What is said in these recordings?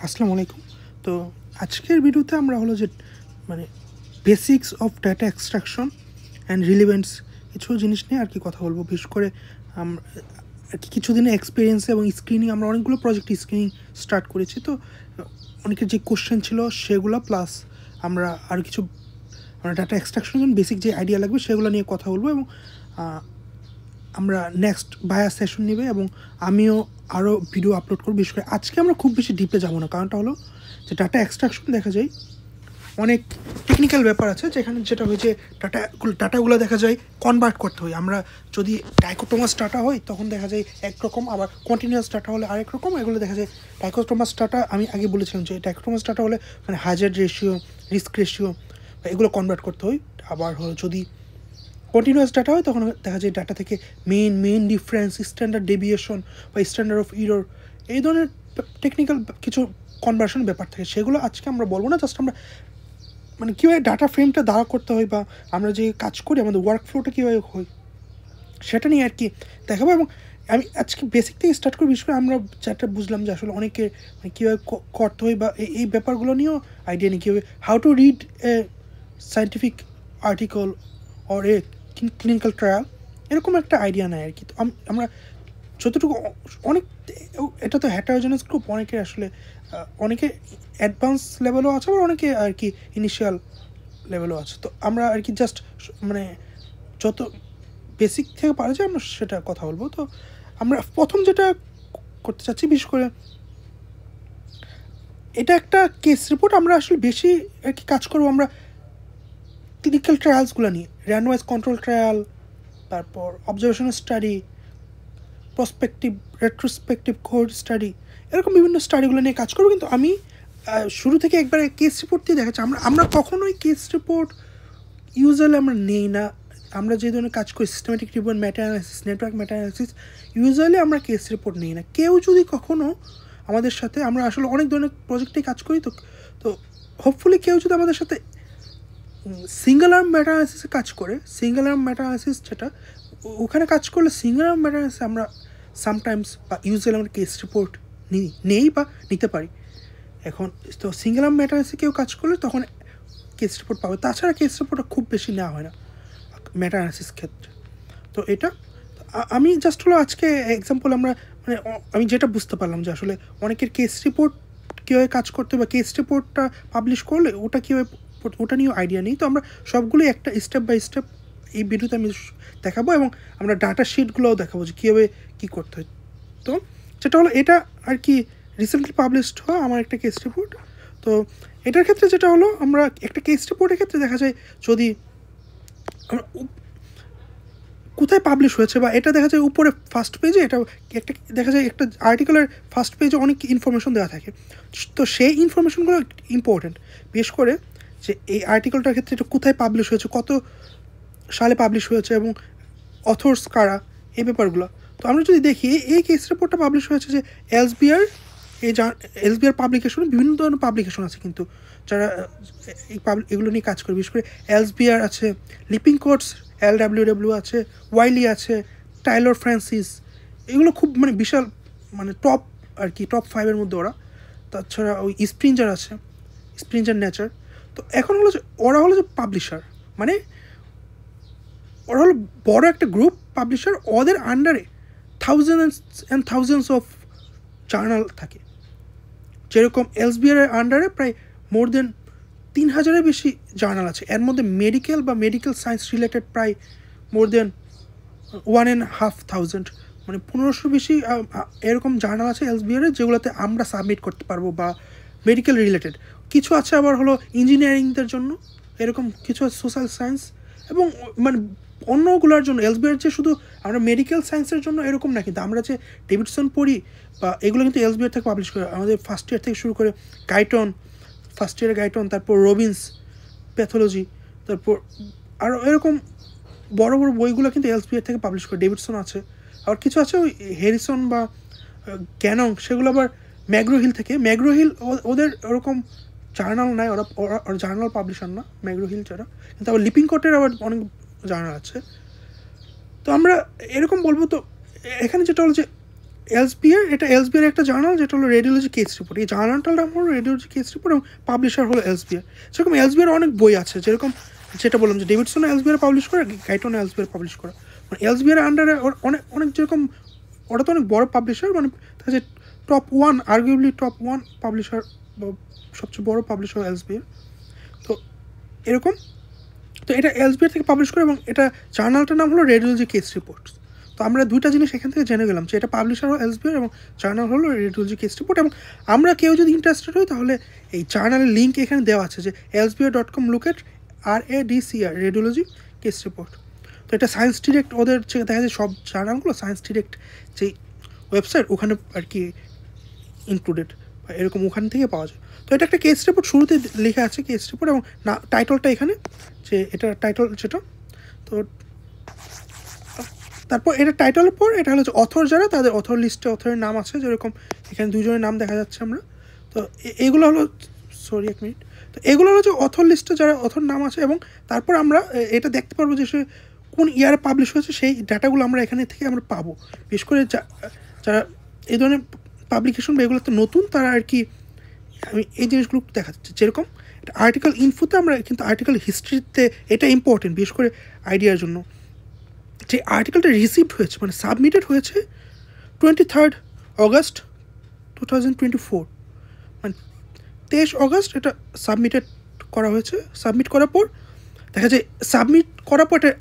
আসসালামু আলাইকুম। তো আজকের ভিডিওতে আমরা হলো যে মানে basics of data extraction and relevance কিছু জিনিস নিয়ে আর কি কথা বলবো। বিশেষ করে আর কি কিছুদিনের এক্সপিরিয়েন্স এবং স্ক্রিনিং, আমরা অনেকগুলো প্রজেক্ট স্ক্রিনিং স্টার্ট করেছি। তো অনেকের যে কোশ্চেন ছিল সেগুলো প্লাস আমরা আরও কিছু আমরা ডাটা এক্সট্রাকশনের জন্য বেসিক যে আইডিয়া লাগবে সেগুলো নিয়ে কথা বলবো। এবং আমরা নেক্সট বায়ার সেশন নেবে এবং আমিও আরও ভিডিও আপলোড করব। বিশেষ করে আজকে আমরা খুব বেশি ডিপে যাবো না, কারণটা হলো যে ডাটা এক্সট্রাকশন দেখা যায় অনেক টেকনিক্যাল ব্যাপার আছে, যেটা হয়েছে ডাটাগুলো দেখা যায় কনভার্ট করতে হয়। আমরা যদি ডাইকোটোমাস ডাটা হয় তখন দেখা যায় একরকম, আবার কন্টিনিউয়াস ডাটা হলে আরেক রকম। এগুলো দেখা যায় ডাইকোটোমাস ডাটা, আমি আগে বলেছিলাম যে ডাইকোটোমাস ডাটা হলে মানে হাজার্ড রেশিও, রিস্ক রেশিও এগুলো কনভার্ট করতে হয়। আবার হলো যদি কন্টিনিউয়াস ডাটা হয় তখন দেখা যায় ডাটা থেকে মেইন ডিফারেন্স, স্ট্যান্ডার্ড ডেভিয়েশন বা স্ট্যান্ডার্ড অফ ইরর, এই ধরনের টেকনিক্যাল কিছু কনভার্সন ব্যাপার থাকে। সেগুলো আজকে আমরা বলবো না, জাস্ট আমরা মানে কীভাবে ডাটা ফ্রেমটা দাঁড়া করতে হয় বা আমরা যে কাজ করি আমাদের ওয়ার্ক ফ্লোটা কীভাবে হয় সেটা নিয়ে আর কি দেখাবো। এবং আমি আজকে বেসিক থেকে স্টার্ট করি। বিশেষ করে আমরা যেটা বুঝলাম যে আসলে অনেকে মানে কীভাবে করতে হয় বা এই ব্যাপারগুলো নিয়েও আইডিয়া নেই, কীভাবে how to read a scientific article or a clinical trial, এরকম একটা আইডিয়া নেয় আর কি। তো আমরা যতটুকু অনেক, এটা তো হেটারোজেনাস গ্রুপ, অনেকে আসলে অনেকে অ্যাডভান্স লেভেলও আছে, আবার অনেকে আর কি ইনিশিয়াল লেভেলও আছে। তো আমরা আর কি জাস্ট মানে যত বেসিক থেকে পারা যায় আমরা সেটা কথা বলবো। তো আমরা প্রথম যেটা করতে চাচ্ছি, বিশেষ করে এটা একটা কেস রিপোর্ট, আমরা আসলে বেশি আর কি কাজ করবো আমরা ক্লিনিক্যাল ট্রায়ালসগুলো নিয়ে, র্যান্ডমাইজ কন্ট্রোল ট্রায়াল, তারপর observational study, prospective, retrospective code study, এরকম বিভিন্ন স্টাডিগুলো নিয়ে কাজ করবো। কিন্তু আমি শুরু থেকে একবারে কেস রিপোর্ট দিয়ে দেখাচ্ছি। আমরা কখনোই কেস রিপোর্ট ইউজুয়ালি আমরা নেই না। আমরা যে ধরনের কাজ করি সিস্টেমেটিক রিপোর্ট, মেটা অ্যানালিসিস, নেটওয়ার্ক মেটা অ্যানালিসিস, ইউজুয়ালি আমরা কেস রিপোর্ট নিই না। কেউ যদি কখনও আমাদের সাথে, আমরা আসলে অনেক ধরনের প্রজেক্টে কাজ করি, তো হোপফুলি কেউ যদি আমাদের সাথে সিঙ্গেল আর্ম মেটা অ্যানালিসিসে কাজ করে, সিঙ্গেল আর্ম মেটা অ্যানালিসিস যেটা, ওখানে কাজ করলে সিঙ্গেল আর্ম মেটা অ্যানালিসিস আমরা সামটাইমস বা ইউজুয়ালি আমরা কেস রিপোর্ট নেই বা নিতে পারি। এখন তো সিঙ্গেল আর্ম মেটা অ্যানালিসিসে কেউ কাজ করলে তখন কেস রিপোর্ট পাবে, তাছাড়া কেস রিপোর্টটা খুব বেশি নেওয়া হয় না মেটা অ্যানালিসিস ক্ষেত্রে। তো এটা আমি জাস্ট হলো আজকে এক্সাম্পল, আমরা মানে আমি যেটা বুঝতে পারলাম যে আসলে অনেকের কেস রিপোর্ট কীভাবে কাজ করতে বা কেস রিপোর্টটা পাবলিশ করলে ওটা কীভাবে, ওটা নিয়েও আইডিয়া নেই। তো আমরা সবগুলোই একটা স্টেপ বাই স্টেপ এই ভিডিওতে আমি দেখাবো, এবং আমরা ডাটা শিটগুলোও দেখাবো যে কীভাবে কী করতে হয়। তো যেটা হলো এটা আর কি রিসেন্টলি পাবলিশড হওয়া আমার একটা কেস রিপোর্ট। তো এটার ক্ষেত্রে যেটা হলো, আমরা একটা কেস রিপোর্টের ক্ষেত্রে দেখা যায় যদি আমরা কোথায় পাবলিশ হয়েছে বা এটা দেখা যায় উপরে ফার্স্ট পেজে, এটা একটা দেখা যায় একটা আর্টিকেলের ফার্স্ট পেজে অনেক ইনফরমেশন দেওয়া থাকে। তো সেই ইনফরমেশনগুলো ইম্পর্টেন্ট, বিশেষ করে যে এই আর্টিকেলটার ক্ষেত্রে এটা কোথায় পাবলিশ হয়েছে, কত সালে পাবলিশ হয়েছে এবং অথর্স কারা, এই ব্যাপারগুলো। তো আমরা যদি দেখি এই কেস রিপোর্টটা পাবলিশ হয়েছে যে এলসবিআর, এলসবিআর পাবলিকেশনে বিভিন্ন ধরনের পাবলিকেশন আছে কিন্তু যারা এগুলো নিয়ে কাজ করে। বিশেষ করে এলসবিআর আছে, লিপিং কোডস, LWW আছে, ওয়াইলি আছে, টাইলর ফ্রান্সিস, এগুলো খুব মানে বিশাল মানে টপ আর কি, টপ 5-এর মধ্যে ওরা। তাছাড়া ওই স্প্রিঞ্জার আছে, স্প্রিঞ্জার নেচার। তো এখন হলো যে ওরা হলো যে পাবলিশার, মানে ওরা হলো বড় একটা গ্রুপ পাবলিশার, ওদের আন্ডারে থাউজেন্ডস অফ জার্নাল থাকে। যেরকম এলসবিআর আন্ডারে প্রায় মোর দেন 3000-এর বেশি জার্নাল আছে। এর মধ্যে মেডিকেল বা মেডিকেল সায়েন্স রিলেটেড প্রায় মোর দেন 1,500, মানে 1500 বেশি এরকম জার্নাল আছে এলসবিআরের, যেগুলোতে আমরা সাবমিট করতে পারবো বা মেডিকেল রিলেটেড। কিছু আছে আবার হলো ইঞ্জিনিয়ারিংদের জন্য, এরকম কিছু আছে সোশ্যাল সায়েন্স, এবং মানে অন্যগুলোর জন্য। এলসবিআর যে শুধু আমরা মেডিকেল সায়েন্সের জন্য এরকম না, কিন্তু আমরা যে ডেভিডসন পড়ি বা এগুলো কিন্তু এলসবিআর থেকে পাবলিশ করে। আমাদের ফার্স্ট ইয়ার থেকে শুরু করে গাইটন, ফার্স্ট ইয়ারে গাইটন, তারপর রবিন্স প্যাথোলজি, তারপর আরও এরকম বড় বড় বইগুলো কিন্তু এলসবিআর থেকে পাবলিশ করে। ডেভিডসন আছে, আবার কিছু আছে ওই হ্যারিসন বা গ্যানং, সেগুলো আবার ম্যাগ্রোহিল থেকে। ম্যাগ্রোহিল ওদের ওরকম জার্নাল নাই, ওরা জার্নাল পাবলিশার না ম্যাগ্রোহিল যারা, কিন্তু আবার লিপিং কোটের আবার অনেক জার্নাল আছে। তো আমরা এরকম বলবো। তো এখানে যেটা হলো যে এলসবিআর, এটা এলসবিআর একটা জার্নাল যেটা হলো রেডিওলজি কেস রিপোর্ট। এই জার্নালটার নাম হলো রেডিওলজি কেস রিপোর্ট এবং পাবলিশার হলো এলসবিআর। সেরকম এলসবিআর অনেক বই আছে, যেরকম যেটা বললাম যে ডেভিডসন এলসবিআর পাবলিশ করে, গাইটন এলসবিআর পাবলিশ করা, মানে এলসবিআর আন্ডারে অনেক অনেক যেরকম ওরা তো অনেক বড় পাবলিশার, মানে তাদের top one, arguably top one publisher, সবচেয়ে বড় পাবলিশার এলসবিআর। তো এরকম, তো এটা এলসবিআর থেকে পাবলিশ করে এবং এটা জার্নালটার নাম হলো রেডিওলজি কেস রিপোর্ট। তো আমরা দুইটা জিনিস এখান থেকে জেনে গেলাম যে এটা পাবলিশার হলো এলসবিআর এবং জার্নাল হলো রেডিওলজি কেস রিপোর্ট। এবং আমরা কেউ যদি ইন্টারেস্টেড হই তাহলে এই জার্নালের লিঙ্ক এখানে দেওয়া আছে, যে elsbr.com লুকেট RADCR radiology case report. তো এটা সায়েন্স ডিরেক্ট, ওদের দেখা যায় সব জার্নালগুলো সায়েন্স ডিরেক্ট যেই ওয়েবসাইট ওখানে আর কি ইনক্লুডেড, বা এরকম ওখান থেকে পাওয়া যায়। তো এটা একটা কেস রিপোর্ট, শুরুতে লেখা আছে কেস রিপোর্ট এবং না টাইটলটা এখানে, যে এটা টাইটল যেটা। তো তারপর এটা টাইটলের পর এটা হলো যে অথর, যারা তাদের অথর লিস্টে অথরের নাম আছে, যেরকম এখানে দুজনের নাম দেখা যাচ্ছে আমরা। তো এগুলো হলো, সরি এক মিনিট, তো এগুলো হলো যে অথর লিস্টে যারা অথর নাম আছে, এবং তারপর আমরা এটা দেখতে পারবো যে সে কোন ইয়ারে পাবলিশ হয়েছে, সেই ডাটাগুলো আমরা এখানে থেকে আমরা পাবো। বিশেষ করে যারা এই ধরনের পাবলিকেশন বা এগুলোতে নতুন, তারা আর কি আমি এই জিনিসগুলো দেখা যাচ্ছে, যেরকম আর্টিকেল ইনফোতে আমরা কিন্তু আর্টিকেল হিস্ট্রিতে এটা ইম্পর্টেন্ট, বিশেষ করে আইডিয়ার জন্য, যে আর্টিকেলটা রিসিভড হয়েছে মানে সাবমিটেড হয়েছে 23 অগস্ট 2024, মানে 23 অগস্ট এটা সাবমিটেড করা হয়েছে। সাবমিট করার পর দেখা যায়, সাবমিট করার পর এটা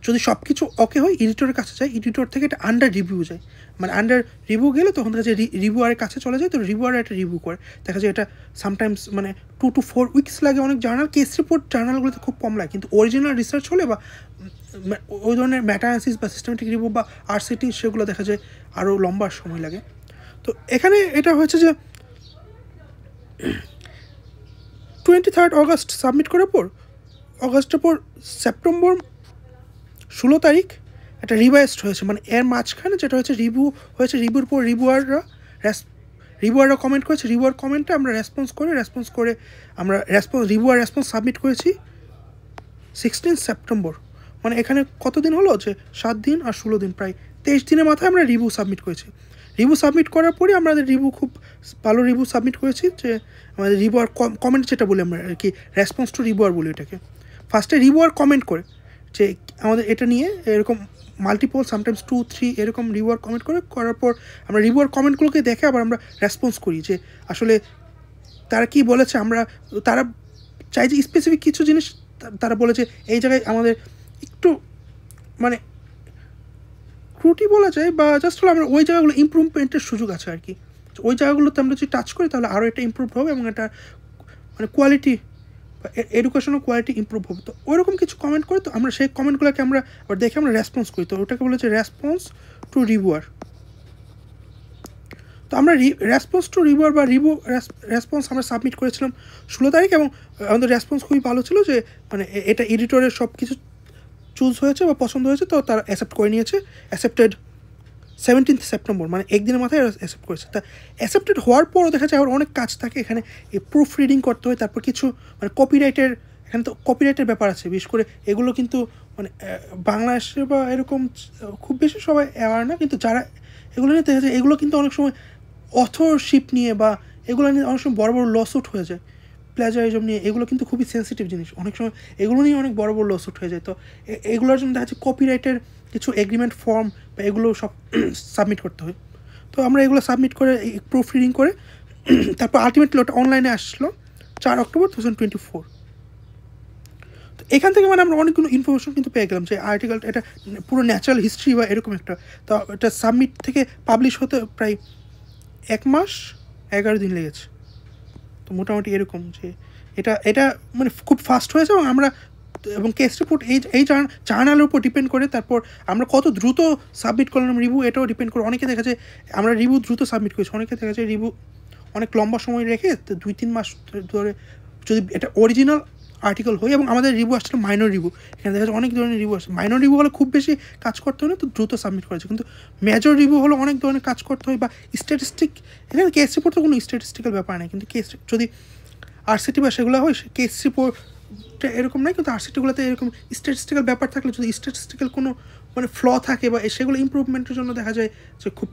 যদি সব কিছু ওকে হয় এডিটরের কাছে যায়, এডিটর থেকে এটা আন্ডার রিভিউ যায়, মানে আন্ডার রিভিউ গেলে তখন দেখা যায় রিভিউয়ারের কাছে চলে যায়। তো রিভিউয়ার একটা রিভিউ করে, দেখা যায় এটা সামটাইমস মানে 2 to 4 উইকস লাগে। অনেক জার্নাল, কেস রিপোর্ট জার্নালগুলোতে খুব কম লাগে, কিন্তু অরিজিনাল রিসার্চ হলে বা ওই ধরনের ম্যাটানালিসিস বা সিস্টেমেটিক রিভিউ বা RCT, সেগুলো দেখা যায় আরও লম্বা সময় লাগে। তো এখানে এটা হয়েছে যে 23 অগস্ট সাবমিট করার পর, অগস্টের পর সেপ্টেম্বর 16 তারিখ একটা রিভাইজড হয়েছে, মানে এর মাঝখানে যেটা হয়েছে রিভিউ হয়েছে, রিভিউর পর রিভিউয়াররা কমেন্ট করেছে, রিভিউয়ার কমেন্টে আমরা রেসপন্স করে আমরা রিভিউয়ার রেসপন্স সাবমিট করেছি 16 সেপ্টেম্বর। মানে এখানে কতদিন হলো, যে 7 দিন আর 16 দিন, প্রায় 23 দিনের মাথায় আমরা রিভিউ সাবমিট করেছি। রিভিউ সাবমিট করার পরে আমাদের রিভিউ খুব ভালো রিভিউ সাবমিট করেছি, যে আমাদের রিভিউয়ার কমেন্ট যেটা বলি আমরা আর কি, রেসপন্স টু রিভিউয়ার বলি এটাকে। ফার্স্টে রিভিউয়ার কমেন্ট করে যে আমাদের এটা নিয়ে এরকম মাল্টিপল, সামটাইমস 2-3 এরকম রিভিউয়ার কমেন্ট করার পর আমরা রিভিউয়ার কমেন্টগুলোকে দেখে আবার আমরা রেসপন্স করি, যে আসলে তারা কি বলেছে। তারা চাই যে স্পেসিফিক কিছু জিনিস তারা বলেছে এই জায়গায় আমাদের একটু মানে ত্রুটি বলা যায়, বা জাস্ট হলো আমরা ওই জায়গাগুলো ইমপ্রুভমেন্টের সুযোগ আছে আর কি। ওই জায়গাগুলোতে আমরা যদি টাচ করি তাহলে আরও এটা ইমপ্রুভ হবে এবং এটা মানে কোয়ালিটি বা এডুকেশনাল কোয়ালিটি ইমপ্রুভ হবে। তো ওইরকম কিছু কমেন্ট করে, তো আমরা সেই কমেন্টগুলোকে আমরা আবার দেখে আমরা রেসপন্স করি। তো ওটাকে বলেছে রেসপন্স টু রিভিউয়ার। তো আমরা রেসপন্স টু রিভিউয়ার বা রেসপন্স আমরা সাবমিট করেছিলাম 16 তারিখ, এবং আমাদের রেসপন্স খুবই ভালো ছিল, যে মানে এটা এডিটরের সব কিছু চুজ হয়েছে বা পছন্দ হয়েছে, তো তারা অ্যাকসেপ্ট করে নিয়েছে। অ্যাকসেপ্টেড 17 সেপ্টেম্বর, মানে একদিনের মাথায় অ্যাকসেপ্ট করেছে। তা অ্যাকসেপ্টেড হওয়ার পরও দেখা যায় আবার অনেক কাজ থাকে এখানে, এই প্রুফ রিডিং করতে হয়, তারপর কিছু মানে কপিরাইটের, এখানে তো কপিরাইটের ব্যাপার আছে। বিশেষ করে এগুলো কিন্তু মানে বাংলাদেশে বা এরকম খুব বেশি সবাই অ্যাওয়ার না, কিন্তু যারা এগুলো নিয়ে দেখা যায় এগুলো কিন্তু অনেক সময় অথরশিপ নিয়ে বা এগুলো নিয়ে অনেক সময় বড় বড় লসুট হয়ে যায়, প্লেজারিজম নিয়ে। এগুলো কিন্তু খুবই সেন্সিটিভ জিনিস, অনেক সময় এগুলো নিয়ে অনেক বড় বড় লসুট হয়ে যায়। তো এগুলোর জন্য দেখা যাচ্ছে কপিরাইটের কিছু এগ্রিমেন্ট ফর্ম বা এগুলো সব সাবমিট করতে হয়। তো আমরা এগুলো সাবমিট করে প্রুফ রিডিং করে তারপর আলটিমেটলি ওটা অনলাইনে আসলো 4 অক্টোবর 2024। তো এখান থেকে মানে আমরা অনেকগুলো ইনফরমেশন কিন্তু পেয়ে গেলাম, যে আর্টিকেলটা এটা পুরো ন্যাচারাল হিস্ট্রি বা এরকম একটা। তো এটা সাবমিট থেকে পাবলিশ হতে প্রায় 1 মাস 11 দিন লেগেছে। তো মোটামুটি এরকম, যে এটা মানে খুব ফাস্ট হয়েছে। এবং কেস রিপোর্ট এই জার্নালের উপর ডিপেন্ড করে, তারপর আমরা কত দ্রুত সাবমিট করলাম রিভিউ, এটাও ডিপেন্ড করে। অনেকে দেখা যায় আমরা রিভিউ দ্রুত সাবমিট করেছি, অনেকে দেখা যায় রিভিউ অনেক লম্বা সময় রেখে 2-3 মাস ধরে, যদি এটা অরিজিনাল আর্টিকেল হয়। এবং আমাদের রিভিউ আসছিল মাইনর রিভিউ, এখানে দেখা যায় অনেক ধরনের রিভিউ আসছে। মাইনর রিভিউ হলে খুব বেশি কাজ করতে হয় না, তো দ্রুত সাবমিট করেছে। কিন্তু মেজর রিভিউ হলো অনেক ধরনের কাজ করতে হয়, বা স্ট্যাটিস্টিক, এখানে কেস রিপোর্ট তো কোনো স্ট্যাটিস্টিক্যাল ব্যাপার নেই, কিন্তু কেস যদি RCT বা সেগুলো হয়, কেস রিপোর্টটা এরকম নয়। কিন্তু RCTগুলোতে এরকম স্ট্যাটিস্টিক্যাল ব্যাপার থাকলে, যদি স্ট্যাটিস্টিক্যাল কোনো মানে ফ্ল থাকে বা সেগুলো ইমপ্রুভমেন্টের জন্য দেখা যায় যে খুব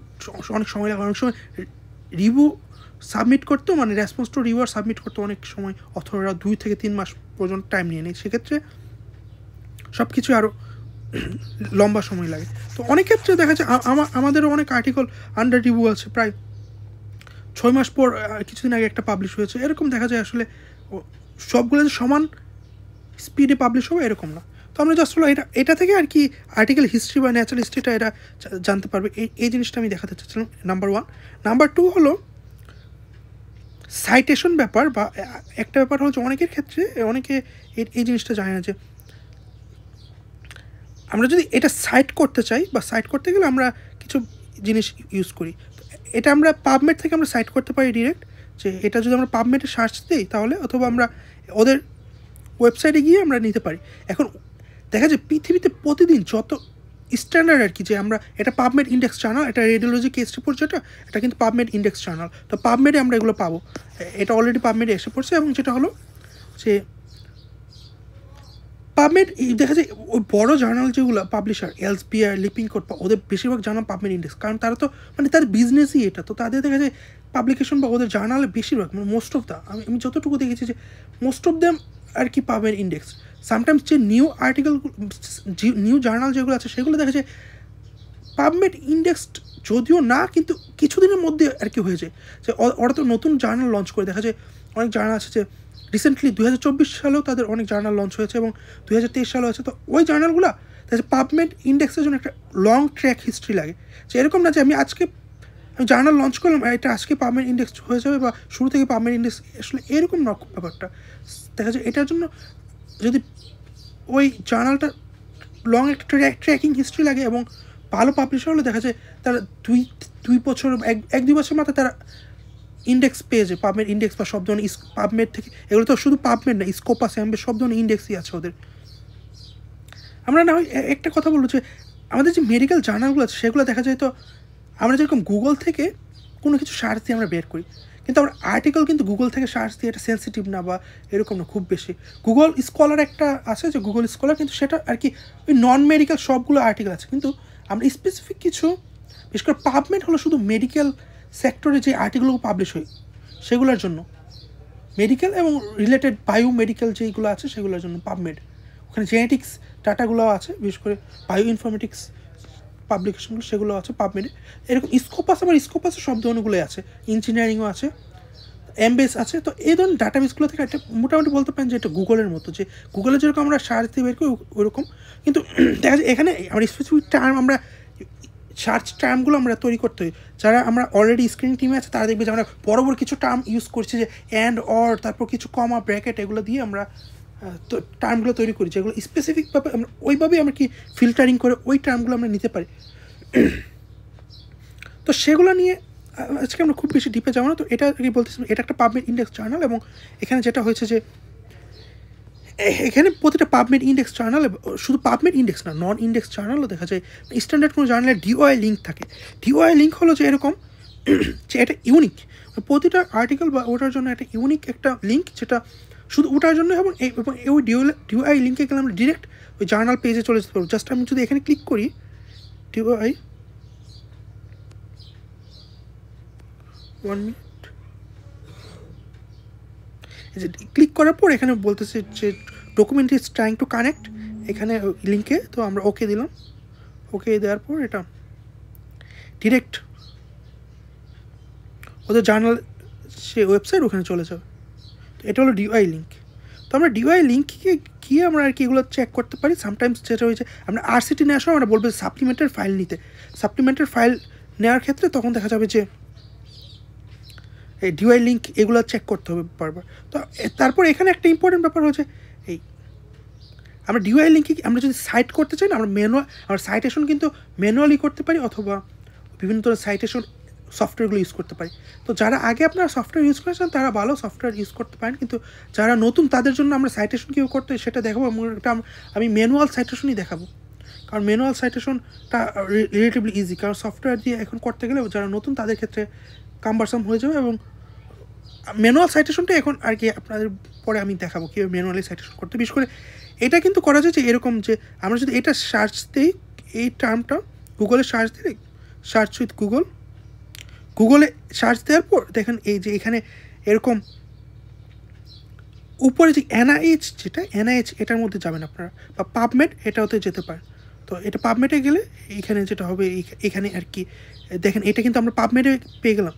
অনেক সময় লাগে। অনেক সময় রিভিউ সাবমিট করতেও মানে রেসপন্স টু রিভিউ সাবমিট করতে অনেক সময় অথবা 2 থেকে 3 মাস পর্যন্ত টাইম নিয়ে নেয়। সেক্ষেত্রে সব কিছু আরও লম্বা সময় লাগে। তো অনেক ক্ষেত্রে দেখা যায় আমাদেরও অনেক আর্টিকেল আন্ডার রিভিউ আছে, প্রায় 6 মাস পর কিছুদিন আগে একটা পাবলিশ হয়েছে। এরকম দেখা যায় আসলে সবগুলো যে সমান স্পিডে পাবলিশ হবে এরকম না। তো আমরা জাস্ট হলো এটা থেকে আর কি আর্টিকেল হিস্ট্রি বা ন্যাচারাল হিস্ট্রিটা এটা জানতে পারবে, এই জিনিসটা আমি দেখাতে চাচ্ছিলাম, নাম্বার 1। নাম্বার 2 হলো সাইটেশন ব্যাপার, বা একটা ব্যাপার হচ্ছে অনেকের ক্ষেত্রে অনেকে এই জিনিসটা জানে না যে আমরা যদি এটা সাইট করতে চাই বা সাইট করতে গেলে আমরা কিছু জিনিস ইউজ করি। এটা আমরা পাবমেড থেকে আমরা সাইট করতে পারি ডিরেক্ট, যে এটা যদি আমরা পাবমেডে সার্চ দিই তাহলে, অথবা আমরা ওদের ওয়েবসাইটে গিয়ে আমরা নিতে পারি। এখন দেখা যায় পৃথিবীতে প্রতিদিন যত স্ট্যান্ডার্ড আর কি, যে আমরা এটা পাবমেড ইন্ডেক্স জার্নাল, এটা রেডিওলজি কেস রিপোর্ট যেটা, এটা কিন্তু পাবমেড ইন্ডেক্স জার্নাল। তো পাবমেডে আমরা এগুলো পাবো, এটা অলরেডি পাবমেডে এসে পড়ছে। এবং যেটা হলো যে পাবমেড দেখা যায় ওই বড়ো জার্নাল যেগুলো পাবলিশার এলসপিআর, লিপিং কোড, ওদের বেশিরভাগ জার্নাল পাবমেড ইন্ডেক্স, কারণ তারা তো মানে তাদের বিজনেসই এটা। তো তাদের দেখা যায় পাবলিকেশন বা ওদের জার্নালে বেশিরভাগ মানে মোস্ট অফ দ্য, আমি যতটুকু দেখেছি যে মোস্ট অফ দ্যাম আর কি পাবমেড ইন্ডেক্স। সামটাইমস যে নিউ আর্টিকেল, নিউ জার্নাল যেগুলো আছে সেগুলো দেখা যায় পাবমেড ইন্ডেক্সড যদিও না, কিন্তু কিছুদিনের মধ্যে আর কি হয়ে যায় যে ওরা তো নতুন জার্নাল লঞ্চ করে। দেখা যায় অনেক জার্নাল আছে যে রিসেন্টলি 2024 সালেও তাদের অনেক জার্নাল লঞ্চ হয়েছে এবং 2023 সালেও আছে। তো ওই জার্নালগুলো দেখা যায় পাবমেড ইন্ডেক্সের জন্য একটা লং ট্র্যাক হিস্ট্রি লাগে। যে এরকম না যে আমি জার্নাল লঞ্চ করলাম এটা আজকে পাবমেড ইন্ডেক্স হয়ে যাবে বা শুরু থেকে পাবমেড ইন্ডেক্স, আসলে এরকম না ব্যাপারটা। দেখা যায় এটার জন্য যদি ওই জার্নালটা লং একটা ট্র্যাকিং হিস্ট্রি লাগে এবং ভালো পাবলিশার হলে দেখা যায় তারা দুই বছর 1-2 বছর মাথায় তারা ইন্ডেক্স পেয়ে যায়, পাবমেড ইন্ডেক্স বা সব ধরনের পাবমেড থেকে। এগুলো তো শুধু পাবমেড না, স্কোপাস, অ্যাম্বে সব ধরনের ইন্ডেক্সই আছে ওদের। আমরা না হয় একটা কথা বলবো যে আমাদের যে মেডিকেল জার্নালগুলো আছে সেগুলো দেখা যায় তো আমরা যেরকম গুগল থেকে কোনো কিছু সার্চ দিয়ে আমরা বের করি, কিন্তু আমরা আর্টিকেল কিন্তু গুগল থেকে সার্চ দিয়ে এটা সেন্সিটিভ না বা এরকম না খুব বেশি। গুগল স্কলার একটা আছে যে গুগল স্কলার, কিন্তু সেটা আর কি ওই নন মেডিকেল সবগুলো আর্টিকেল আছে, কিন্তু আমরা স্পেসিফিক কিছু, বিশেষ করে পাবমেড হলো শুধু মেডিকেল সেক্টরে যে আর্টিকেলগুলো পাবলিশ হয় সেগুলোর জন্য, মেডিকেল এবং রিলেটেড বায়োমেডিক্যাল যেগুলো আছে সেগুলোর জন্য পাবমেড। ওখানে জেনেটিক্স ডাটাগুলো আছে, বিশেষ করে বায়ো ইনফরমেটিক্স পাবলিকেশনগুলো সেগুলো আছে পাবমেডে। এরকম স্কোপাস, আমার স্কোপাসের সব ধরনেরগুলোই আছে, ইঞ্জিনিয়ারিংও আছে, এমবেস আছে। তো এই ধরনের ডাটাবেসগুলো থেকে একটা মোটামুটি বলতে পারেন যে এটা গুগলের মতো, যে গুগলে যেরকম আমরা সার্চ দিয়ে বের করি ওইরকম, কিন্তু দেখা যায় এখানে আমরা স্পেসিফিক টার্ম, আমরা সার্চ টার্মগুলো আমরা তৈরি করতে হয়। যারা আমরা অলরেডি স্ক্রিনিং টিমে আছে তারা দেখবে যে আমরা বড় বড় কিছু টার্ম ইউজ করছি, যে অ্যান্ড অর, তারপর কিছু কমা, ব্র্যাকেট, এগুলো দিয়ে আমরা তো টার্মগুলো তৈরি করি, যেগুলো স্পেসিফিকভাবে আমরা ওইভাবেই আমরা কি ফিল্টারিং করে ওই টার্মগুলো আমরা নিতে পারি। তো সেগুলো নিয়ে আজকে আমরা খুব বেশি ডিপে যাবো না। তো এটা কি বলতেছিলাম, এটা একটা পাবমেড ইন্ডেক্স জার্নাল, এবং এখানে যেটা হয়েছে যে এখানে প্রতিটা পাবমেড ইন্ডেক্স জার্নাল, শুধু পাবমেড ইন্ডেক্স না, নন ইন্ডেক্স জার্নালও দেখা যায় স্ট্যান্ডার্ড কোনো জার্নালের ডিওআই লিঙ্ক থাকে। ডিওআই লিঙ্ক হলো যে এরকম যে এটা ইউনিক, প্রতিটা আর্টিকেল বা ওটার জন্য একটা ইউনিক একটা লিঙ্ক, যেটা শুধু ওটার জন্য, এবং ওই ডিওআই লিঙ্কে গেলে আমরা ডিরেক্ট ওই জার্নাল পেজে চলে যেতে পারবো। জাস্ট আমি যদি এখানে ক্লিক করি ডিওআই, 1 মিনিট, ক্লিক করার পর এখানে বলতেছে যে document is trying to connect, এখানে লিঙ্কে তো আমরা ওকে দিলাম। ওকে দেওয়ার পর এটা ডিরেক্ট ওদের জার্নাল সে ওয়েবসাইট ওখানে চলে যাবে। তো এটা হলো ডিওআই লিঙ্ক। তো আমরা ডিওআই লিঙ্কে গিয়ে আমরা আর কি এগুলো চেক করতে পারি। সামটাইমস যেটা হয়েছে আমরা আরসিটি নেওয়ার সময় আমরা বলবো সাপ্লিমেন্টের ফাইল নিতে, সাপ্লিমেন্টের ফাইল নেওয়ার ক্ষেত্রে তখন দেখা যাবে যে এই ডিওআই লিঙ্ক এগুলো চেক করতে হবে বারবার। তো তারপর এখানে একটা ইম্পর্টেন্ট ব্যাপার হচ্ছে এই আমরা ডিওআই লিঙ্কে আমরা যদি সাইট করতে চাই না, আমরা সাইটেশন কিন্তু ম্যানুয়ালি করতে পারি, অথবা বিভিন্ন ধরনের সাইটেশন সফটওয়্যারগুলো ইউজ করতে পারি। তো যারা আগে আপনারা সফটওয়্যার ইউজ করেছেন তারা ভালো সফটওয়্যার ইউজ করতে পারেন, কিন্তু যারা নতুন তাদের জন্য আমরা সাইটেশন কীভাবে করতে হয় সেটা দেখাবো। আমি ম্যানুয়াল সাইটেশনই দেখাবো, কারণ ম্যানুয়াল সাইটেশনটা রিলেটিভলি ইজি, কারণ সফটওয়্যার দিয়ে এখন করতে গেলে যারা নতুন তাদের ক্ষেত্রে কাম্বারসাম হয়ে যাবে। এবং ম্যানুয়াল সাইটেশনটা এখন আর কি আপনাদের পরে আমি দেখাবো কীভাবে ম্যানুয়ালি সাইটেশন করতে। বিশেষ করে এটা কিন্তু করা যায় যে এরকম, যে আমরা যদি এটা সার্চ দিই এই টার্মটা গুগলে সার্চ দিলে, সার্চ উইথ গুগলে সার্চ দেওয়ার পর দেখেন এই যে এখানে এরকম উপরে যে এনআইএইচ, যেটা এনআইএইচ এটার মধ্যে যাবেন আপনারা, বা পাবমেড এটাতে যেতে পারেন। তো এটা পাবমেডে গেলে এখানে যেটা হবে এখানে আর কি দেখেন এটা কিন্তু আমরা পাবমেডে পেয়ে গেলাম।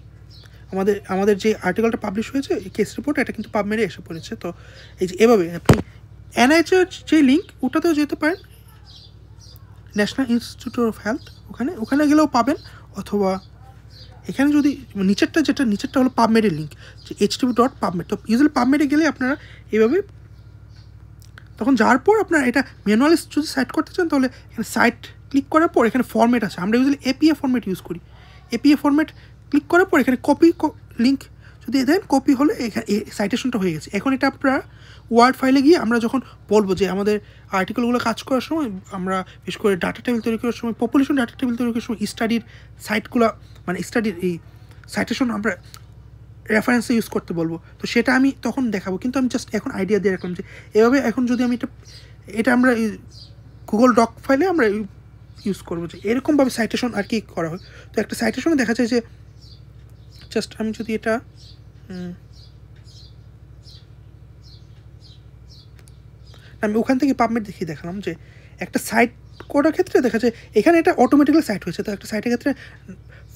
আমাদের যে আর্টিকেলটা পাবলিশ হয়েছে কেস রিপোর্ট, এটা কিন্তু পাবমেডে এসে পড়েছে। তো এই যে এভাবে আপনি এনআইএইচের যে লিঙ্ক ওটাতেও যেতে পারেন, ন্যাশনাল ইনস্টিটিউট অফ হেলথ, ওখানে গেলেও পাবেন। অথবা এখানে যদি নিচেরটা হলো পাবমেডের লিঙ্ক, যে http.pubmed। তো ইউজুয়ালি পাবমেডে গেলে আপনারা এইভাবে তখন যাওয়ার পর আপনারা এটা ম্যানুয়ালি যদি সাইট করতে চান তাহলে এখানে সাইট ক্লিক করার পর এখানে ফরম্যাট আছে, আমরা ইউজুয়ালি এপিএ ফরম্যাট ইউজ করি। এপিএ ফরম্যাট ক্লিক করার পর এখানে কপি লিঙ্ক যদি দেন, কপি হলে এখানে সাইটেশনটা হয়ে গেছে। এখন এটা আপনারা ওয়ার্ড ফাইলে গিয়ে আমরা যখন বলবো যে আমাদের আর্টিকেলগুলো কাজ করার সময় আমরা বিশেষ করে ডাটা টেবিল তৈরি করার সময়, পপুলেশন ডাটা টেবিল তৈরি করার সময় স্টাডির সাইটগুলো মানে স্টাডির এই সাইটেশন আমরা রেফারেন্সে ইউজ করতে বলবো। তো সেটা আমি তখন দেখাবো, কিন্তু আমি জাস্ট এখন আইডিয়া দিয়ে রাখলাম যে এভাবে এখন যদি আমি এটা আমরা গুগল ডক ফাইলে আমরা ইউজ করবো, যে এরকমভাবে সাইটেশন আর কি করা হয়। তো একটা সাইটেশনে দেখা যায় যে জাস্ট আমি যদি এটা আমি ওখান থেকে পাবমেড দেখিয়ে দেখালাম যে একটা সাইট করার ক্ষেত্রে দেখা যায় এখানে এটা অটোমেটিক্যালি সাইট হয়েছে। তো একটা সাইটের ক্ষেত্রে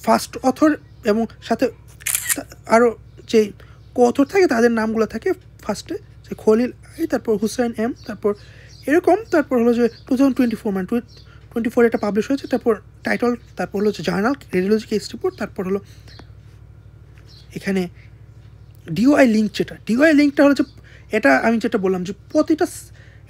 ফার্স্ট অথর এবং সাথে আরও যে অথর থাকে তাদের নামগুলো থাকে ফার্স্টে, যে খলিল, তারপর হুসাইন এম, তারপর এরকম, তারপর হলো যে 2024 এটা পাবলিশ হয়েছে, তারপর টাইটল, তারপর হলো যে জার্নাল রেডিওলজি কেস রিপোর্ট, তারপর হলো এখানে ডিওআই লিঙ্ক, যেটা ডিওআই লিঙ্কটা হলো যে এটা আমি যেটা বললাম যে প্রতিটা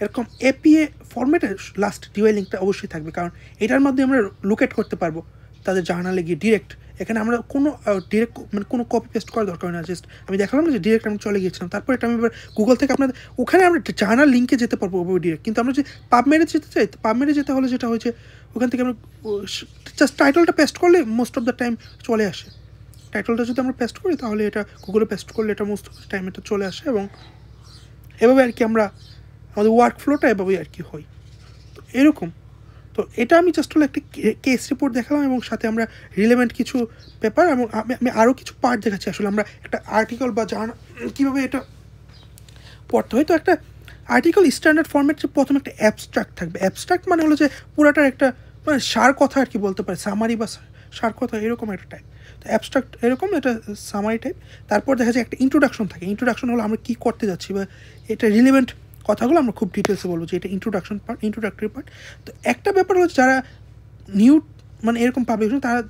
এরকম এপিএ ফরম্যাটের লাস্ট ডিওআই লিঙ্কটা অবশ্যই থাকবে, কারণ এটার মাধ্যমে আমরা লোকেট করতে পারবো তাদের জার্নালে গিয়ে ডিরেক্ট। এখানে আমরা কোনো ডিরেক্ট মানে কোনো কপি পেস্ট করার দরকার না, জাস্ট আমি দেখালাম না যে ডিরেক্ট আমি চলে গিয়েছিলাম। তারপর এটা আমি এবার গুগল থেকে আপনাদের ওখানে আমরা জার্নাল লিঙ্কে যেতে পারবো ডিরেক্ট। কিন্তু আমরা যে পাবমেডে যেতে চাই, পাবমেডে যেতে হলে যেটা হয়েছে ওখান থেকে আমরা জাস্ট টাইটেলটা পেস্ট করলে মোস্ট অফ দ্য টাইম চলে আসে। টাইটেলটা যদি আমরা পেস্ট করি তাহলে এটা গুগলে পেস্ট করলে এটা মোস্ট অফ দ্য টাইম এটা চলে আসে, এবং এভাবে আর কি আমরা আমাদের ওয়ার্ক ফ্লোটা এভাবেই আর কি হয়। তো এরকম, তো এটা আমি জাস্ট হলো একটা কেস রিপোর্ট দেখালাম এবং সাথে আমরা রিলেভেন্ট কিছু পেপার এবং আমি আরও কিছু পার্ট দেখাচ্ছি আসলে আমরা একটা আর্টিকেল বা জার্নাল কীভাবে এটা পড়তে হয়। তো একটা আর্টিকেল স্ট্যান্ডার্ড ফর্মেট, যে প্রথমে একটা অ্যাবস্ট্রাক্ট থাকবে। অ্যাবস্ট্রাক্ট মানে হলো যে পুরাটার একটা মানে সার কথা আর কি বলতে পারে, সামারি বা সার কথা এরকম একটা টাইপ। তো অ্যাবস্ট্রাক্ট এরকম, এটা সামারি টাইপ। তারপর দেখা যায় একটা ইন্ট্রোডাকশন থাকে। ইন্ট্রোডাকশন হলো আমরা কী করতে যাচ্ছি বা এটা রিলেভেন্ট কথাগুলো আমরা খুব ডিটেলসে বলবো, যে এটা ইন্ট্রোডাকশন পার্ট, ইন্ট্রোডাক্টরি পার্ট। তো একটা ব্যাপার হচ্ছে যারা নিউ মানে এরকম পাবলিকেশন তারা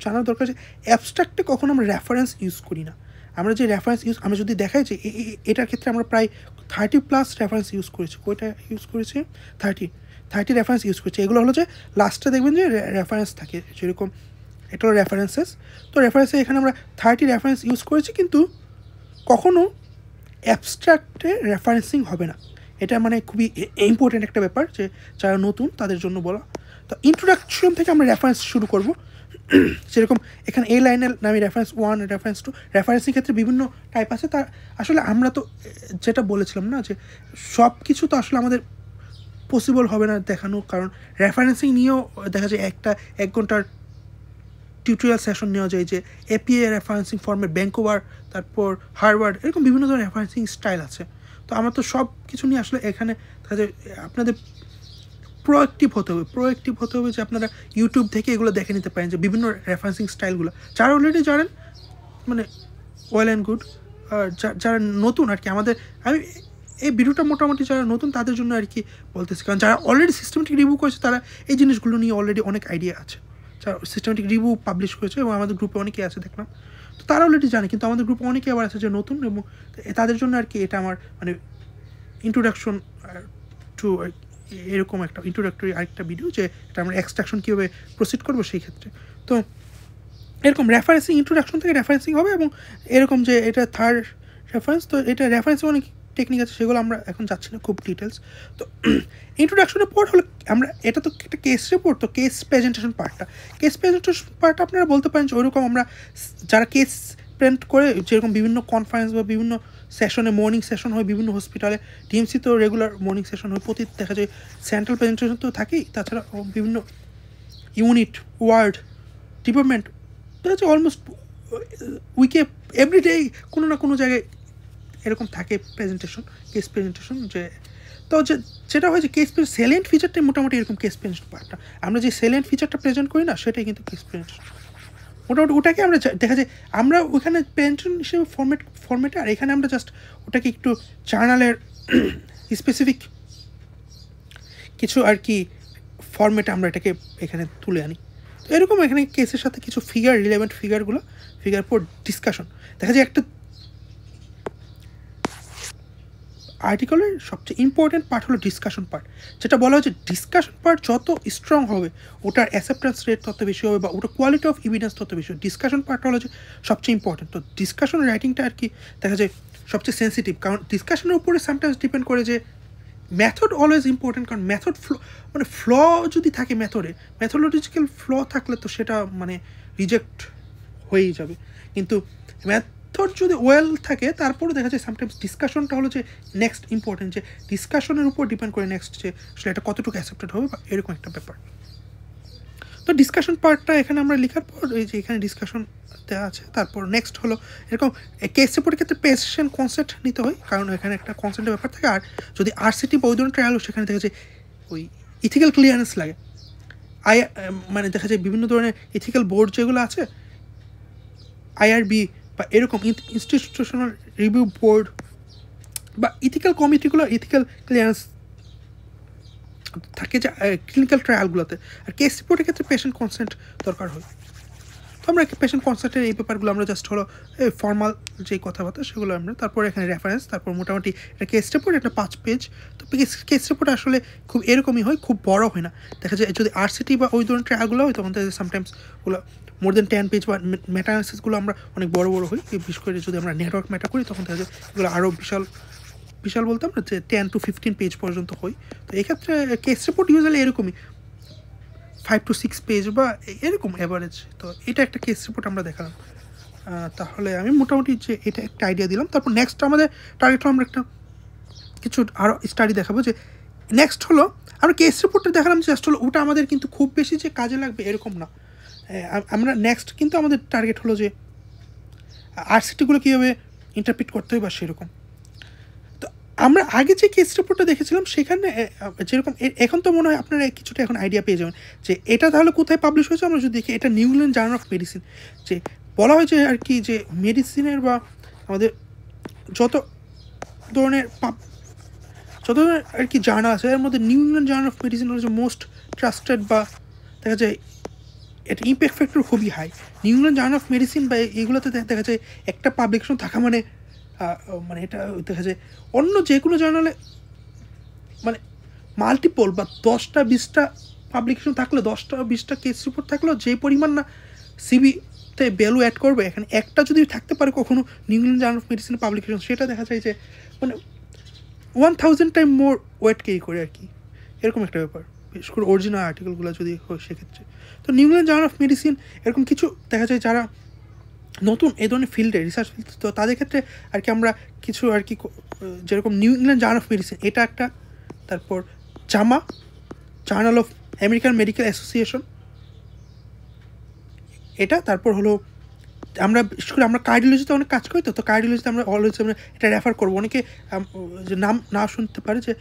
জানার দরকার যে অ্যাবস্ট্রাক্টে কখনো আমরা রেফারেন্স ইউজ করি না। আমরা যে রেফারেন্স আমরা যদি দেখাই যে এটার ক্ষেত্রে আমরা প্রায় 30+ রেফারেন্স ইউজ করেছি। কয়টা ইউজ করেছি? 30 রেফারেন্স ইউজ করেছি। এগুলো হলো যে লাস্টে দেখবেন যে রেফারেন্স থাকে, যেরকম এটা হলো রেফারেন্সেস। তো রেফারেন্সে এখানে আমরা 30 রেফারেন্স ইউজ করেছি, কিন্তু কখনও অ্যাবস্ট্রাক্টে রেফারেন্সিং হবে না। এটা মানে খুবই ইম্পর্টেন্ট একটা ব্যাপার, যে যারা নতুন তাদের জন্য বলা। তো ইন্ট্রোডাকশন থেকে আমরা রেফারেন্স শুরু করব। যেরকম এখানে এই লাইনের নামে রেফারেন্স 1, রেফারেন্স 2। রেফারেন্সিং ক্ষেত্রে বিভিন্ন টাইপ আছে। তার আসলে আমরা তো যেটা বলেছিলাম না, যে সব কিছু তো আসলে আমাদের পসিবল হবে না দেখানো, কারণ রেফারেন্সিং নিয়েও দেখা যায় 1 ঘন্টার টিউটোরিয়াল সেশন নেওয়া যায়, যে এপিএ রেফারেন্সিং ফর্মেট, ব্যাঙ্কোভার, তারপর হার্ভার্ড, এরকম বিভিন্ন ধরনের রেফারেন্সিং স্টাইল আছে। তো আমার তো সব কিছু নিয়ে আসলে এখানে আপনাদের প্রোঅ্যাক্টিভ হতে হবে, যে আপনারা ইউটিউব থেকে এগুলো দেখে নিতে পারেন, যে বিভিন্ন রেফারেন্সিং স্টাইলগুলো যারা অলরেডি জানেন মানে ওয়েল অ্যান্ড গুড। আর যারা নতুন আর কি আমি এই ভিডিওটা মোটামুটি যারা নতুন তাদের জন্য আর কি বলতেছি, কারণ যারা অলরেডি সিস্টেমেটিক রিভিউ করেছে তারা এই জিনিসগুলো নিয়ে অলরেডি অনেক আইডিয়া আছে। যারা সিস্টেমেটিক রিভিউ পাবলিশ করেছে এবং আমাদের গ্রুপে অনেকেই আছে দেখলাম, তো তারা অলরেডি জানে। কিন্তু আমাদের গ্রুপে অনেকে আবার আছে যে নতুন, এবং তাদের জন্য আর কি এটা আমার মানে ইন্ট্রোডাকশন টু এরকম একটা ইন্ট্রোডাক্টরি আরেকটা ভিডিও, যে এটা আমরা এক্সট্রাকশন কীভাবে প্রসিড করবো সেই ক্ষেত্রে। তো এরকম রেফারেন্সিং ইন্ট্রোডাকশন থেকে রেফারেন্সিং হবে, এবং এরকম যে এটা থার্ড রেফারেন্স। তো এটা রেফারেন্সিং অনেক টেকনিক আছে, সেগুলো আমরা এখন যাচ্ছি না খুব ডিটেলস। তো ইন্ট্রোডাকশনের পর হলো আমরা এটা তো একটা কেস রিপোর্ট, তো কেস প্রেজেন্টেশন পার্টটা আপনারা বলতে পারেন যে ওইরকম আমরা যারা কেস প্রেজেন্ট করে, যেরকম বিভিন্ন কনফারেন্স বা বিভিন্ন সেশনে মর্নিং সেশন হয় বিভিন্ন হসপিটালে, ডিএমসি তো রেগুলার মর্নিং সেশন হয়, দেখা যায় সেন্ট্রাল প্রেজেন্টেশন তো থাকেই, তাছাড়া বিভিন্ন ইউনিট, ওয়ার্ড, ডিপার্টমেন্ট, দেখা যাচ্ছে অলমোস্ট উইকে এভরিডে কোনো না কোনো জায়গায় এরকম থাকে প্রেজেন্টেশন, কেস প্রেজেন্টেশন। তো যেটা হয় যে কেস সেলেন্ট ফিচারটাই মোটামুটি এরকম কেস প্রেজেন্ট পার্টটা, আমরা যে সেলেন্ট ফিচারটা প্রেজেন্ট করি না সেটাই কিন্তু কেস প্রেজেন্টেশন। মোটামুটি ওটাকে আমরা দেখা যায় আমরা ওইখানে প্রেজেন্টেশন হিসেবে ফর্মেটে, আর এখানে আমরা জাস্ট ওটাকে একটু জার্নালের স্পেসিফিক কিছু আর কি ফর্মেটে আমরা এটাকে এখানে তুলে আনি। তো এরকম এখানে কেসের সাথে কিছু ফিগার, রিলেভেন্ট ফিগার পর ডিসকাশন। দেখা যায় একটা আর্টিকেলের সবচেয়ে ইম্পর্টেন্ট পার্ট হলো ডিসকাশন পার্ট, যেটা বলা হচ্ছে ডিসকাশন পার্ট যত স্ট্রং হবে ওটার অ্যাকসেপ্টেন্স রেট তত বেশি হবে বা ওটার কোয়ালিটি অফ এভিডেন্স তত বেশি হবে। ডিসকাশন পার্ট হলো যে সবচেয়ে ইম্পর্টেন্ট। তো ডিসকাশন রাইটিংটা আর কি দেখা যায় সবচেয়ে সেন্সিটিভ, কারণ ডিসকাশনের উপরে সামটাইমস ডিপেন্ড করে যে মেথড অলওয়েজ ইম্পর্টেন্ট, কারণ মেথড মানে ফ্ল যদি থাকে মেথোলজিক্যাল ফ্ল থাকলে তো সেটা মানে রিজেক্ট হয়েই যাবে। কিন্তু মেথড যদি ওয়েল থাকে তারপরে দেখা যায় সামটাইমস ডিসকাশনটা হলো যে নেক্সট ইম্পর্টেন্ট, যে ডিসকাশনের উপর ডিপেন্ড করে নেক্সট যে আসলে এটা কতটুকু অ্যাকসেপ্টেড হবে বা এরকম একটা ব্যাপার। তো ডিসকাশন পার্টটা এখানে আমরা লেখার পর এই যে এখানে ডিসকাশন দেওয়া আছে। তারপর নেক্সট হলো এরকম কেস রিপোর্টের ক্ষেত্রে পেশেন্ট কনসেন্ট নিতে হয়, কারণ এখানে একটা কনসেন্টের ব্যাপার থাকে। আর যদি আরসিটি বা ওই ধরনের ট্রায়াল সেখানে দেখা যায় ওই ইথিক্যাল ক্লিয়ারেন্স লাগে। মানে দেখা যায় বিভিন্ন ধরনের ইথিক্যাল বোর্ড যেগুলো আছে, আইআরবি বা এরকম ইনস্টিটিউশনাল রিভিউ বোর্ড বা ইথিক্যাল কমিটিগুলো ইথিক্যাল ক্লিয়ারেন্স থাকে যে ক্লিনিক্যাল ট্রায়ালগুলোতে। আর কেস রিপোর্টের ক্ষেত্রে পেশেন্ট কনসেন্ট দরকার হয়। তো আমরা পেশেন্ট কনসেন্টের এই ব্যাপারগুলো আমরা জাস্ট হলো ফর্মাল যে কথাবার্তা সেগুলো আমরা, তারপর এখানে রেফারেন্স, তারপর মোটামুটি এটা কেস রিপোর্ট একটা 5 পেজ। তো কেস রিপোর্ট আসলে খুব এরকমই হয়, খুব বড় হয় না। দেখা যায় যদি আরসিটি বা ওই ধরনের ট্রায়ালগুলো হয় তখন দেখা যায় সামটাইমস ওগুলো মোর দেন 10 পেজ বা মেটা অ্যানালিসিসগুলো আমরা অনেক বড় হয়। বিশেষ করে যদি আমরা নেটওয়ার্ক মেটা করি তখন দেখা যায় এগুলো আরও বিশাল বলতাম না যে 10 to 15 পেজ পর্যন্ত হয়। তো এক্ষেত্রে কেস রিপোর্ট ইউজুয়ালি এরকমই 5 to 6 পেজ বা এরকম অ্যাভারেজ। তো এটা একটা কেস রিপোর্ট আমরা দেখালাম। তাহলে আমি মোটামুটি যে এটা একটা আইডিয়া দিলাম। তারপর নেক্সট আমাদের টার্গেট হলো আমরা একটা কিছু আরও স্টাডি দেখাবো। যে নেক্সট হলো আমরা কেস রিপোর্টটা দেখালাম, জাস্ট হলো ওটা আমাদের কিন্তু খুব বেশি যে কাজে লাগবে এরকম না। আমরা নেক্সট কিন্তু আমাদের টার্গেট হলো যে আরসিটিগুলো কীভাবে ইন্টারপ্রিট করতে হয় বা সেরকম। তো আমরা আগে যে কেস রিপোর্টটা দেখেছিলাম সেখানে যেরকম এখন তো মনে হয় আপনারা কিছুটা এখন আইডিয়া পেয়ে যাবেন যে এটা তাহলে কোথায় পাবলিশ হয়েছে। আমরা যদি দেখি এটা new England journal of medicine, যে বলা হয়েছে আর কি যে মেডিসিনের বা আমাদের যত ধরনের আর কি জার্নাল আছে এর মধ্যে New England journal of medicine হলো যে মোস্ট ট্রাস্টেড, বা দেখা যায় এটা ইম্প্যাক্ট ফ্যাক্টর খুবই high. New England journal of medicine বা এইগুলোতে দেখা যায় একটা পাবলিকেশন থাকা মানে এটা দেখা যায় অন্য যে কোনো জার্নালে মানে মাল্টিপল বা 10টা 20টা পাবলিকেশন থাকলে 10টা 20টা কেস রিপোর্ট থাকলেও যে পরিমাণ না সিবিতে ভ্যালু অ্যাড করবে, এখানে একটা যদি থাকতে পারে কখনো নিউ ইংল্যান্ড জার্নাল অফ মেডিসিনের পাবলিকেশন, সেটা দেখা যায় যে মানে 1000 টাইম মোর ওয়েট ক্যারি করে আর কি, এরকম একটা ব্যাপার। বিশেষ করে অরিজিনাল আর্টিকেলগুলো যদি হয় সেক্ষেত্রে। তো new England journal of medicine এরকম কিছু দেখা যায় যারা নতুন এই ধরনের ফিল্ডে রিসার্চ ফিল্ড, তো তাদের ক্ষেত্রে আর কি আমরা কিছু আর কি যেরকম new England journal of medicine এটা একটা, তারপর journal of American medical association এটা, তারপর হলো আমরা বিশেষ করে আমরা কার্ডিওলজিতে অনেক কাজ করি। তো কার্ডিওলজিতে আমরা অলওয়েজ আমরা এটা রেফার করবো। অনেকে যে নাম না শুনতে পারে যে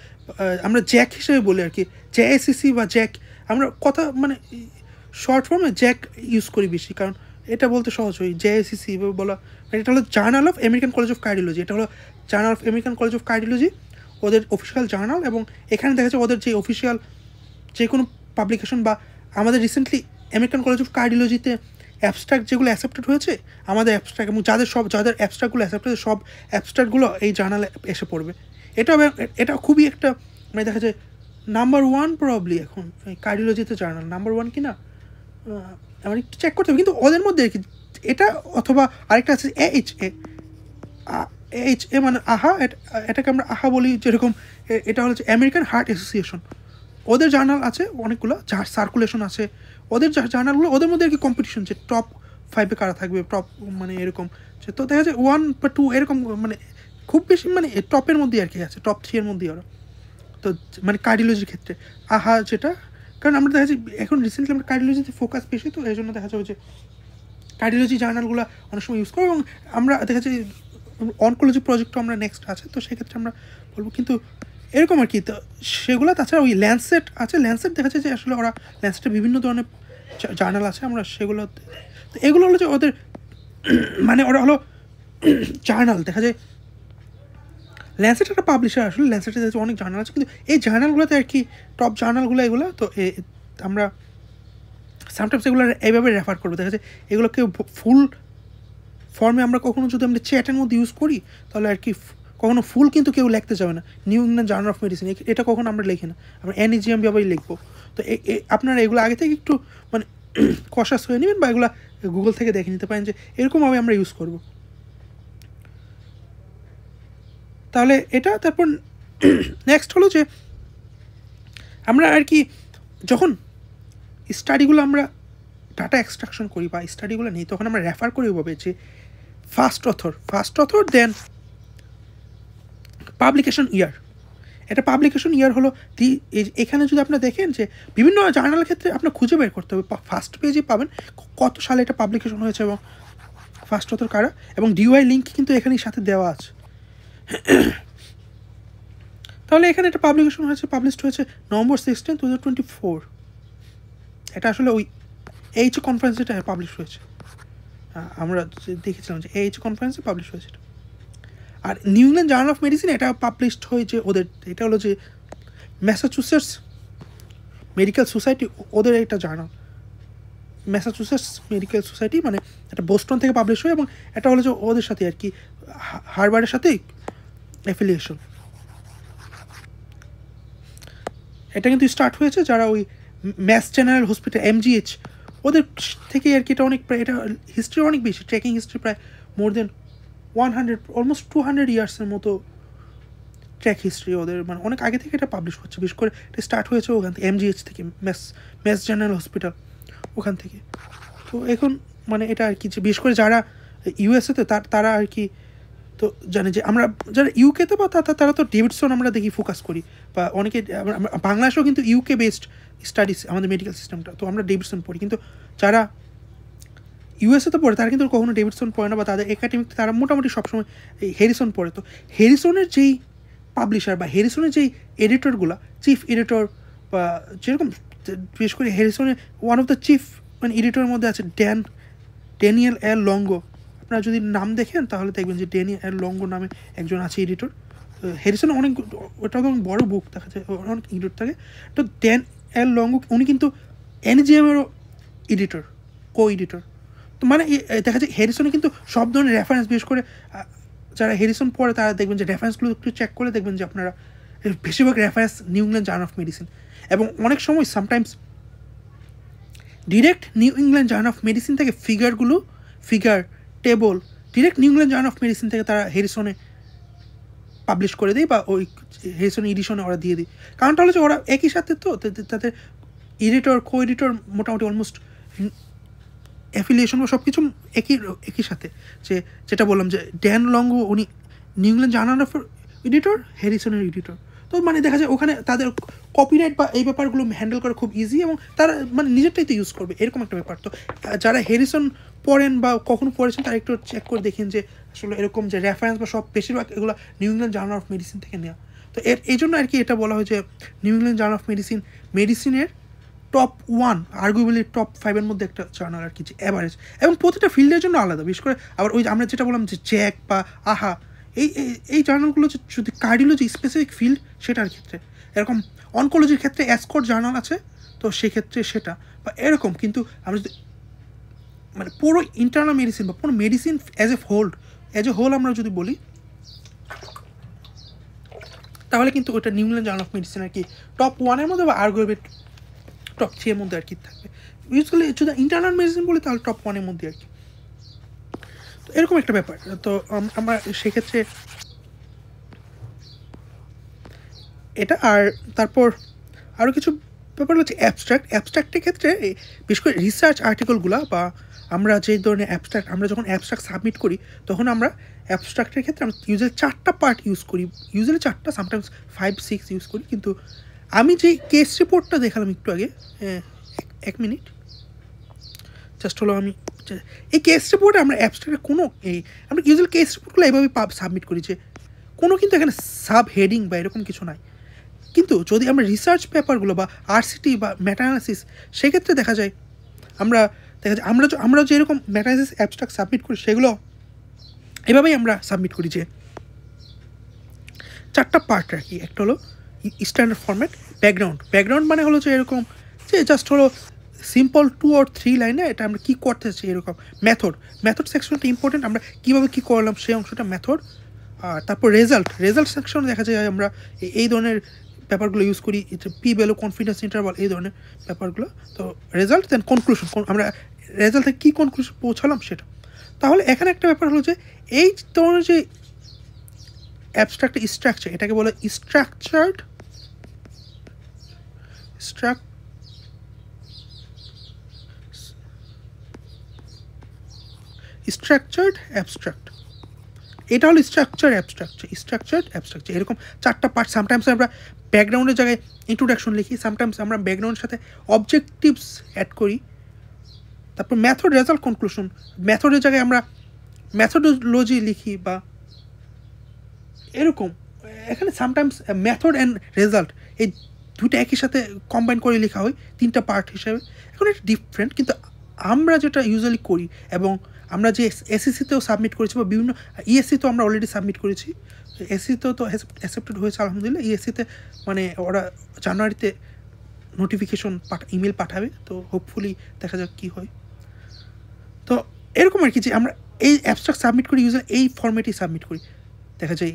আমরা জ্যাক হিসেবে বলি আর কি, জেএসিসি বা জ্যাক, আমরা কথা মানে শর্ট ফর্মে জ্যাক ইউজ করি বেশি, কারণ এটা বলতে সহজ হয়। জেএসিসি বলা এটা হলো journal of American college of cardiology, এটা হলো journal of American college of cardiology ওদের অফিসিয়াল জার্নাল। এবং এখানে দেখা যায় ওদের যে অফিসিয়াল যে কোনো পাবলিকেশন বা আমাদের রিসেন্টলি আমেরিকান কলেজ অফ কার্ডিওলজিতে অ্যাবস্ট্রাক্ট যেগুলো অ্যাকসেপ্টেড হয়েছে আমাদের অ্যাবস্ট্রাক্ট, এবং যাদের অ্যাবস্ট্রাক্টগুলো অ্যাকসেপ্ট হয়েছে সব অ্যাবস্ট্রাক্টগুলো এই জার্নালে এসে পড়বে। এটা খুবই একটা মানে দেখা যায় নাম্বার 1 প্রবাবলি এখন কার্ডিওলজিতে জার্নাল নাম্বার 1 কি না আমার একটু চেক করতে হবে, কিন্তু ওদের মধ্যে আর কি এটা, অথবা আরেকটা আছে এইচএ মানে আহা, এটাকে আমরা আহা বলি যেরকম। এটা হচ্ছে আমেরিকান হার্ট অ্যাসোসিয়েশন, ওদের জার্নাল আছে অনেকগুলো, যার সার্কুলেশন আছে ওদের জার্নালগুলো, ওদের মধ্যে আর কি কম্পিটিশন যে টপ 5-এ কারা থাকবে, টপ মানে এরকম। তো দেখা যায় 1 বা 2 এরকম, মানে খুব বেশি মানে টপের মধ্যেই আর কি আছে, টপ 3 এর মধ্যেই ওরা। তো মানে কার্ডিওলজির ক্ষেত্রে আহা যেটা কারণ আমরা দেখা যায় এখন রিসেন্টলি আমরা কার্ডিওলজিতে ফোকাস বেশি, তো এই জন্য দেখা যাবে যে কার্ডিওলজি জার্নালগুলো অনেক সময় ইউজ করি, এবং আমরা দেখা যায় অনকোলজি প্রজেক্টও আমরা নেক্সট আছে, তো সেক্ষেত্রে আমরা বলবো। কিন্তু এরকম আর কি, তো সেগুলো তাছাড়া ওই ল্যান্ডসেট আছে, ল্যান্ডসেট দেখা যায় যে আসলে ওরা ল্যান্ডসেটে বিভিন্ন ধরনের জার্নাল আছে, আমরা সেগুলো, তো এগুলো হলো যে ওদের মানে ওরা হলো জার্নাল। দেখা যায় ল্যান্ডসেট একটা পাবলিশার, আসলে ল্যান্ডসেটে অনেক জার্নাল আছে, কিন্তু এই জার্নালগুলোতে আর কি টপ জার্নালগুলো এগুলো, তো আমরা সামটাইমস এগুলো এইভাবে রেফার করবো। দেখা যায় এগুলোকে ফুল ফর্মে আমরা কখনো যদি আমরা চ্যাটের মধ্যে ইউজ করি, তাহলে আর কি কখনো ফুল কিন্তু কেউ লিখতে যাবে না, new England journal of medicine এটা কখনো আমরা লিখি না, আমরা NEJM ব্যবহারই লিখবো। তো আপনারা এগুলো আগে থেকে একটু মানে কশাস হয়ে নেবেন, বা এগুলো গুগল থেকে দেখে নিতে পারেন যে এরকমভাবে আমরা ইউজ করব। তাহলে এটা, তারপর নেক্সট হলো যে আমরা আর কি যখন স্টাডিগুলো আমরা ডাটা এক্সট্রাকশন করি বা স্টাডিগুলো নেই, তখন আমরা রেফার করি ভাবে যে ফার্স্ট অথর দেন পাবলিকেশন ইয়ার। এটা পাবলিকেশন ইয়ার হলো এখানে যদি আপনারা দেখেন যে বিভিন্ন জার্নালের ক্ষেত্রে আপনার খুঁজে বের করতে হবে, ফার্স্ট পেজে পাবেন কত সালে এটা পাবলিকেশন হয়েছে এবং ফার্স্ট অথর কারা, এবং DOI লিঙ্ক কিন্তু এখানেই সাথে দেওয়া আছে। তাহলে এখানে এটা পাবলিকেশন হয়েছে, পাবলিশড হয়েছে November 16, 2024। এটা আসলে ওই কনফারেন্সে এটা পাবলিশ হয়েছে, আমরা দেখেছিলাম যে কনফারেন্সে পাবলিশ হয়েছে এটা। আর New England journal of medicine এটা পাবলিশড হয়েছে ওদের, এটা হলো যে ম্যাসাচুসেটস মেডিকেল সোসাইটি, ওদের একটা জার্নাল, ম্যাসাচুসেটস মেডিকেল সোসাইটি, মানে এটা বোস্টন থেকে পাবলিশ হয়, এবং এটা হলো যে ওদের সাথে আর কি হার্ভার্ডের সাথে অ্যাফিলিয়েশন। এটা কিন্তু স্টার্ট হয়েছে যারা ওই ম্যাস জেনারেল হসপিটাল MGH ওদের থেকে আর কি। এটা অনেক, এটা হিস্ট্রি অনেক বেশি, ট্রেকিং হিস্ট্রি প্রায় মোর দেন 100 অলমোস্ট 200 ইয়ার্সের মতো ট্র্যাক হিস্ট্রি ওদের, মানে অনেক আগে থেকে এটা পাবলিশ হচ্ছে। বিশেষ করে এটা স্টার্ট হয়েছে ওখান থেকে MGH থেকে, ম্যাস জেনারেল হসপিটাল ওখান থেকে। তো এখন মানে এটা আর কি যে বিশেষ করে যারা USA-তে তারা আর কি তো জানে যে আমরা যারা UK-তে বা তারা তো ডেভিডসন আমরা দেখি ফোকাস করি, বা অনেকে বাংলাদেশেও কিন্তু UK বেসড স্টাডিজ আমাদের মেডিকেল সিস্টেমটা, তো আমরা ডেভিডসন পড়ি। কিন্তু যারা USA-তে পড়ে তারা কিন্তু কখনো ডেভিডসন পড়ে না, বা তাদের একাডেমিক তারা মোটামুটি সবসময় এই হেরিসন পড়ে। তো হেরিসনের যেই পাবলিশার বা হেরিসনের যেই এডিটরগুলো, চিফ এডিটর বা যেরকম বিশেষ করে হেরিসনের ওয়ান অফ দ্য চিফ মানে এডিটরের মধ্যে আছে ড্যানিয়েল এল লঙ্গো। আপনারা যদি নাম দেখেন তাহলে দেখবেন যে ড্যানিয়েল এল লঙ্গো নামে একজন আছে এডিটর। হ্যারিসন অনেক, ওটা তো বড় বুক দেখা যায়, অনেক এডিটর থাকে। তো ড্যান এল লঙ্গো উনি কিন্তু NEJM-এরও এডিটর, কো এডিটর। তো মানে দেখা যায় হ্যারিসনে কিন্তু সব ধরনের রেফারেন্স, বিশেষ করে যারা হ্যারিসন পড়ে তারা দেখবেন যে রেফারেন্সগুলো একটু চেক করে দেখবেন যে আপনারা বেশিরভাগ reference New England journal of medicine, এবং অনেক সময় sometimes direct New England journal of medicine থেকে figure table direct New England journal of medicine থেকে তারা হ্যারিসনে পাবলিশ করে দেয়, বা ওই হ্যারিসন এডিশনে ওরা দিয়ে দেয়। কারণটা হলো যে ওরা একই সাথে, তো তাদের এডিটর কো এডিটর মোটামুটি অলমোস্ট অ্যাফিলিয়েশন বা সব কিছু একই সাথে। যেটা বললাম যে ড্যান লঙ্গো উনি New England journal of editor, হ্যারিসনের এডিটর। তো মানে দেখা যায় ওখানে তাদের কপিরাইট বা এই ব্যাপারগুলো হ্যান্ডেল করা খুব ইজি, এবং তারা মানে নিজেরটাই তো ইউজ করবে, এরকম একটা ব্যাপার। তো যারা হ্যারিসন পড়েন বা কখনো পড়েছেন তারা একটু চেক করে দেখেন যে আসলে এরকম যে রেফারেন্স বা সব বেশিরভাগ এগুলো new England journal of medicine থেকে নেওয়া। তো এই জন্য আর কি এটা বলা হয় যে নিউ ইংল্যান্ড জার্নাল অফ মেডিসিনের টপ 1 আর্গুয়েবলি টপ 5-এর মধ্যে একটা জার্নাল আর কি, যে অ্যাভারেজ, এবং প্রতিটা ফিল্ডের জন্য আলাদা। বিশেষ করে আবার ওই আমরা যেটা বললাম যে জ্যাক বা আহা, এই জার্নালগুলো যদি কার্ডিওলজি স্পেসিফিক ফিল্ড সেটার ক্ষেত্রে, এরকম অনকোলজির ক্ষেত্রে অ্যাসকট জার্নাল আছে, তো সেক্ষেত্রে সেটা বা এরকম। কিন্তু আমরা যদি মানে পুরো ইন্টারনাল মেডিসিন বা পুরো মেডিসিন অ্যাজ এ হোল আমরা যদি বলি, তাহলে কিন্তু ওটা New England journal of medicine আর কি টপ 1-এর মধ্যে বা আর্গুয়েবলি টপ 3-এর মধ্যে আর কি থাকবে। ইউজুয়ালি যদি ইন্টারনাল মেডিসিন বলি তাহলে টপ 1-এর মধ্যে আর কি। তো এরকম একটা ব্যাপার। তো আমরা সেক্ষেত্রে এটা, আর তারপর আরও কিছু ব্যাপার হচ্ছে অ্যাবস্ট্রাক্টের ক্ষেত্রে বিশেষ করে রিসার্চ আর্টিকেলগুলো, বা আমরা যে ধরনের আমরা যখন অ্যাবস্ট্রাক্ট সাবমিট করি তখন আমরা অ্যাবস্ট্রাক্টের ক্ষেত্রে আমরা ইউজুয়ালি 4টা পার্ট ইউজ করি, ইউজুয়ালি 4টা, সামটাইমস 5-6 ইউজ করি। কিন্তু আমি যে কেস রিপোর্টটা দেখালাম একটু আগে, 1 মিনিট জাস্ট হলো, আমি এই কেস রিপোর্টে আমরা অ্যাবস্ট্রাক্টে কোনো আমরা ইউজুয়াল কেস রিপোর্টগুলো এভাবে সাবমিট করি যে কোনো কিন্তু এখানে সাব হেডিং বা এরকম কিছু নাই। কিন্তু যদি আমরা রিসার্চ পেপারগুলো বা আরসিটি বা মেটা অ্যানালিসিস, সেক্ষেত্রে দেখা যায় আমরা আমরা যে এরকম মেটা অ্যানালিসিস অ্যাবস্ট্রাক্ট সাবমিট করি সেগুলো এভাবেই আমরা সাবমিট করি যে 4টা পার্ট রাখি। একটা হলো স্ট্যান্ডার্ড ফরম্যাট, ব্যাকগ্রাউন্ড মানে হলো যে এরকম যে জাস্ট হলো সিম্পল 2 or 3 লাইনে এটা আমরা কী করতে চাই এরকম। মেথড সেকশনটা ইম্পর্টেন্ট, আমরা কীভাবে কী করলাম সেই অংশটা মেথড। আর তারপর রেজাল্ট সেকশন দেখা যায় আমরা এই ধরনের ব্যাপারগুলো ইউজ করি, পি ভ্যালু, কনফিডেন্স ইন্টারভাল, এই ধরনের ব্যাপারগুলো। তো রেজাল্ট দেন কনক্লুশন, আমরা রেজাল্ট থেকে কী কনক্লুশন পৌঁছালাম সেটা। তাহলে এখানে একটা ব্যাপার হলো যে এই ধরনের যে অ্যাবস্ট্রাক্ট স্ট্রাকচার, এটাকে বলে স্ট্রাকচার্ড অ্যাবস্ট্রাক্ট। এটা হলো স্ট্রাকচার্ড অ্যাবস্ট্রাক্ট এরকম 4টা পার্ট। সামটাইমস আমরা ব্যাকগ্রাউন্ডের জায়গায় ইন্ট্রোডাকশন লিখি, সামটাইমস আমরা ব্যাকগ্রাউন্ডের সাথে অবজেক্টিভস অ্যাড করি। তারপর মেথড, রেজাল্ট, কনক্লুশন। মেথডের জায়গায় আমরা মেথোডোলজি লিখি বা এরকম। এখানে সামটাইমস মেথড অ্যান্ড রেজাল্ট এই দুটো একই সাথে কম্বাইন করে লেখা হয় 3টা পার্ট হিসেবে। এখন এটা ডিফারেন্ট, কিন্তু আমরা যেটা ইউজুয়ালি করি এবং আমরা যে এসএসসিতেও সাবমিট করেছি বা বিভিন্ন ইএসসিতেও আমরা অলরেডি সাবমিট করেছি, এসসিতেও তো অ্যাকসেপ্টেড হয়েছে আলহামদুলিল্লাহ। ইএসসিতে মানে ওরা জানুয়ারিতে নোটিফিকেশন ইমেল পাঠাবে, তো হোপফুলি দেখা যাক কী হয়। তো এরকম আর কি যে আমরা এই অ্যাবস্ট্রাক্ট সাবমিট করি, ইউজুয়ালি এই ফরম্যাটেই সাবমিট করি। দেখা যায়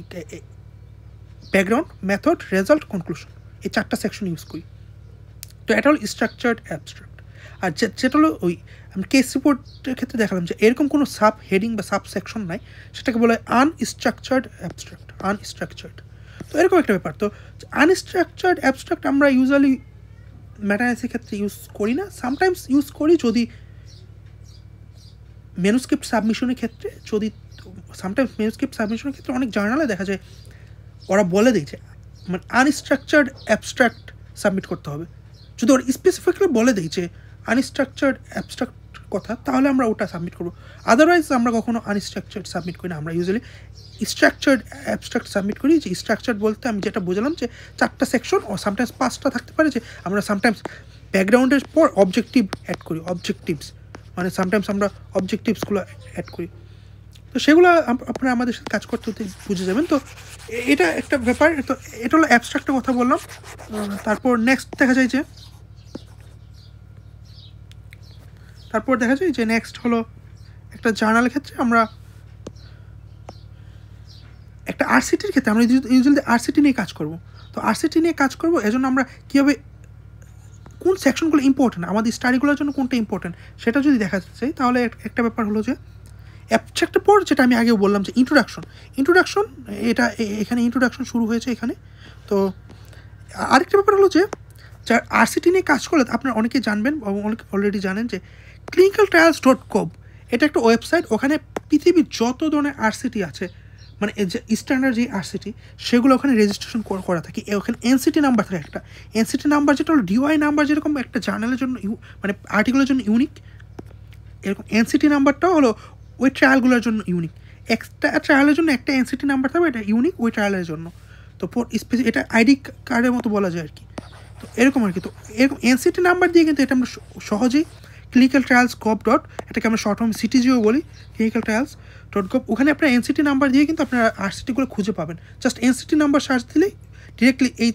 ব্যাকগ্রাউন্ড, মেথড, রেজাল্ট, কনক্লুশন, এই 4টা সেকশন ইউজ করি। তো এটা হলো স্ট্রাকচার্ড অ্যাবস্ট্রাক্ট। আর যেটা হলো ওই আমি কেস রিপোর্টের ক্ষেত্রে দেখালাম যে এরকম কোনো সাব হেডিং বা সাব সেকশন নাই, সেটাকে বলে আনস্ট্রাকচার্ড অ্যাবস্ট্রাক্ট। তো এরকম একটা ব্যাপার। তো আনস্ট্রাকচার্ড অ্যাবস্ট্রাক্ট আমরা ইউজুয়ালি মেটা অ্যানালিসিসের ক্ষেত্রে ইউজ করি না, সামটাইমস ইউজ করি যদি ম্যানুস্ক্রিপ্ট সাবমিশনের ক্ষেত্রে। সামটাইমস ম্যানুস্ক্রিপ্ট সাবমিশনের ক্ষেত্রে অনেক জার্নালে দেখা যায় ওরা বলে দিয়েছে মানে আনস্ট্রাকচার্ড অ্যাবস্ট্রাক্ট সাবমিট করতে হবে। যদি ওরা স্পেসিফিকলি বলে দিয়েছে আনস্ট্রাকচার্ড অ্যাবস্ট্রাক্ট কথা, তাহলে আমরা ওটা সাবমিট করবো। আদারওয়াইজ আমরা কখনো আনস্ট্রাকচার্ড সাবমিট করি না, আমরা ইউজুয়ালি স্ট্রাকচার্ড অ্যাবস্ট্রাক্ট সাবমিট করি। যে স্ট্রাকচার্ড বলতে আমি যেটা বোঝালাম যে 4টা সেকশন ও সামটাইমস 5টা থাকতে পারে, যে আমরা সামটাইমস ব্যাকগ্রাউন্ডের পর অবজেক্টিভ অ্যাড করি, অবজেক্টিভস মানে সামটাইমস আমরা অবজেক্টিভসগুলো অ্যাড করি। তো সেগুলো আপনারা আমাদের সাথে কাজ করতে হতে বুঝে যাবেন। তো এটা একটা ব্যাপার। তো এটা হলো অ্যাবস্ট্রাক্টের কথা বললাম। তারপর নেক্সট দেখা যায় যে নেক্সট হলো একটা জার্নালের ক্ষেত্রে আমরা একটা আরসিটির ক্ষেত্রে আমরা ইউজুয়ালি আরসিটি নিয়ে কাজ করব। তো আরসিটি নিয়ে কাজ করব, এজন্য আমরা কীভাবে কোন সেকশনগুলো ইম্পর্টেন্ট, আমাদের স্টাডিগুলোর জন্য কোনটা ইম্পর্টেন্ট সেটা যদি দেখা চাই, তাহলে একটা ব্যাপার হলো যে অ্যাবস্ট্রাক্টের পর যেটা আমি আগেও বললাম যে ইন্ট্রোডাকশন, এটা এখানে ইন্ট্রোডাকশন শুরু হয়েছে এখানে। তো আরেকটা ব্যাপার হলো যে যার আরসিটি নিয়ে কাজ করলে আপনারা অনেকেই জানবেন এবং অনেকে অলরেডি জানেন যে clinicaltrials.gov এটা একটা ওয়েবসাইট। ওখানে পৃথিবীর যত ধরনের আরসিটি আছে, মানে যে স্ট্যান্ডার্ড যে আরসিটি, সেগুলো ওখানে রেজিস্ট্রেশন করা থাকে। ওখানে এনসিটি নাম্বার থাকে একটা, এনসিটি নাম্বার যেটা হলো ডিওয়াই নাম্বার, যেরকম একটা জার্নালের জন্য মানে আর্টিকেলের জন্য ইউনিক, এরকম এনসিটি নাম্বারটাও হলো ওই ট্রায়ালগুলোর জন্য ইউনিক। একটা ট্রায়ালের জন্য একটা এনসিটি নাম্বার থাকবে, এটা ইউনিক ওই ট্রায়ালের জন্য। তো এটা আইডি কার্ডের মতো বলা যায় আর কি। তো এরকম আর কি। তো এরকম এনসিটি নাম্বার দিয়ে কিন্তু এটা আমরা সহজেই clinicaltrials.gov, এটাকে আমরা শর্ট ফর্ম সিটিজিও বলি, clinicaltrials.gov, ওখানে আপনার এনসিটি নাম্বার দিয়ে কিন্তু আপনারা আরসিটিগুলো খুঁজে পাবেন। জাস্ট এনসিটি নাম্বার সার্চ দিলেই ডিরেক্টলি এই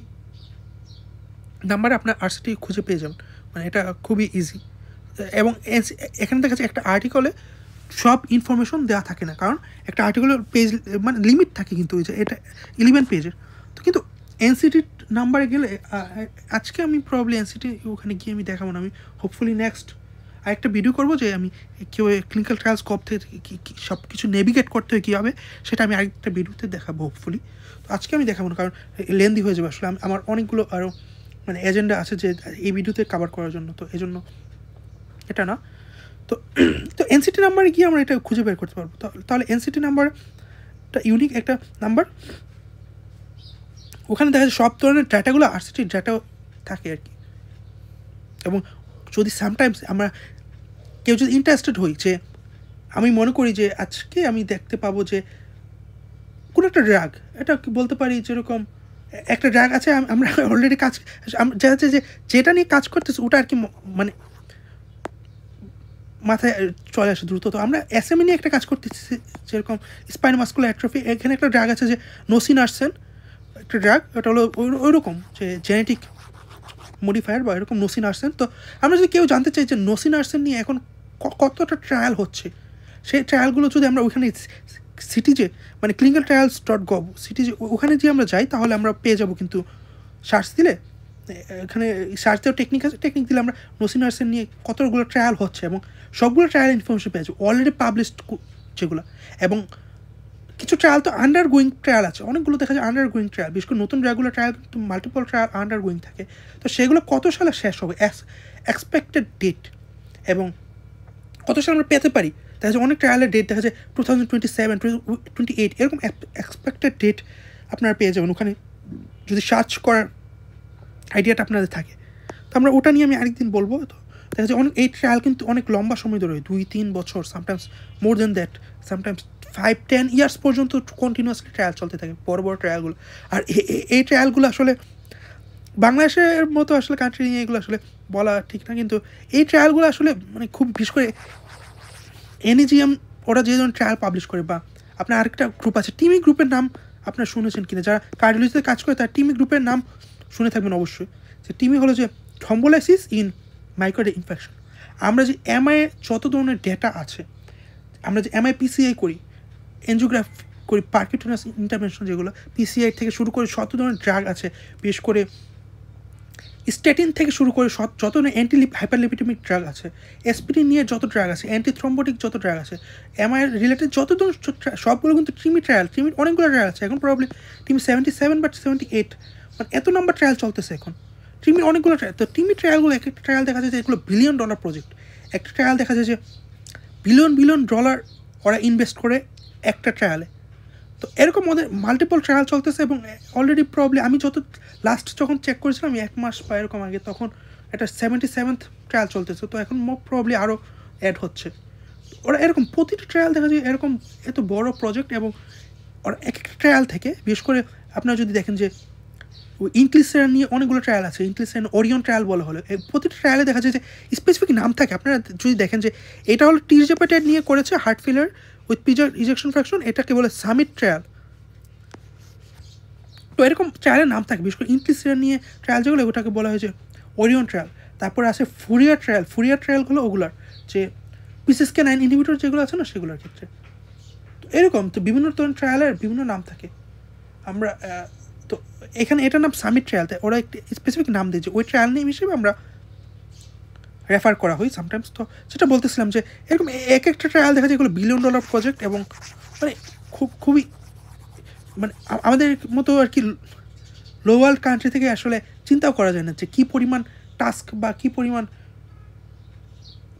নাম্বারে আপনার আরসিটি খুঁজে পেয়ে যাবেন। মানে এটা খুবই ইজি। এবং এখানে দেখা যাচ্ছে একটা আর্টিকেলে সব ইনফরমেশন দেওয়া থাকে না, কারণ একটা আর্টিকেলের পেজ মানে লিমিট থাকে, কিন্তু ওই যে এটা 11 পেজের। তো কিন্তু এনসিটির নাম্বারে গেলে আজকে আমি প্রবলি এনসিটি ওখানে গিয়ে আমি দেখাবো না, আমি হোপফুলি নেক্সট আরেকটা ভিডিও করবো যে আমি কীভাবে ক্লিনিক্যাল ট্রায়ালস কব থেকে সব কিছু নেভিগেট করতে হয় কীভাবে, সেটা আমি আরেকটা ভিডিওতে দেখাবো হোপফুলি। তো আজকে আমি দেখাবো না, কারণ লেন্দি হয়ে যাবে। আসলে আমার অনেকগুলো আরও মানে এজেন্ডা আছে যে এই ভিডিওতে কভার করার জন্য, তো এই জন্য এটা না। তো এনসিটি নাম্বারে গিয়ে আমরা এটা খুঁজে বের করতে পারবো। তাহলে এনসিটি নাম্বারটা ইউনিক একটা নাম্বার। ওখানে দেখা যায় সব ধরনের ডাটাগুলো আরসিটির ডাটা থাকে আর কি। এবং যদি সামটাইমস আমরা কেউ যদি ইন্টারেস্টেড হই, যে আমি মনে করি যে আজকে আমি দেখতে পাবো যে কোনো একটা ড্রাগ, এটা কি বলতে পারি যেরকম একটা ড্রাগ আছে, আমরা অলরেডি কাজ যে যেটা নিয়ে কাজ করতেছি ওটা আর কি মানে মাথায় চলে আসে দ্রুত। তো আমরা এসএমই নিয়ে একটা কাজ করতেছি, যেরকম স্পাইনোমাস্কুলার অ্যাট্রফি, এখানে একটা ড্রাগ আছে যে নোসিনারসেন, একটা ড্রাগ, এটা হলো ওইরকম যে জেনেটিক মডিফায়ার বা এরকম নোসিনারসেন। তো আমরা যদি কেউ জানতে চাই যে নোসিনারসেন নিয়ে এখন কতটা ট্রায়াল হচ্ছে, সেই ট্রায়ালগুলো যদি আমরা ওইখানে সিটিজে মানে clinicaltrials.gov সিটিজে ওখানে যে আমরা যাই, তাহলে আমরা পেয়ে যাব। কিন্তু সার্চ দিলে এখানে সার্চ দেওয়ার টেকনিক আছে, টেকনিক দিলে আমরা নোসিনারসেন নিয়ে কতগুলো ট্রায়াল হচ্ছে এবং সবগুলো ট্রায়াল ইনফরমেশন পেয়ে যাবো, অলরেডি পাবলিশড যেগুলো। এবং কিছু ট্রায়াল তো আন্ডার গোয়িং ট্রায়াল আছে, অনেকগুলো দেখা যায় আন্ডার গোয়িং ট্রায়াল, বিশেষ করে নতুন ড্রাগগুলো ট্রায়াল কিন্তু মাল্টিপল ট্রায়াল আন্ডার গোয়িং থাকে। তো সেগুলো কত সালে শেষ হবে, এক্সপেক্টেড ডেট এবং কত সালে আমরা পেতে পারি, দেখা যায় অনেক ট্রায়ালের ডেট দেখা যায় 2027, 2028 এরকম এক্সপেক্টেড ডেট আপনারা পেয়ে যাবেন ওখানে যদি সার্চ করার আইডিয়াটা আপনাদের থাকে। তো আমরা ওটা নিয়ে আমি আরেকদিন বলবো। তো দেখা যায় অনেক এই ট্রায়াল কিন্তু অনেক লম্বা সময় ধরে, 2-3 বছর, sometimes more than that, sometimes 5-10 years পর্যন্ত কন্টিনিউয়াসলি ট্রায়াল চলতে থাকে, বড় বড় ট্রায়ালগুলো। আর এই ট্রায়ালগুলো আসলে বাংলাদেশের মতো আসলে কান্ট্রি নিয়ে এগুলো আসলে বলা ঠিক না, কিন্তু এই ট্রায়ালগুলো আসলে মানে খুব বিশেষ করে এনএজিএম ওরা যে ধরনের ট্রায়াল পাবলিশ করে, বা আপনার আরেকটা গ্রুপ আছে টিমি গ্রুপের নাম আপনার শুনেছেন কিনা, যারা কার্ডিওলজিতে কাজ করে তার টিমি গ্রুপের নাম শুনে থাকবেন অবশ্যই। যে টিমি হলো যে থ্রম্বোলাইসিস ইন মাইক্রোডে ইনফেকশন। আমরা যে এমআই যত ধরনের ডেটা আছে, আমরা যে এমআই পিসিআই করি, এনজিওগ্রাফি করি, পার্কিউটেনাস ইন্টারভেনশন যেগুলো পিসিআই থেকে শুরু করে যত ধরনের ড্রাগ আছে, বিশেষ করে স্ট্যাটিন থেকে শুরু করে যত অ্যান্টি হাইপারলিপিডেমিক ড্রাগ আছে, এসপিডি নিয়ে যত ড্রাগ আছে, অ্যান্টি থ্রম্বোটিক যত ড্রাগ আছে, এমআই রিলেটেড যত ধরনের সবগুলো কিন্তু টিমি ট্রায়াল, টিমির অনেকগুলো ট্রায়াল আছে এখন, প্রবলি টিমি 77 বা 78, মানে এত নাম্বার ট্রায়াল চলতেছে এখন টিমির অনেকগুলো ট্রায়াল। তো টিমি ট্রায়ালগুলো এক একটা ট্রায়াল দেখা যায় যে এগুলো $1 বিলিয়ন প্রজেক্ট, একটা ট্রায়াল দেখা যায় যে $1 বিলিয়ন ওরা ইনভেস্ট করে একটা ট্রায়ালে। তো এরকম ওদের মাল্টিপল ট্রায়াল চলতেছে এবং অলরেডি প্রবলি আমি লাস্ট যখন চেক করেছিলাম 1 মাস বা এরকম আগে, তখন একটা 77th ট্রায়াল চলতেছে। তো এখন প্রবলি আরও অ্যাড হচ্ছে। ওরা এরকম প্রতিটি ট্রায়াল দেখা যায় এরকম এত বড় প্রজেক্ট, এবং ওরা এক একটা ট্রায়াল থেকে বিশেষ করে আপনারা যদি দেখেন যে ইনক্লিসেরান নিয়ে অনেকগুলো ট্রায়াল আছে, ইনক্লিসেরান ওরিয়ন ট্রায়াল বলা হলো, প্রতিটি ট্রায়ালে দেখা যায় যে স্পেসিফিক নাম থাকে। আপনারা যদি দেখেন যে এটা হলো টিরজেপাটাইড নিয়ে করেছে heart failure with ejection fraction, এটাকে বলে সামিট ট্রায়াল। তো এরকম ট্রায়ালের নাম থাকে, বিশেষ করে ইনক্লিসেরান নিয়ে ট্রায়াল যেগুলো ওটাকে বলা হয়েছে ওরিয়ন ট্রায়াল। তারপরে আছে ফুরিয়ার ট্রায়াল, ফুরিয়ার ট্রায়ালগুলো ওগুলার যে PCSK9 ইনহিবিটর যেগুলো আছে না সেগুলোর ক্ষেত্রে। তো এরকম তো বিভিন্ন ধরনের ট্রায়ালের বিভিন্ন নাম থাকে। আমরা তো এখানে এটার নাম সামিট ট্রায়াল, তাই ওরা একটি স্পেসিফিক নাম দিয়েছে, ওই ট্রায়াল নেম হিসেবে আমরা রেফার করা হয় সামটাইমস। তো সেটা বলতেছিলাম যে এরকম এক একটা ট্রায়াল দেখা যায় এগুলো $1 বিলিয়ন প্রজেক্ট, এবং মানে খুবই মানে আমাদের মতো আর কি লো ওয়ার্ল্ড কান্ট্রি থেকে আসলে চিন্তাও করা যায় না যে কী পরিমাণ টাস্ক বা কী পরিমাণ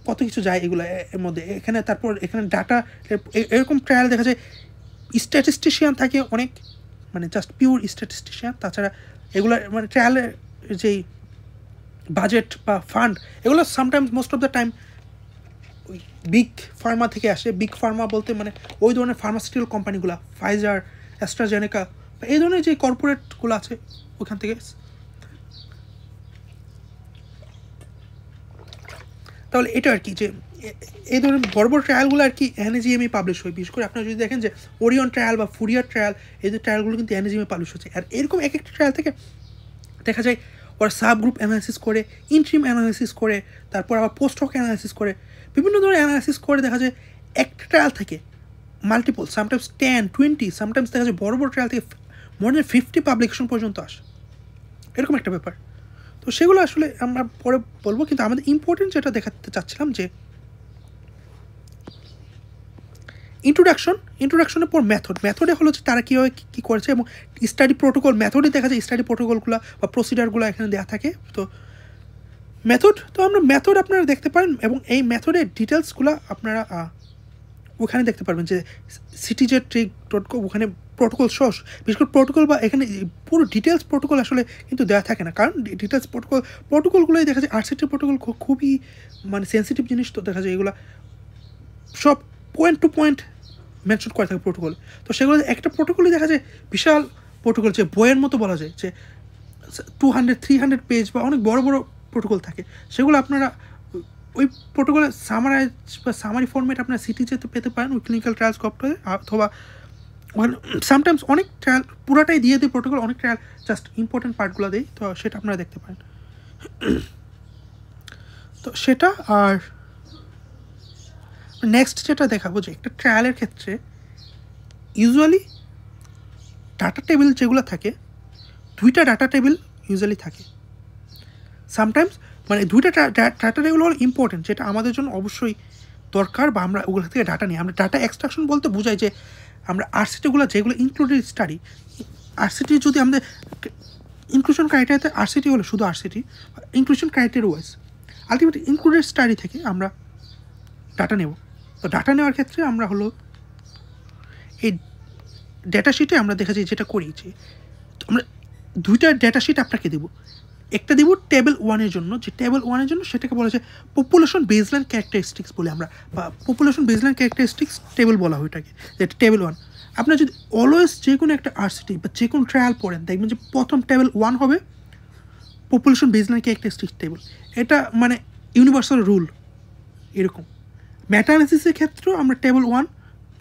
কত কিছু যায় এগুলো এর মধ্যে। এখানে তারপর এখানে ডাটা এরকম ট্রায়াল দেখা যায় স্ট্যাটিস্টিশিয়ান থাকে অনেক, মানে জাস্ট পিওর স্ট্যাটিস্টিশিয়ান। তাছাড়া এগুলো মানে ট্রায়ালের যেই বাজেট বা ফান্ড এগুলো sometimes most of the time ওই বিগ ফার্মা থেকে আসে। বিগ ফার্মা বলতে মানে ওই ধরনের ফার্মাসিউটিক্যাল কোম্পানিগুলো, ফাইজার, অ্যাস্ট্রাজেনেকা, এই ধরনের যে কর্পোরেটগুলো আছে ওখান থেকে। তাহলে এটা আর কি যে এই ধরনের বড় বড় ট্রায়ালগুলো আর কি এনএজিএমে পাবলিশ হয়। বিশেষ করে আপনারা যদি দেখেন যে ওরিয়ন ট্রায়াল বা ফুরিয়ার ট্রায়াল, এই যে ট্রায়ালগুলো কিন্তু এনএজিএমে পাবলিশ হচ্ছে। আর এরকম এক একটা ট্রায়াল থেকে দেখা যায় ওরা সাব গ্রুপ অ্যানালাইসিস করে, ইন্ট্রিম অ্যানালাইসিস করে, তারপর আবার পোস্ট হক অ্যানালাইসিস করে, বিভিন্ন ধরনের অ্যানালাইসিস করে দেখা যায় একটা ট্রায়াল থেকে মাল্টিপল, সামটাইমস 10-20, সামটাইমস দেখা যায় বড় বড় ট্রায়াল থেকে মোর দেন 50 পাবলিকেশন পর্যন্ত আসে, এরকম একটা ব্যাপার। তো সেগুলো আসলে আমরা পরে বলবো, কিন্তু আমাদের ইম্পর্টেন্ট যেটা দেখাতে চাচ্ছিলাম যে ইন্ট্রোডাকশনের পর মেথডে হলো যে তারা কীভাবে কী করেছে, এবং স্টাডি প্রোটোকল মেথডে দেখা যায় স্টাডি প্রোটোকলগুলো বা প্রসিডারগুলো এখানে দেওয়া থাকে। তো মেথড, তো আমরা মেথড আপনারা দেখতে পারেন, এবং এই মেথডের ডিটেলসগুলো আপনারা ওখানে দেখতে পারবেন যে ctj.trick.com ওখানে প্রোটোকল সহ, বিশেষ করে প্রোটোকল বা এখানে পুরো ডিটেলস প্রোটোকল আসলে কিন্তু দেওয়া থাকে না, কারণ ডিটেলস প্রোটোকলগুলোই দেখা যায় RCT প্রোটোকল খুবই মানে সেন্সিটিভ জিনিস, তো দেখা যায় এগুলো সব পয়েন্ট টু পয়েন্ট মেনশন করা থাকে প্রোটোকল। তো সেগুলো একটা প্রোটোকলই দেখা যায় বিশাল প্রোটোকল, যে বইয়ের মতো বলা যায় যে 200-300 পেজ বা অনেক বড় বড় প্রোটোকল থাকে, সেগুলো আপনারা ওই প্রোটোকলের সামারাইজ বা সামারি ফর্মেট আপনারা সিটিজেতে পেতে পারেন ওই ক্লিনিক্যাল ট্রায়ালস সফটওয়্যারে, অথবা সামটাইমস অনেক ট্রায়াল পুরাটাই দিয়ে দেয় প্রোটোকল, অনেক ট্রায়াল জাস্ট ইম্পর্টেন্ট পার্টগুলো দেয়, তো সেটা আপনারা দেখতে পারেন। তো সেটা আর নেক্সট যেটা দেখাবো যে একটা ট্রায়ালের ক্ষেত্রে ইউজুয়ালি ডাটা টেবিল যেগুলো থাকে, 2টা ডাটা টেবিল ইউজুয়ালি থাকে। সামটাইমস মানে 2টা ডাটা টেবিল হলো ইম্পর্টেন্ট, যেটা আমাদের জন্য অবশ্যই দরকার, বা আমরা ওগুলো থেকে ডাটা নিই। আমরা ডাটা এক্সট্রাকশন বলতে বোঝাই যে আমরা RCTগুলো যেগুলো ইনক্লুডেড স্টাডি, RCT যদি আমাদের ইনক্লুশন ক্রাইটেরিয়াতে RCT হলো শুধু RCT, inclusion criteria wise ultimately included study থেকে আমরা ডাটা নেব। তো ডাটা নেওয়ার ক্ষেত্রে আমরা হলো এই ডেটা শিটে আমরা দেখা যায় যেটা করি যে আমরা 2টা ডেটা শিট আপনাকে দেবো। একটা দেবো টেবিল 1-এর জন্য, যে টেবিল 1-এর জন্য সেটাকে বলা যায় পপুলেশন বেসলাইন ক্যারেক্টারিস্টিক্স বলে আমরা, বা পপুলেশন বেসলাইন ক্যারেক্টারিস্টিক্স টেবিল বলা হয় এটাকে, যেটা টেবিল 1। আপনার যদি অলওয়েজ যে কোনো একটা RCT বা যে কোনো ট্রায়াল পড়েন, দেখবেন যে প্রথম টেবিল 1 হবে পপুলেশন বেসলাইন ক্যারেক্টারিস্টিক্স টেবিল, এটা মানে ইউনিভার্সাল রুল। এরকম মেটা অ্যানালিসিসের ক্ষেত্রেও আমরা table 1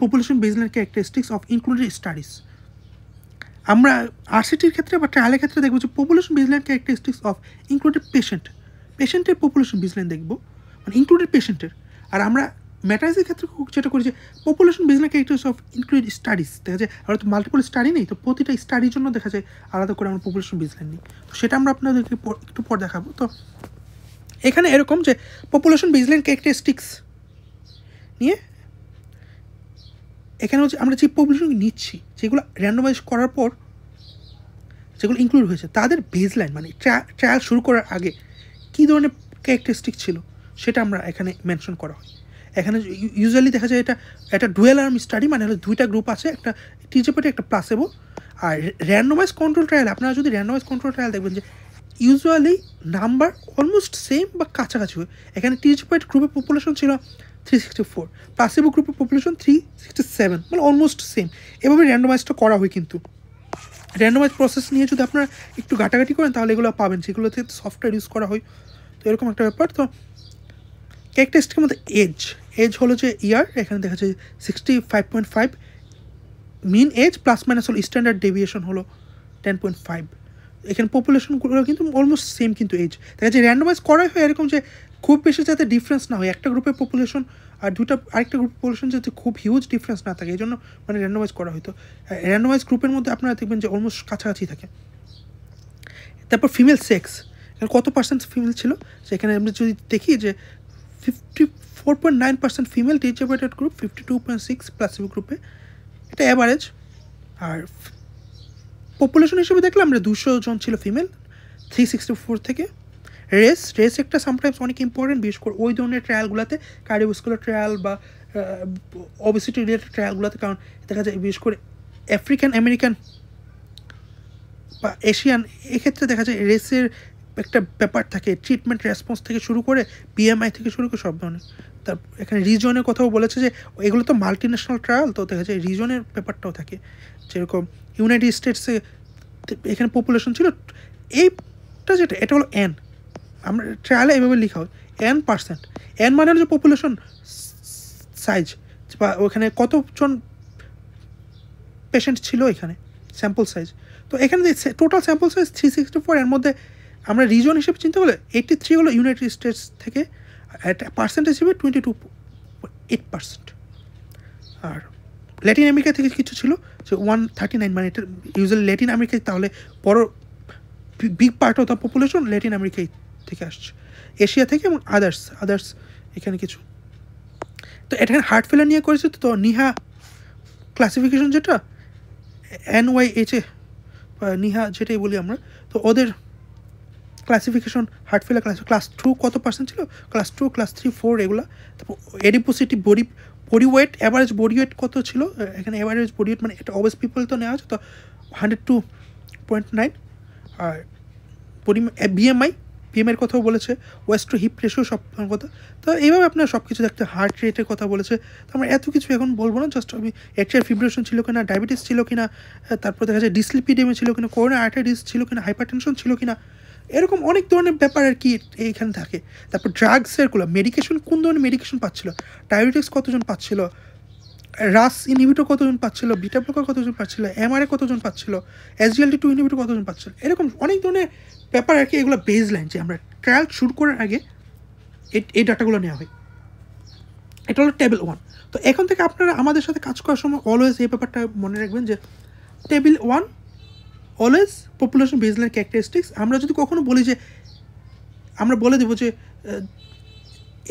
population baseline characteristics of included studies, আমরা RCTর ক্ষেত্রে বা ট্রায়ালের ক্ষেত্রে দেখবো যে population baseline characteristics of included পেশেন্টের পপুলেশন বেসলাইন দেখবো, মানে ইনক্লুডেড পেশেন্টের। আর আমরা ম্যাটারাইজের ক্ষেত্রে যেটা করি যে population baseline characteristics of included studies, দেখা যায় আমরা তো মাল্টিপল স্টাডি নেই, তো প্রতিটা স্টাডির জন্য দেখা যায় আলাদা করে আমরা পপুলেশন বেসলাইন নিই, তো সেটা আমরা আপনাদেরকে একটু পর দেখাবো। তো এখানে এরকম যে পপুলেশন বেসলাইন ক্যারেক্টারিস্টিক্স নিয়ে এখানে হচ্ছে আমরা যে পপুলেশন নিচ্ছি, যেগুলো র্যান্ডমাইজ করার পর যেগুলো ইনক্লুড হয়েছে তাদের বেসলাইন মানে ট্রায়াল শুরু করার আগে কী ধরনের ক্যারেক্টারিস্টিক ছিল সেটা আমরা এখানে মেনশন করা হয়। এখানে ইউজুয়ালি দেখা যায় এটা একটা ডুয়েল আর্ম স্টাডি, মানে হলো 2টা গ্রুপ আছে, একটা টিজেপেটে একটা প্লাসেবো। আর র্যান্ডমাইজ কন্ট্রোল ট্রায়াল আপনারা যদি র্যান্ডমাইজ কন্ট্রোল ট্রায়াল দেখবেন যে ইউজুয়ালি নাম্বার অলমোস্ট সেম বা কাছাকাছি হয়। এখানে টিজেপেট গ্রুপের পপুলেশন ছিল 364, প্লাসেবো গ্রুপের পপুলেশন 367, মানে অলমোস্ট সেম। এভাবে র্যান্ডমাইজটা করা হয়, কিন্তু র্যান্ডমাইজ প্রসেস নিয়ে যদি আপনারা একটু ঘাটাঘাটি করেন তাহলে এগুলো পাবেন, সেগুলোতে সফটওয়্যার ইউজ করা হয়। তো এরকম একটা ব্যাপার। তো ক্যারেক্টারিস্টিকের মধ্যে এজ হলো যে ইয়ার, এখানে দেখা যায় 65.5 মিন এজ, প্লাস মাইনাস হলো স্ট্যান্ডার্ড ডেভিয়েশন হলো 10.5। এখানে পপুলেশনগুলো কিন্তু অলমোস্ট সেম, কিন্তু এজ দেখা যায় র্যান্ডমাইজ করাই হয় এরকম যে খুব বেশি যাতে ডিফারেন্স না হয়, একটা গ্রুপের পপুলেশন আর আরেকটা গ্রুপের পপুলেশন যাতে খুব হিউজ ডিফারেন্স না থাকে, এই জন্য মানে র্যান্ডমাইজ করা হয়তো। র্যান্ডমাইজ গ্রুপের মধ্যে আপনারা দেখবেন যে অলমোস্ট কাছাকাছি থাকে। তারপর ফিমেল সেক্স, কত পার্সেন্ট ফিমেল ছিল সেখানে আমরা যদি দেখি যে 54.9% ফিমেল টিজেপেটেড গ্রুপ, 52.6 প্লাসিবো গ্রুপে, এটা অ্যাভারেজ। আর পপুলেশন হিসেবে দেখলে আমরা 200 জন ছিল ফিমেল 364 থেকে। রেস একটা সামটাইমস অনেক ইম্পর্টেন্ট, বিশেষ করে ওই ধরনের ট্রায়ালগুলোতে, কার্ডিওভাস্কুলার ট্রায়াল বা ওবেসিটি রিলেটেড ট্রায়ালগুলোতে, কারণ দেখা যায় বিশেষ করে আফ্রিকান আমেরিকান বা এশিয়ান, এক্ষেত্রে দেখা যায় রেসের একটা ব্যাপার থাকে, ট্রিটমেন্ট রেসপন্স থেকে শুরু করে BMI থেকে শুরু করে সব ধরনের। তার এখানে রিজনের কথাও বলেছে যে এগুলো তো মাল্টি ন্যাশনাল ট্রায়াল, তো দেখা যায় রিজনের ব্যাপারটাও থাকে, যেরকম ইউনাইটেড স্টেটসে এখানে পপুলেশন ছিল এইটা, যেটা এটা হলো N, আমরা ট্রায়ালে এইভাবে লেখা হয় N%। N মানে হলো যে পপুলেশন সাইজ, বা ওখানে কতজন পেশেন্ট ছিল, এখানে স্যাম্পল সাইজ। তো এখানে যে টোটাল স্যাম্পল সাইজ 364, এর মধ্যে আমরা রিজন হিসেবে চিন্তা করলে 83 হলো ইউনাইটেড স্টেটস থেকে, পার্সেন্টেজ হিসেবে 22.8%। আর ল্যাটিন আমেরিকা থেকে কিছু ছিল যে 139, মানে এটা ইউজুয়ালি ল্যাটিন আমেরিকায়, তাহলে বড় big part of the population Latin আমেরিকায় থেকে আসছে, এশিয়া থেকে এবং আদার্স এখানে কিছু। তো এখানে হার্ট ফেলার নিয়ে করেছে, তো নিহা ক্লাসিফিকেশন যেটা NYHA বা নিহা যেটাই বলি আমরা, তো ওদের ক্লাসিফিকেশন হার্ট ফেলার ক্লাস 2 কত পার্সেন্ট ছিল, ক্লাস 2, ক্লাস 3, 4 এগুলো। তারপর adiposity body body weight, average body weight কত ছিল, এখানে অ্যাভারেজ বডি ওয়েট মানে এটা অবেস পিপল তো নেওয়া হচ্ছে, তো 102.9। আর বডি বিএমআইয়ের কথাও বলেছে, ওয়েস্ট টু হিপ রেশিও সব কথা। তো এইভাবে আপনার সব কিছু দেখতে, হার্ট রেটের কথা বলেছে। তো আমরা এত কিছু এখন বলবো না, জাস্ট আমি অ্যাট্রিয়াল ফিব্রিলেশন ছিল কিনা, ডায়াবেটিস ছিল কিনা, তারপর দেখা যায় ডিসলিপিডেমিয়া ছিল কিনা, করোনারি আর্টারি ছিল কিনা, হাইপারটেনশন ছিল কিনা, এরকম অনেক ধরনের ব্যাপার আর কি এইখানে থাকে। তারপর ড্রাগসেরগুলো, মেডিকেশন কোন ধরনের মেডিকেশন পাচ্ছিল, ডায়াবেটিক্স কতজন পাচ্ছিল, রাস ইনহিবিটর কতজন পাচ্ছিল, বিটা ব্লকার কতজন পাচ্ছিল, এমআরএ কতজন পাচ্ছিল, SGLT2 ইনহিবিটর কতজন পাচ্ছিল, এরকম অনেক ধরনের ব্যাপার আর কি। এগুলো বেস লাইন যে আমরা ট্রায়াল শুরু করার আগে এই ডাটাগুলো নেওয়া হয়। এটা হলো টেবিল 1। তো এখন থেকে আপনারা আমাদের সাথে কাজ করার সময় অলওয়েজ এই ব্যাপারটা মনে রাখবেন যে table 1 always population baseline characteristics. আমরা যদি কখনো বলি যে, আমরা বলে দেবো যে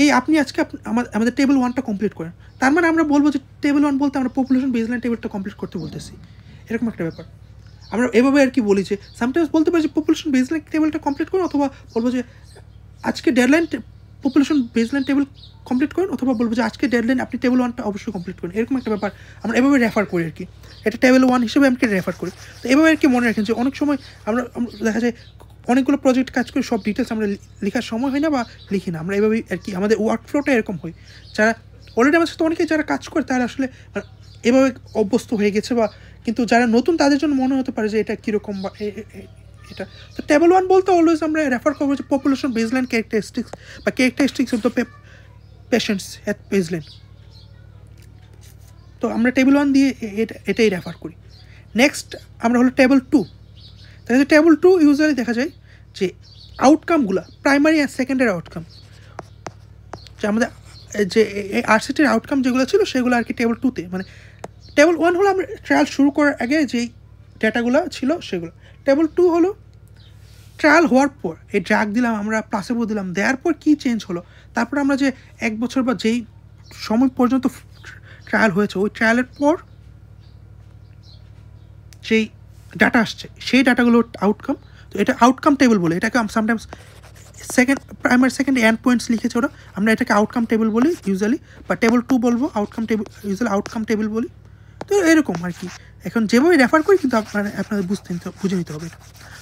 এই আপনি আজকে আমাদের টেবিল 1টা কমপ্লিট করেন, তার মানে আমরা বলবো যে টেবিল 1 বলতে আমরা পপুলেশন বেসলাইন টেবিলটা কমপ্লিট করতে বলতেছি, এরকম একটা ব্যাপার। আমরা এভাবে আর কি বলি যে সামটাইমস বলতে পারি যে পপুলেশন বেসলাইন টেবিলটা কমপ্লিট করুন, অথবা বলবো যে আজকে deadline population baseline table complete করেন, অথবা বলবো যে আজকে ডেডলাইন আপনি টেবিল 1টা অবশ্যই কমপ্লিট করেন, এরকম একটা ব্যাপার আমরা এভাবে রেফার করি আর কি। এটা টেবিল 1 হিসেবে আমাকে রেফার করি। তো এভাবে আর কি মনে রাখেন যে অনেক সময় আমরা দেখা যায় অনেকগুলো প্রজেক্ট কাজ করে সব ডিটেলস আমরা লেখার সময় হয় না বা লিখি না, আমরা এভাবেই আর কি আমাদের ওয়ার্ক ফ্লোটা এরকম হয়। যারা অলরেডি আমার সাথে অনেকে যারা কাজ করে তারা আসলে এভাবে অভ্যস্ত হয়ে গেছে, বা কিন্তু যারা নতুন তাদের জন্য মনে হতে পারে যে এটা কীরকম বা এটা। তো টেবিল 1 বলতে অলওয়েজ আমরা রেফার করবো যে পপুলেশন বেসলাইন ক্যারেক্টারিস্টিক্স বা characteristics of the patients at baseline. তো আমরা টেবিল 1 দিয়ে এটাই রেফার করি। নেক্সট আমরা হলো টেবিল 2। দেখা যায় টেবিল 2 ইউজুয়ালি দেখা যায় যে আউটকামগুলো, প্রাইমারি অ্যান্ড সেকেন্ডারি আউটকাম, যে আমাদের যে RCTর আউটকাম যেগুলো ছিল সেগুলো আর কি টেবিল 2তে, মানে টেবিল 1 হলো আমরা ট্রায়াল শুরু করার আগে যেই ডেটাগুলো ছিল সেগুলো, টেবিল 2 হলো ট্রায়াল হওয়ার পর এই ড্রাগ দিলাম আমরা, প্লাসেবো দিলাম, দেওয়ার পর কী চেঞ্জ হলো, তারপর আমরা যে 1 বছর বা যেই সময় পর্যন্ত ট্রায়াল হয়েছে ওই ট্রায়ালের পর যেই ডাটা আসছে সেই ডাটাগুলো আউটকাম। তো এটা আউটকাম টেবিল বলে, এটাকে sometimes primary secondary and points লিখেছে ওরা, আমরা এটাকে আউটকাম টেবিল বলি ইউজুয়ালি, বা টেবিল 2 বলবো, outcome table usually outcome table বলি। তো এরকম আর কি এখন যেভাবে রেফার করি কিন্তু আপনাদের বুঝে নিতে হবে।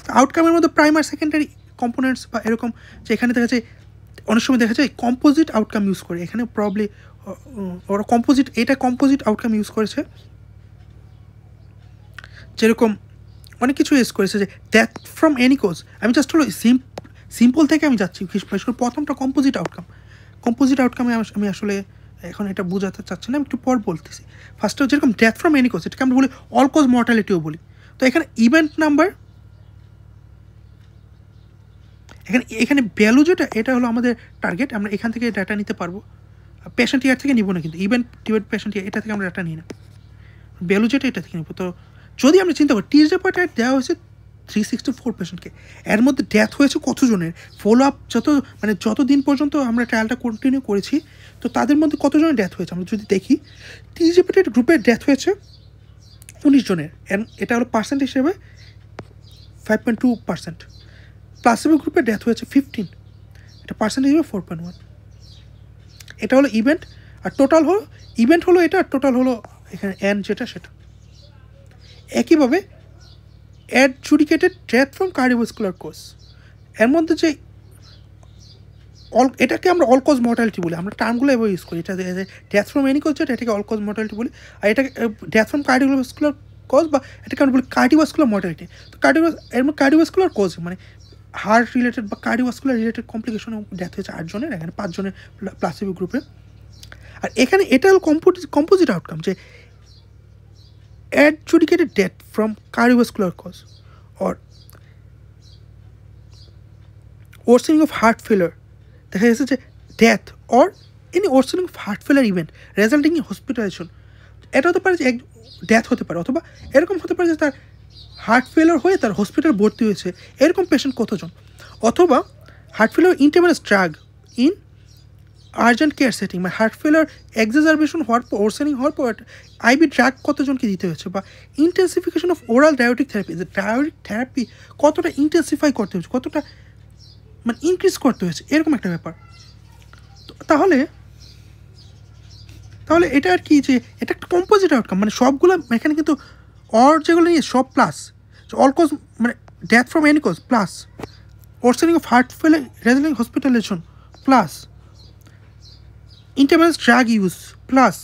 তো আউটকামের মধ্যে প্রাইমারি সেকেন্ডারি কম্পোনেন্টস বা এরকম, যে এখানে দেখা যায় অনেক সময় দেখা যায় কম্পোজিট আউটকাম ইউজ করে, এখানে প্রবলি ওরা কম্পোজিট আউটকাম ইউজ করেছে, যেরকম অনেক কিছু ইউজ করেছে যে ডেথ ফ্রম এনি কজ। আমি জাস্ট হলো সিম্পল থেকে আমি যাচ্ছি, বিশেষ করে প্রথমটা কম্পোজিট আউটকামে আমি আসলে এখন এটা বোঝাতে চাচ্ছি না, আমি একটু পর বলতেছি। ফার্স্টে যেরকম ডেথ ফ্রম এনি কজ, এটাকে আমরা বলি অল কজ মর্টালিটিও বলি। তো এখানে ইভেন্ট নাম্বার, এখানে ভ্যালু যেটা এটা হলো আমাদের টার্গেট, আমরা এখান থেকে ডাটা নিতে পারবো, পেশেন্ট ইয়ার থেকে নিব না, কিন্তু ইভেন্ট পেশেন্ট ইয়ার এটা থেকে আমরা ডাটা নিই না, ভ্যালু যেটা এটা থেকে নিব। তো যদি আমরা চিন্তা করি টিজেপাটাইট দেওয়া হয়েছে 364 পেশেন্টকে, এর মধ্যে ডেথ হয়েছে কতজনের, ফলো আপ যত দিন পর্যন্ত আমরা ট্রায়ালটা কন্টিনিউ করেছি তো তাদের মধ্যে কতজনের ডেথ হয়েছে আমরা যদি দেখি, টিজেপাটাইট গ্রুপের ডেথ হয়েছে 19 জনের, এটা হলো পার্সেন্ট হিসেবে 5.2%। প্লাসিবো গ্রুপের ডেথ হয়েছে 15, এটা পার্সেন্ট হিসেবে 4.1। এটা হলো ইভেন্ট, আর টোটাল হলো ইভেন্ট হলো এটা, আর টোটাল হলো এখানে এন যেটা সেটা। একইভাবে adjudicated death from cardiovascular cause, এর মধ্যে যে এটাকে আমরা অল কজ মর্টালিটি বলি, আমরা টার্মগুলো এভাবে ইউজ করি, এটা ডেথ ফ্রম এনি কজ যেটা এটাকে অল কজ মর্টালিটি বলি, আর এটাকে ডেথ ফ্রম কার্ডিওভাস্কুলার কজ বা এটাকে আমরা বলি কার্ডিওভাস্কুলার মর্টালিটি। তো এর মধ্যে কার্ডিওভাস্কুলার কজ মানে হার্ট রিলেটেড বা কার্ডিওভাস্কুলার রিলেটেড কমপ্লিকেশনে ডেথ হয়েছে 8 জনের, এখানে 5 জনের প্লাসিবো গ্রুপে। আর এখানে এটা হলো কম্পোজিট আউটকাম, যে adjudicated death from cardiovascular cause or worsening of heart failure, দেখা যাচ্ছে যে death or any worsening of heart failure event resulting in hospitalization, এটা হতে পারে যে এক ডেথ হতে পারে, অথবা এরকম হতে পারে যে তার হার্ট ফেলার হয়ে তার হসপিটাল ভর্তি হয়েছে, এরকম পেশেন্ট কতজন, অথবা হার্ট ফেলার intravenous drug in urgent care setting, মানে হার্ট ফেলার এক্সাজারবেশন হওয়ার পর, ওরসেনিং হওয়ার পর আইবি ড্রাগ কতজনকে দিতে হয়েছে, বা ইন্টেন্সিফিকেশন অফ ওরাল ডায়াবেটিক থেরাপি, যে ডায়াবেটিক থেরাপি কতটা ইন্টেন্সিফাই করতে হয়েছে, কতটা মানে ইনক্রিজ করতে হয়েছে, এরকম একটা ব্যাপার। তাহলে তাহলে এটা আর কি যে এটা একটা কম্পোজিট আউটকাম, মানে সবগুলো এখানে কিন্তু অর যেগুলো নিয়ে সব প্লাস, অল কজ মানে death from any cause plus, worsening of heart failure resulting in hospitalization plus, intravenous drug use plus,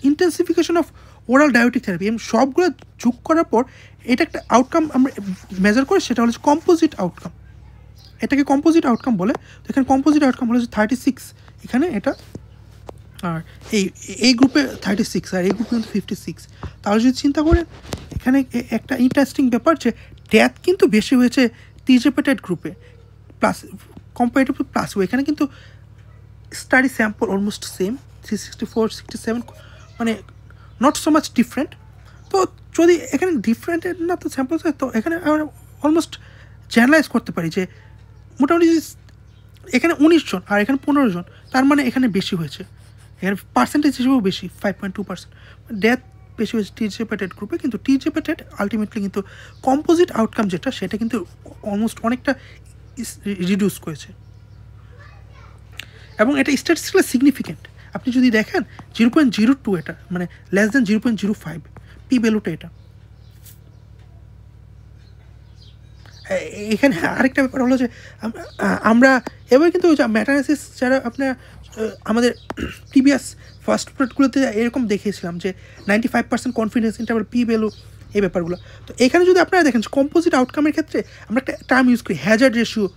intensification of oral diuretic therapy, এবং সবগুলো যোগ করার পর এটা একটা আউটকাম আমরা মেজার করি, সেটা হচ্ছে কম্পোজিট আউটকাম। এটাকে কম্পোজিট আউটকাম বলে। তো এখানে কম্পোজিট আউটকাম হলো 36 এখানে এটা, আর এই গ্রুপে 36 আর এই গ্রুপে কিন্তু 56। তাহলে যদি চিন্তা করেন এখানে একটা ইন্টারেস্টিং ব্যাপার যে ডেথ কিন্তু বেশি হয়েছে টিজেপেটেড গ্রুপে প্লাস কম্পারেটিভ প্লাস, এখানে কিন্তু স্টাডি স্যাম্পল অলমোস্ট সেম 364 67, মানে নট সো মাচ ডিফারেন্ট। তো যদি এখানে ডিফারেন্ট না তো স্যাম্পল, তো এখানে আমরা অলমোস্ট জেনারেলাইজ করতে পারি যে মোটামুটি এখানে 19 জন আর এখানে 15 জন, তার মানে এখানে বেশি হয়েছে, এখানে পার্সেন্টেজ হিসেবেও বেশি 5.2%। ডেথ বেশি হয়েছে টিজেপেটেড গ্রুপে, কিন্তু টিজেপেটেড আলটিমেটলি কিন্তু কম্পোজিট আউটকাম যেটা সেটা কিন্তু অলমোস্ট অনেকটা রিডিউস করেছে, এবং এটা স্ট্যাটিস্টিক্যালি সিগনিফিকেন্ট। আপনি যদি দেখেন 0.02 এটা মানে লেস দেন 0.05 পি ভ্যালুটা এটা। এখানে আরেকটা ব্যাপার হলো যে আমরা এবার কিন্তু ওই যে ম্যাটানালিসিস যারা আপনার আমাদের প্রিভিয়াস ফার্স্ট প্রোডাক্টগুলোতে এরকম দেখিয়েছিলাম যে 95% কনফিডেন্স ইন্টারভাল পি ভ্যালু এই ব্যাপারগুলো। তো এখানে যদি আপনারা দেখেন কম্পোজিট আউটকামের ক্ষেত্রে আমরা একটা টার্ম ইউজ করি হ্যাজার্ড রেশিও।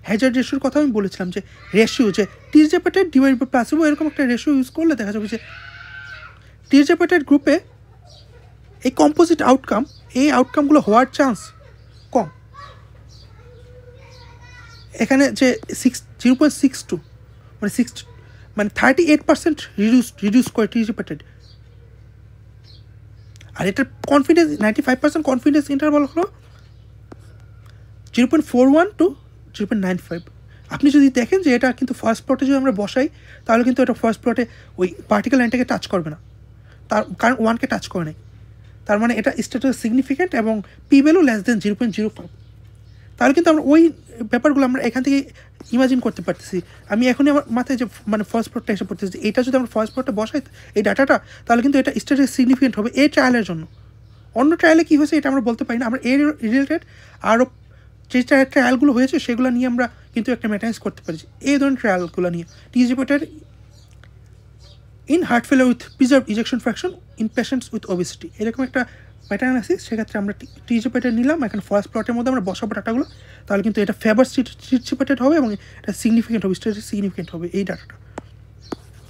হ্যাজার্ড রেশিওর কথা আমি বলেছিলাম যে রেশিও যে টিজেপেটেড ডিভাইড বাই প্লাসিবো, এরকম একটা রেশিও ইউজ করলে দেখা যাবে যে টিজেপেটেড গ্রুপে এই কম্পোজিট আউটকাম এই আউটকামগুলো হওয়ার চান্স কম। এখানে যে 0.62 মানে 38% রিডিউস করে টিজেপেটেড, আর এটার কনফিডেন্স 95% কনফিডেন্স ইন্টারভাল হলো 0.41 to 0.95। আপনি যদি দেখেন যে এটা কিন্তু ফার্স্ট প্লটে যদি আমরা বসাই তাহলে কিন্তু এটা ফার্স্ট প্লটে ওই পার্টিকেল লাইনটাকে টাচ করবে না, তার কারণ 1কে টাচ করে নেই, তার মানে এটা স্ট্যাটাস সিগনিফিকেন্ট এবং পি ভ্যালু লেস দেন 0.05। তাহলে কিন্তু আমরা ওই ব্যাপারগুলো আমরা এখান থেকে ইমাজিন করতে পারতেছি। আমি এখনই আমার মাথায় যে মানে ফার্স্ট প্লটটা এসে পড়তেছি, এটা যদি আমরা ফার্স্ট প্লটে বসাই এই ডাটাটা তাহলে কিন্তু এটা স্ট্যাটাস সিগনিফিকেন্ট হবে এই ট্রায়ালের জন্য। অন্য ট্রায়ালে কী হয়েছে এটা আমরা বলতে পারি না, আমরা এর রিলেটেড আরও যে ট্রায়ালগুলো হয়েছে সেগুলো নিয়ে আমরা কিন্তু একটা ম্যাটানাইজ করতে পারি। এই ধরনের ট্রায়ালগুলো নিয়ে tirzepatide in heart failure with preserve ejection fraction in patients with obesity, এরকম একটা মেটানালিসিস। সেক্ষেত্রে আমরা টিজেপেটেড নিলাম, এখানে ফার্স্ট প্লটের মধ্যে আমরা বসাবো ডাটাগুলো, তাহলে কিন্তু এটা ফেভার টিজেপেটেড হবে এবং এটা সিগনিফিকেন্ট হবে, স্ট্যাটিস্টিক্যালি সিগনিফিকেন্ট হবে এই ডাটাটা,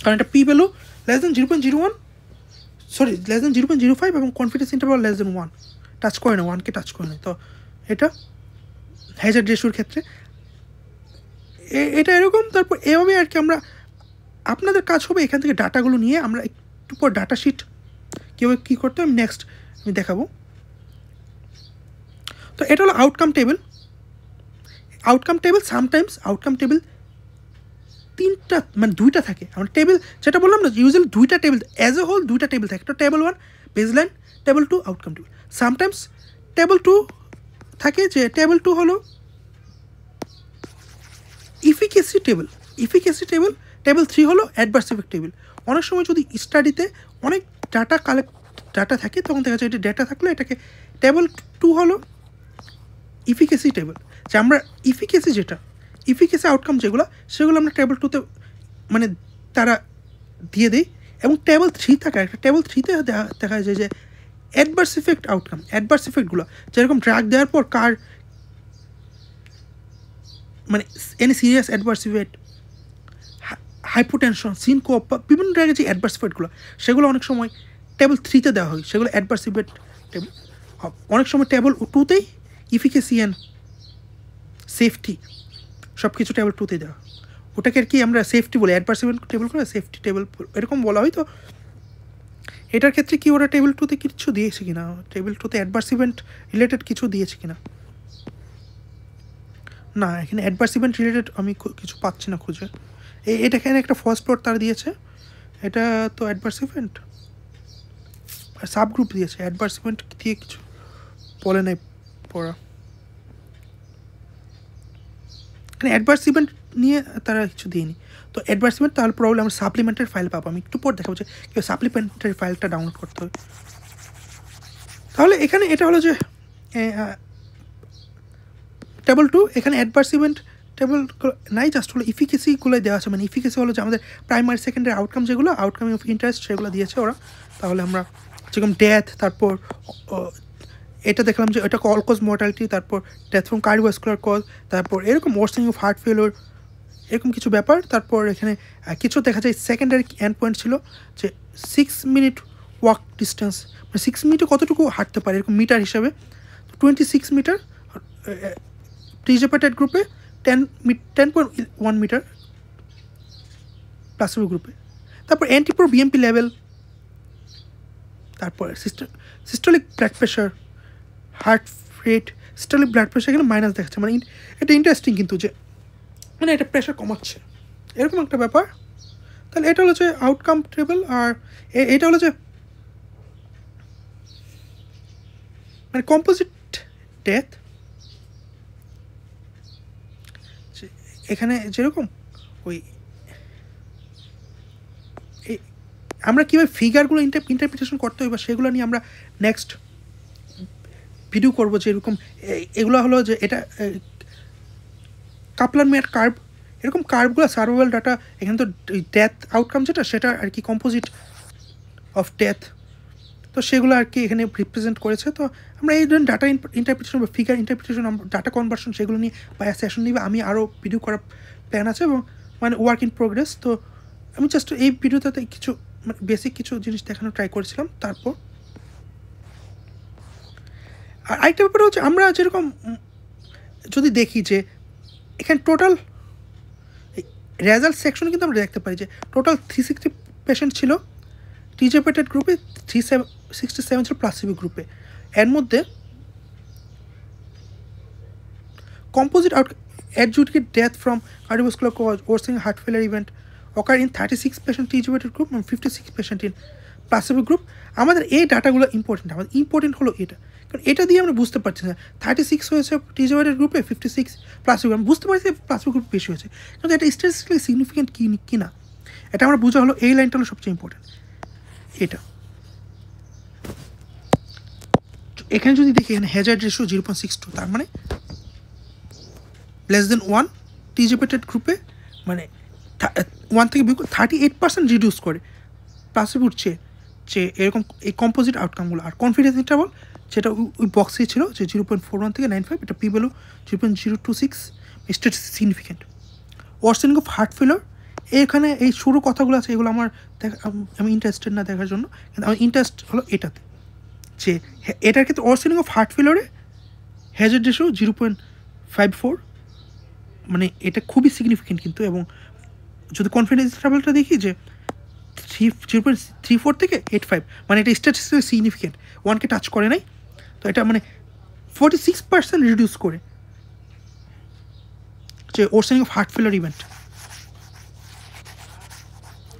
কারণ এটা P value less than 0.01 less than 0.05 এবং confidence interval less than 1 touch করে না, 1কে টাচ করে না। তো এটা হ্যাজার্ড রেশিওর ক্ষেত্রে এটা এরকম। তারপর এভাবে আর কি আমরা আপনাদের কাজ হবে এখান থেকে ডাটাগুলো নিয়ে আমরা একটু পর ডাটা শিট কীভাবে কী করতে আমি নেক্সট আমি দেখাবো। তো এটা হলো outcome table. Sometimes outcome table তিনটা মানে দুইটা থাকে। আমরা টেবিল যেটা বললাম না ইউজুয়ালি দুইটা টেবিল অ্যাজ এ হোল দুইটা টেবিল থাকে। তো table 1 baseline, table 2 outcome table. Sometimes table 2 থাকে যে টেবিল 2 হলো ইফিকেসি টেবিল, টেবিল 3 হলো অ্যাডভার্স ইফেক্ট টেবিল। অনেক সময় যদি স্টাডিতে অনেক ডাটা থাকে তখন দেখা যায় এটা ডেটা থাকলে এটাকে টেবিল 2 হলো ইফিকেসি টেবিল, যে আমরা ইফিকেসি আউটকাম যেগুলো সেগুলো আমরা টেবিল 2তে মানে তারা দিয়ে দেয়। এবং টেবিল 3 থাকে একটা, টেবিল 3তে দেখা যায় যে অ্যাডভার্স ইফেক্ট আউটকাম, অ্যাডভার্স ইফেক্টগুলো যেরকম ড্রাগ দেওয়ার পর কার মানে any serious adverse effect, hypotension, syncope, বিভিন্ন ড্রাগের যে অ্যাডভার্স ইফেক্টগুলো সেগুলো অনেক সময় টেবিল 3তে দেওয়া হয়, সেগুলো অ্যাডভার্স ইফেক্ট টেবিল। অনেক সময় টেবিল 2তেই ইফিকেসি অ্যান্ড সেফটি সব কিছু টেবিল 2তে দেওয়া, ওটাকে আর কি আমরা সেফটি বলি, অ্যাডভার্স ইভেন্ট টেবিল করে সেফটি টেবিল এরকম বলা হয়। তো এটার ক্ষেত্রে কি ওরা টেবিল 2তে কিছু দিয়েছে কিনা, টেবিল 2তে অ্যাডভার্স ইভেন্ট রিলেটেড কিছু দিয়েছে কিনা, না এখানে অ্যাডভার্স ইভেন্ট রিলেটেড আমি কিছু পাচ্ছি না খুঁজে। এটা এখানে একটা ফার্স্ট প্লট তারা দিয়েছে, এটা তো অ্যাডভার্স ইভেন্ট আর সাব গ্রুপ দিয়েছে, অ্যাডভার্স ইভেন্ট দিয়ে কিছু বলে নাই পড়া। এখানে অ্যাডভার্স ইভেন্ট নিয়ে তারা কিছু দিইনি। তো অ্যাডভার্স ইভেন্ট তাহলে প্রবলেম আমরা সাপ্লিমেন্টারি ফাইল পাবো। আমি একটু পর দেখাবো যে কেউ সাপ্লিমেন্টারি ফাইলটা ডাউনলোড করতে হবে। তাহলে এখানে এটা হলো যে টেবল 2, এখানে অ্যাডভার্স ইভেন্ট টেবল নাই, জাস্ট হলো ইফিকেসিগুলোই দেওয়া আছে। মানে ইফিকেসি হলো যে আমাদের প্রাইমারি সেকেন্ডারি আউটকাম যেগুলো আউটকাম অফ ইন্টারেস্ট সেগুলো দিয়েছে ওরা। তাহলে আমরা যেরকম ডেথ, তারপর এটা দেখলাম যে এটা অল কজ মর্টালিটি, তারপর ডেথ ফ্রম কার্ডিওভাস্কুলার কজ, তারপর এরকম ওয়ার্সিং অফ হার্ট ফেলিওর, এরকম কিছু ব্যাপার। তারপর এখানে কিছু দেখা যায় সেকেন্ডারি এন্ড পয়েন্ট ছিল যে 6 মিনিট ওয়াক ডিস্টেন্স, মানে 6 মিনিটে কতটুকু হাঁটতে পারে এরকম মিটার হিসাবে। 26 মিটার প্রিজার্ভেটেড গ্রুপে, 10.1 মিটার প্লাসিবো গ্রুপে। তারপর অ্যান্টিপ্রো বিএমপি লেভেল, তারপর systolic blood pressure, heart rate, systolic blood pressure এখানে মাইনাস দেখাচ্ছে। মানে এটা ইন্টারেস্টিং কিন্তু যে মানে এটা প্রেশার কমাচ্ছে এরকম একটা ব্যাপার। তাহলে এটা হলো যে আউটকাম টেবল। আর এটা হলো যে মানে কম্পোজিট ডেথ, এখানে যেরকম ওই আমরা কীভাবে ফিগারগুলো ইন্টারপ্রিটেশন করতে হয় বা সেগুলো নিয়ে আমরা নেক্সট ভিডিও করবো। যে এরকম এগুলো হলো যে এটা কাপলার মেয়ার কার্ভ, এরকম কার্ভগুলো সার্ভাইভাল ডাটা। এখানে তো ডেথ আউটকাম যেটা সেটা আর কি কম্পোজিট অফ ডেথ, তো সেগুলো আর কি এখানে রিপ্রেজেন্ট করেছে। তো আমরা এই ধরনের ডাটা ইন্টারপ্রিটেশন বা ফিগার ইন্টারপ্রিটেশন, ডাটা কনভার্সন সেগুলো নিয়ে বা সেশন নিয়ে আমি আরও ভিডিও করার প্ল্যান আছে এবং মানে ওয়ার্ক ইন প্রোগ্রেস। তো আমি জাস্ট এই ভিডিওটাতে কিছু মানে বেসিক কিছু জিনিস দেখানো ট্রাই করেছিলাম। তারপর আর আরেকটা ব্যাপার হচ্ছে আমরা যেরকম যদি দেখি যে এখানে টোটাল রেজাল্ট সেকশনে কিন্তু আমরা দেখতে পাই যে টোটাল 360 পেশেন্ট ছিল টিজারপেটেড গ্রুপে, 367 ছিল প্লাসিবো গ্রুপে। এর মধ্যে composite out adjudicated death from cardiovascular cause worsening heart failure event occur in 36 patient টিজারপেটেড group এবং 56 পেশেন্ট ইন প্লাসিবো গ্রুপ। আমাদের এই ডাটাগুলো ইম্পর্টেন্ট, আমাদের ইম্পর্টেন্ট হলো এটা, কারণ এটা দিয়ে আমরা বুঝতে পারছি না 36 হয়েছে টিজারপেটেড গ্রুপে, 56 প্লাসিবো। আমরা বুঝতে পারছি প্লাসিবো গ্রুপ বেশি হয়েছে, কিন্তু এটা স্ট্যাটিস্টিক্যালি সিগনিফিকেন্ট কি না এটা আমরা বোঝা হলো এই লাইনটা হলো সবচেয়ে ইম্পর্টেন্ট। এটা এখানে যদি দেখি এখানে হ্যাজার্ড রেশিও 0.62, তার মানে লেস দেন 1 টিজারপেটেড গ্রুপে মানে 1 থেকে 38% রিডিউস করে প্লাসিবোর চেয়ে এরকম এই কম্পোজিট আউটকামগুলো। আর কনফিডেন্স ইন্টারভাল যেটা ওই বক্সেই ছিল যে 0.41 থেকে 9.5, এটা P value 0.026, statistically significant. Worsening of heart failure, এখানে এই শুরু কথাগুলো আছে এগুলো আমার আমি ইন্টারেস্টেড না দেখার জন্য, কিন্তু আমার ইন্টারেস্ট হলো এটাতে যে এটার ক্ষেত্রে worsening of heart ফেলিওরে Hazard ratio 0.54, মানে এটা খুবই সিগনিফিকেন্ট কিন্তু। এবং যদি কনফিডেন্স ইন্টারভালটা দেখি যে 0.34 থেকে 85, মানে এটা স্ট্যাটিস্টিক্যালি সিগনিফিকেন্ট, 1কে টাচ করে নাই। তো এটা মানে 46% রিডিউস করে যে worsening of heart failure event.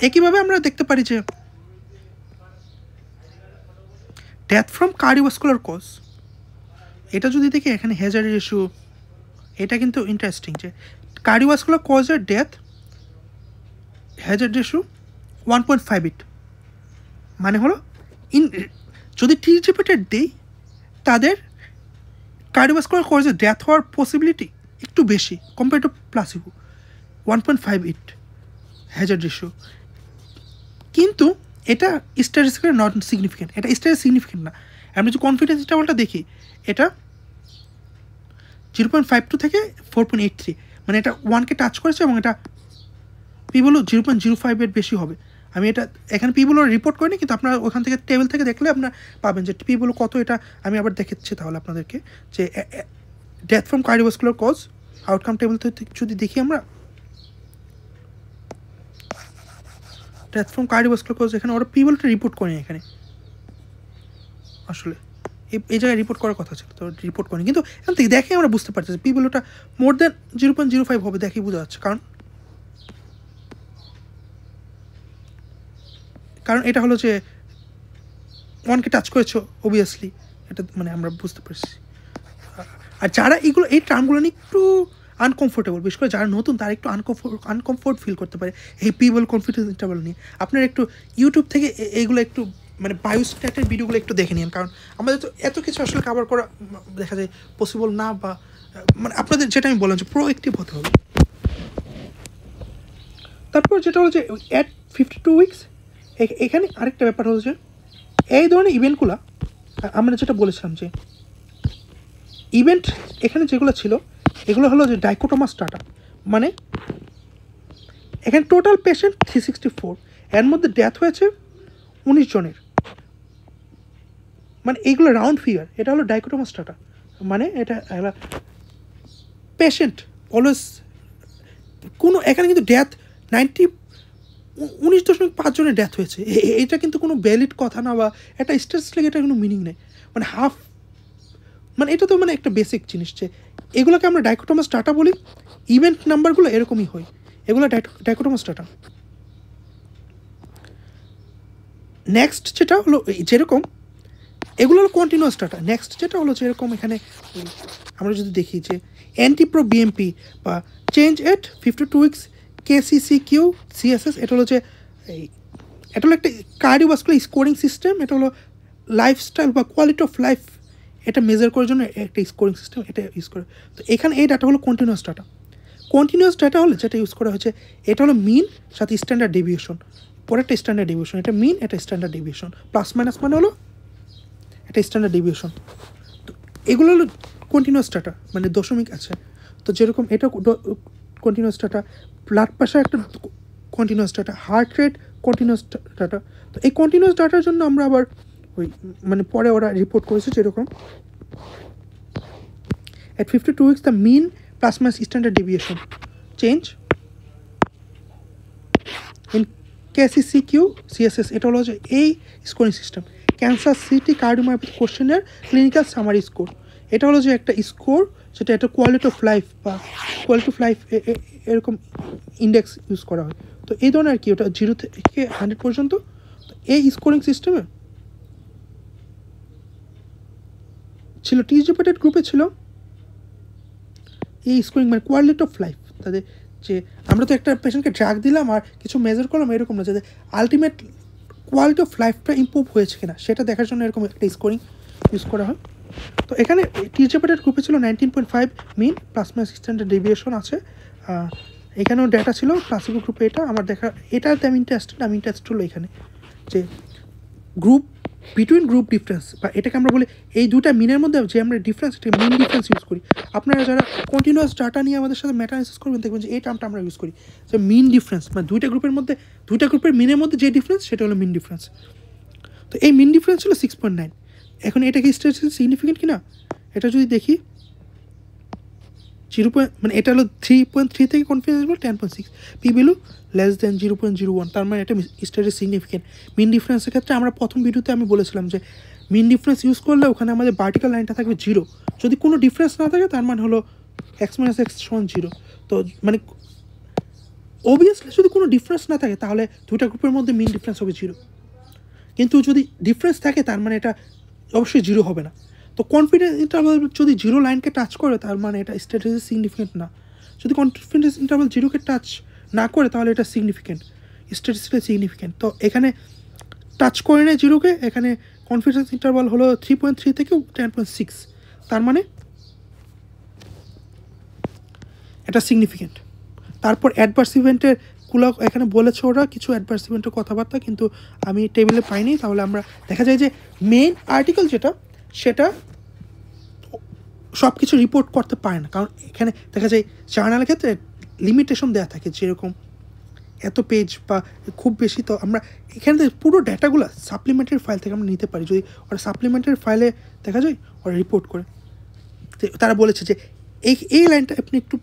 একইভাবে আমরা দেখতে পারি যে ডেথ ফ্রম কার্ডিওভাস্কুলার কজ, এটা যদি দেখি এখানে হ্যাজার্ড রেশিও, এটা কিন্তু ইন্টারেস্টিং যে কার্ডিওভাস্কুলার কজের ডেথ হ্যাজার্ড রেশিও 1.58, মানে হলো যদি টিজারপেটেড দেই তাদের কার্ডিওভাস্কুলার কজের ডেথ হওয়ার পসিবিলিটি একটু বেশি compare to placebo, 1.58 Hazard ratio. কিন্তু এটা স্ট্যাটিস্টিক্যালি নট সিগনিফিকেন্ট, এটা স্ট্যাটিস্টিক্যালি সিগনিফিকেন্ট না। আমরা যদি কনফিডেন্স ইন্টারভালটা দেখি এটা 0.52 থেকে 4.83, মানে এটা 1কে টাচ করেছে এবং এটা পি ভ্যালু 0.05 বেশি হবে। আমি এটা এখানে পি ভ্যালু রিপোর্ট করিনি, কিন্তু আপনারা ওখান থেকে টেবিল থেকে দেখলে আপনারা পাবেন যে পি ভ্যালু কত। এটা আমি আবার দেখাচ্ছি তাহলে আপনাদেরকে যে death from cardiovascular cause outcome table যদি দেখি আমরা ডেথ ফ্রম কার্ডিওভাস্কুলার কজ, এখানে ওরা পি ভ্যালুটা রিপোর্ট করেনি এখানে, আসলে এই জায়গায় রিপোর্ট করার কথা ছিল তো রিপোর্ট করেনি। কিন্তু এখান থেকে দেখে আমরা বুঝতে পারছি যে পি ভ্যালুটা মোর দেন 0.05 হবে, দেখেই বোঝা যাচ্ছে। কারণ এটা হলো যে 1কে টাচ করেছো অবভিয়াসলি, এটা মানে আমরা বুঝতে পারছি। আর যারা এই টার্মগুলো নিয়ে একটু আনকমফোর্টেবল, বিশেষ করে যারা নতুন তারা একটু আনকমফোর্ট ফিল করতে পারে এই পিবল কনফিডেন্স ইন্টারভাল নিয়ে। আপনারা একটু ইউটিউব থেকে এইগুলো একটু মানে বায়োস্ট্যাটের ভিডিওগুলো একটু দেখে নিন, কারণ আমাদের তো এত কিছু আসলে কভার করা দেখা যায় পসিবল না, বা মানে আপনাদের যেটা আমি বললাম যে প্রোঅ্যাক্টিভ হতে হবে। তারপর যেটা হলো যে অ্যাট 52 উইকস এখানে আরেকটা ব্যাপার হলো যে এই ধরনের ইভেন্টগুলো আমরা যেটা বলেছিলাম যে ইভেন্ট এখানে যেগুলো ছিল এগুলো হলো যে ডাইকোটোমাস ডাটা, মানে এখানে টোটাল পেশেন্ট 364, এর মধ্যে ডেথ হয়েছে 19 জনের, মানে এইগুলো রাউন্ড ফিগার, এটা হলো ডাইকোটোমাস ডাটা, মানে এটা পেশেন্ট অলওয়েজ কোনো এখানে কিন্তু ডেথ 19.5 জনের ডেথ হয়েছে, এটা কিন্তু কোনো ভ্যালিড কথা না, বা একটা স্ট্যাটিস্টিক এটা কোনো মিনিং নেই, মানে হাফ, মানে এটা তো মানে একটা বেসিক জিনিস যে এগুলোকে আমরা ডাইকোটোমাস ডাটা বলি, ইভেন্ট নাম্বারগুলো এরকমই হয়, এগুলো ডাইকোটোমাস ডাটা। নেক্সট যেটা হলো যেরকম এগুলো হলো কন্টিনিউয়াস ডাটা। নেক্সট যেটা হলো যেরকম এখানে আমরা যদি দেখি যে অ্যান্টিপ্রো বিএমপি বা চেঞ্জ এট 52 উইকস KCCQ CSS, এটা হলো যে এটা হলো একটা কার্ডিওভাস্কুলার স্কোরিং সিস্টেম, এটা হলো লাইফস্টাইল বা কোয়ালিটি অফ লাইফ এটা মেজার করার জন্য একটা স্কোরিং সিস্টেম এটা ইউজ করে। তো এখানে এই ডাটা হলো কন্টিনিউয়াস ডাটা। কন্টিনিউয়াস ডাটা হলে যেটা ইউজ করা হয়েছে এটা হলো মিন সাথে স্ট্যান্ডার্ড ডেভিয়েশন, পরেরটা স্ট্যান্ডার্ড ডেভিয়েশন, এটা মিন এটা স্ট্যান্ডার্ড ডেভিয়েশন, প্লাস মাইনাস মানে হলো এটা স্ট্যান্ডার্ড ডেভিয়েশন। তো এগুলো হলো কন্টিনিউয়াস ডাটা, মানে দশমিক আছে। তো যেরকম এটা কন্টিনিউয়াস ডাটা, ব্লাড প্রেশার একটা continuous data, heart rate continuous data. তো এই কন্টিনিউয়াস ডাটার জন্য আমরা আবার ওই মানে পরে ওরা রিপোর্ট করেছে যেরকম at 52 weeks the mean plus minus standard deviation change in KCCQ CSS, এটা হলো যে এই scoring system, cancer city cardiomyopathy কোশ্চেনের ক্লিনিক্যাল সামারি স্কোর, এটা হলো যে একটা স্কোর যেটা একটা কোয়ালিটি অফ লাইফ বা কোয়ালিটি অফ লাইফ এরকম ইন্ডেক্স ইউজ করা হয়। তো এই ধরনের আর কি ওটা 0 থেকে 100 পর্যন্ত। তো এই স্কোরিং সিস্টেমে ছিল টিজিপেটেড গ্রুপে ছিল এই স্কোরিং মানে কোয়ালিটি অফ লাইফ, তাদের যে আমরা তো একটা পেশেন্টকে ড্রাগ দিলাম আর কিছু মেজার করলাম এরকম না, যাতে আলটিমেট কোয়ালিটি অফ লাইফটা ইম্প্রুভ হয়েছে কিনা সেটা দেখার জন্য এরকম একটা স্কোরিং ইউজ করা হয়। তো এখানে টিজিপেটেড গ্রুপে ছিল 19.5 মিন প্লাস মাইনাস স্ট্যান্ডার্ড ডেভিয়েশন আছে, এখানেও ডেটা ছিল প্লাসিবো গ্রুপে। এটা আমার দেখা এটাতে আমি ইন্টারেস্ট হলো এখানে যে গ্রুপ বিটুইন গ্রুপ ডিফারেন্স, বা এটাকে আমরা বলি এই দুটা মিনের মধ্যে যে আমরা ডিফারেন্স এটা মিন ডিফারেন্স ইউজ করি। আপনারা যারা কন্টিনিউয়াস ডাটা নিয়ে আমাদের সাথে মেটা অ্যানালাইসিস করবেন দেখবেন যে এই টার্মটা আমরা ইউজ করি যে মিন ডিফারেন্স, মানে দুইটা গ্রুপের মিনের মধ্যে যে ডিফারেন্স সেটা হলো মিন ডিফারেন্স। তো এই মিন ডিফারেন্স ছিল 6.9। এখন এটা কি স্ট্যাটিস্টিক্যালি সিগনিফিকেন্ট কিনা এটা যদি দেখি 0. মানে এটা হলো 3.3 থেকে confidence interval 10.6, P value less than 0.01, তার মানে এটা স্ট্যাটিস্টিক্যালি সিগনিফিকেন্ট। মিন ডিফারেন্সের ক্ষেত্রে আমরা প্রথম ভিডিওতে আমি বলেছিলাম যে মিন ডিফারেন্স ইউজ করলে ওখানে আমাদের ভার্টিক্যাল লাইনটা থাকবে 0, যদি কোনো ডিফারেন্স না থাকে তার মানে হলো x - x সমান 0। তো মানে অবভিয়াসলি যদি কোনো ডিফারেন্স না থাকে তাহলে দুইটা গ্রুপের মধ্যে মিন ডিফারেন্স হবে 0, কিন্তু যদি ডিফারেন্স থাকে তার মানে এটা অবশ্যই 0 হবে না। তো কনফিডেন্স ইন্টারভাল যদি 0 লাইনকে টাচ করে তার মানে এটা স্ট্যাটিস্টিক্যালি সিগনিফিকেন্ট না, যদি কনফিডেন্স ইন্টারভাল 0কে টাচ না করে তাহলে এটা সিগনিফিকেন্ট, স্ট্যাটিস্টিক্যালি সিগনিফিকেন্ট। তো এখানে টাচ করে নেয় 0কে, এখানে কনফিডেন্স ইন্টারভাল হলো 3.3 থেকে 10.6, তার মানে এটা সিগনিফিকেন্ট। তারপর অ্যাডভার্স ইভেন্টের গুলো এখানে বলেছে ওরা কিছু অ্যাডভার্স ইভেন্টের কথাবার্তা, কিন্তু আমি টেবিলে পাইনি। তাহলে আমরা দেখা যায় যে মেইন আর্টিকেল যেটা সেটা সব কিছু রিপোর্ট করতে পারে না, কারণ এখানে দেখা যায় জার্নালের ক্ষেত্রে লিমিটেশন দেওয়া থাকে যেরকম এত পেজ বা খুব বেশি। তো আমরা এখানে পুরো ডেটাগুলো সাপ্লিমেন্টারি ফাইল থেকে আমরা নিতে পারি, যদি ওরা সাপ্লিমেন্টারি ফাইলে দেখা যায় ওরা রিপোর্ট করে। তারা বলেছে যে এই লাইনটা আপনি একটু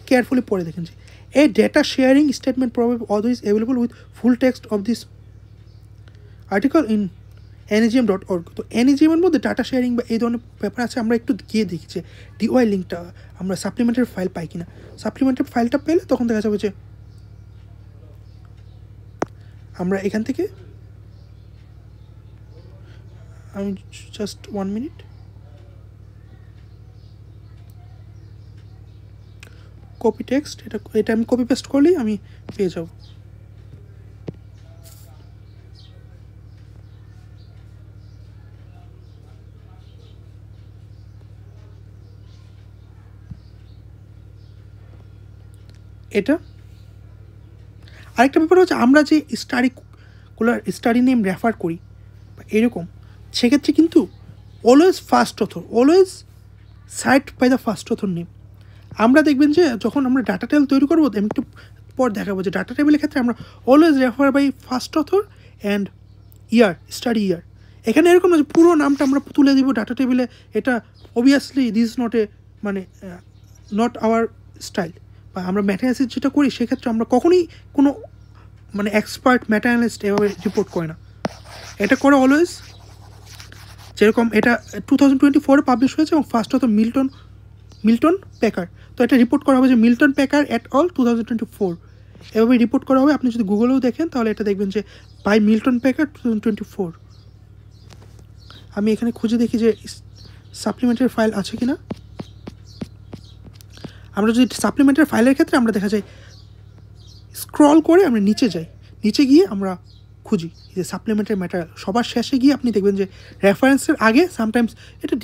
কেয়ারফুলি পড়ে দেখেন যে a data sharing statement probably always available with full text of this article in NEGM.org। তো NEGM এর মধ্যে ডাটা শেয়ারিং বা এই ধরনের ব্যাপার আছে, আমরা একটু গিয়ে দেখি যে ডিওয়াই লিঙ্কটা আমরা সাপ্লিমেন্টারি ফাইল পাই কিনা। সাপ্লিমেন্টারি ফাইলটা পেলে তখন দেখা যাবে যে আমরা এখান থেকে আমি জাস্ট 1 মিনিট। কপি টেক্সট, এটা আমি কপি পেস্ট করলেই আমি পেয়ে যাব। এটা আরেকটা ব্যাপার হচ্ছে আমরা যে স্টাডি নেম রেফার করি বা এরকম, সেক্ষেত্রে কিন্তু always first author, always cite by the first author name. আমরা দেখবেন যে যখন আমরা ডাটা টেবিল তৈরি করবো, আমি একটু পর দেখাবো যে ডাটা টেবিলের ক্ষেত্রে আমরা always refer by first author and year, study year. এখানে এরকম না যে পুরো নামটা আমরা তুলে দিব ডাটা টেবিলে, এটা অবভিয়াসলি দিস নট এ মানে নট আওয়ার স্টাইল। বা আমরা ম্যাটা অ্যানালিসিস যেটা করি সেক্ষেত্রে আমরা কখনোই কোনো মানে এক্সপার্ট ম্যাটা অ্যানালিস্ট এভাবে রিপোর্ট করে না। এটা করে অলওয়েজ, যেরকম এটা 2024 পাবলিশ হয়েছে এবং ফার্স্ট অথর মিল্টন প্যাকার। তো এটা রিপোর্ট করা হবে যে মিল্টন প্যাকার এট অল 2024, এভাবে রিপোর্ট করা হবে। আপনি যদি গুগলেও দেখেন তাহলে এটা দেখবেন যে বাই মিল্টন প্যাকার 2024। আমি এখানে খুঁজে দেখি যে সাপ্লিমেন্টারি ফাইল আছে কিনা। আমরা যদি সাপ্লিমেন্টারি ফাইলের ক্ষেত্রে আমরা দেখা যায় স্ক্রল করে আমরা নিচে যাই, নিচে গিয়ে আমরা খুঁজি যে সাপ্লিমেন্টারি ম্যাটেরিয়াল। সবার শেষে গিয়ে আপনি দেখবেন যে রেফারেন্সের আগে সামটাইমস এটা